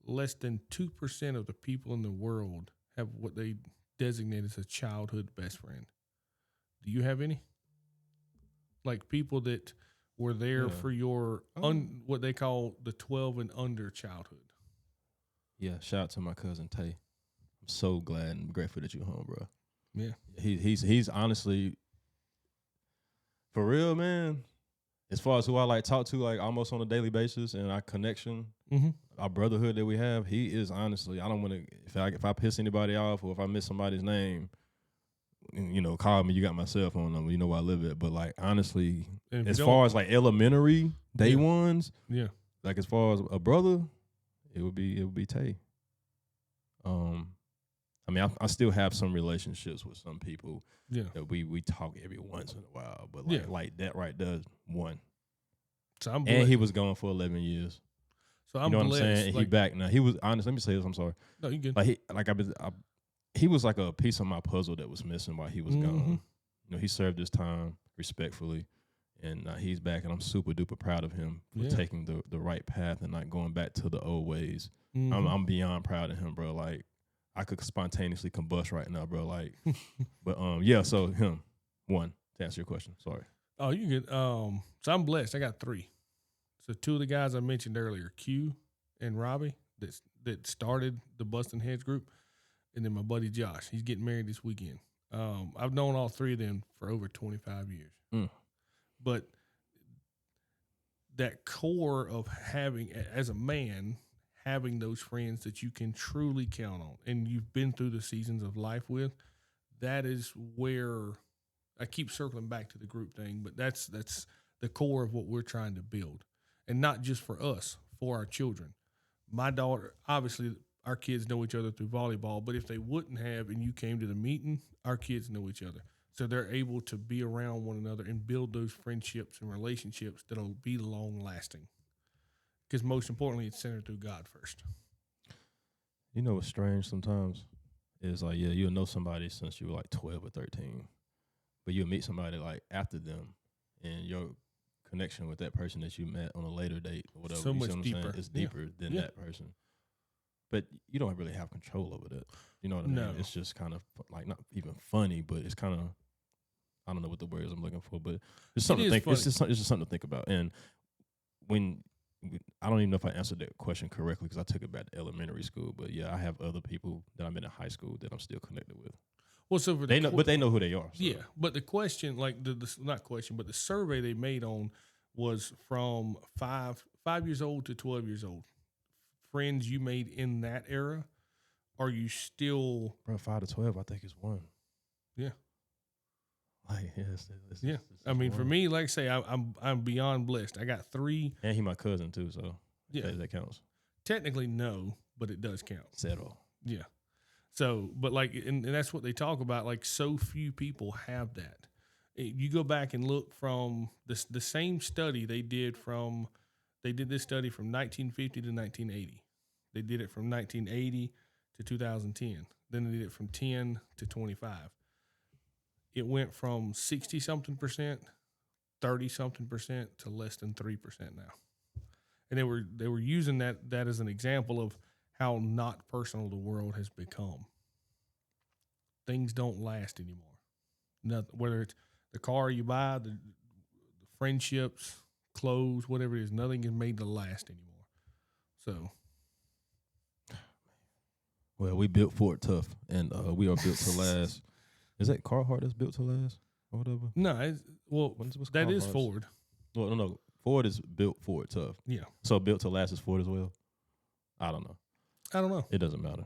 less than 2% of the people in the world have what they designate as a childhood best friend. Do you have any? Like people that were there for your what they call the 12 and under childhood. Yeah, shout out to my cousin Tay. I'm so glad and grateful that you're home, bro. Yeah. He's honestly, for real, man. As far as who I like talk to, like almost on a daily basis, and our connection, our brotherhood that we have, he is honestly. I don't want to. If I piss anybody off or if I miss somebody's name, you know, call me. You got my cell phone number. You know where I live at. But like honestly, as far as like elementary day ones, like as far as a brother, it would be Tay. I mean, I still have some relationships with some people that we talk every once in a while, but like that right there, one. So I'm and he was gone for 11 years. So I'm you know what blessed. I'm saying? And he back now. He was honest. Let me say this. I'm sorry. No, you good. Like he was like a piece of my puzzle that was missing while he was gone. You know, he served his time respectfully, and he's back, and I'm super duper proud of him for taking the right path and not going back to the old ways. I'm beyond proud of him, bro. Like. I could spontaneously combust right now, bro. Like, but so him, one, to answer your question. Sorry. Oh, you good. So I'm blessed. I got 3. So 2 of the guys I mentioned earlier, Q and Robbie, that started the Bustin' Heads group, and then my buddy Josh. He's getting married this weekend. I've known all 3 of them for over 25 years. But that core of having, as a man, having those friends that you can truly count on and you've been through the seasons of life with, that is where I keep circling back to the group thing, but that's the core of what we're trying to build. And not just for us, for our children. My daughter, obviously our kids know each other through volleyball, but if they wouldn't have and you came to the meeting, our kids know each other. So they're able to be around one another and build those friendships and relationships that'll be long lasting. Because most importantly, it's centered through God first. You know what's strange sometimes? Is like, you'll know somebody since you were like 12 or 13. But you'll meet somebody like after them, and your connection with that person that you met on a later date or whatever, so much deeper. It's deeper than that person. But you don't really have control over that. You know what I mean? It's just kind of like not even funny, but it's kind of I don't know what the word is I'm looking for, but it's something to think. Funny. It's just something to think about. And I don't even know if I answered that question correctly because I took it back to elementary school. But yeah, I have other people that I'm in high school that I'm still connected with. Well, so they know who they are. So. Yeah, but the question, like not question, but the survey they made on was from 5 years old to 12 years old. Friends you made in that era, are you still? Bro, 5 to 12, I think is one. Yeah. Like yeah. I mean, for me, like I say, I'm beyond blessed. I got 3, and he my cousin too, so yeah, that counts. Technically, no, but it does count. Settle. Yeah. So, but like, and that's what they talk about. Like, so few people have that. You go back and look from the same study they did this study from 1950 to 1980. They did it from 1980 to 2010. Then they did it from 10 to 25. It went from 60-something%, 30-something% to less than 3% now. And they were using that as an example of how not personal the world has become. Things don't last anymore. Nothing, whether it's the car you buy, the friendships, clothes, whatever it is, nothing is made to last anymore. So, well, we built for it tough, and we are built to last. Is that Carhartt that's built to last or whatever? No, what's that is Ford. Well, no, Ford is built for it tough. Yeah. So built to last is Ford as well? I don't know. It doesn't matter.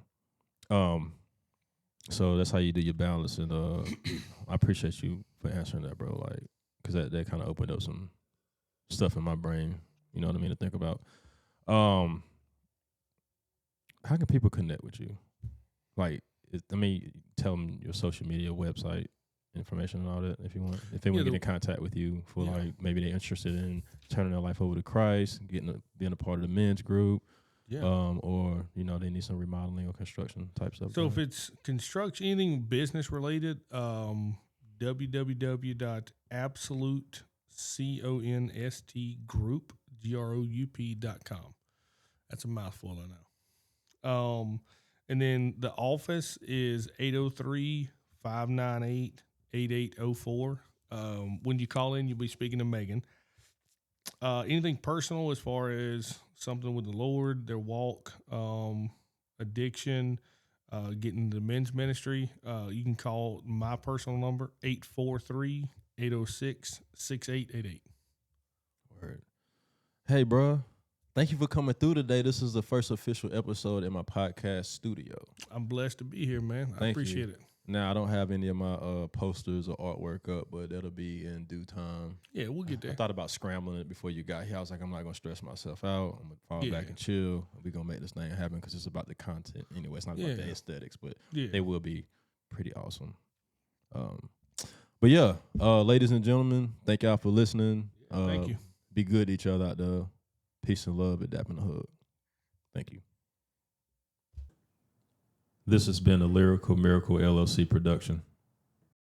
So that's how you do your balance, and I appreciate you for answering that, bro. Like, because that kind of opened up some stuff in my brain. You know what I mean, to think about. How can people connect with you? Like, tell them your social media, website, information, and all that if you want. If they want to get in contact with you for like maybe they're interested in turning their life over to Christ, being a part of the men's group. Yeah. Or they need some remodeling or construction type stuff. So if it's construction, anything business related, www.absolutegroup.com. That's a mouthful, I know. And then the office is 803-598-8804. When you call in, you'll be speaking to Megan. Anything personal as far as something with the Lord, their walk, addiction, getting the men's ministry, you can call my personal number, 843-806-6888. Word. Hey, bro. Thank you for coming through today. This is the first official episode in my podcast studio. I'm blessed to be here, man. I appreciate it. Now, I don't have any of my posters or artwork up, but that'll be in due time. Yeah, we'll get there. I thought about scrambling it before you got here. I was like, I'm not going to stress myself out. I'm going to fall back and chill. We're going to make this thing happen because it's about the content. Anyway, it's not about the aesthetics, but they will be pretty awesome. But yeah, ladies and gentlemen, thank y'all for listening. Thank you. Be good to each other out there. Peace and love at Dap in the Hood. Thank you. This has been a Lyrical Miracle LLC production.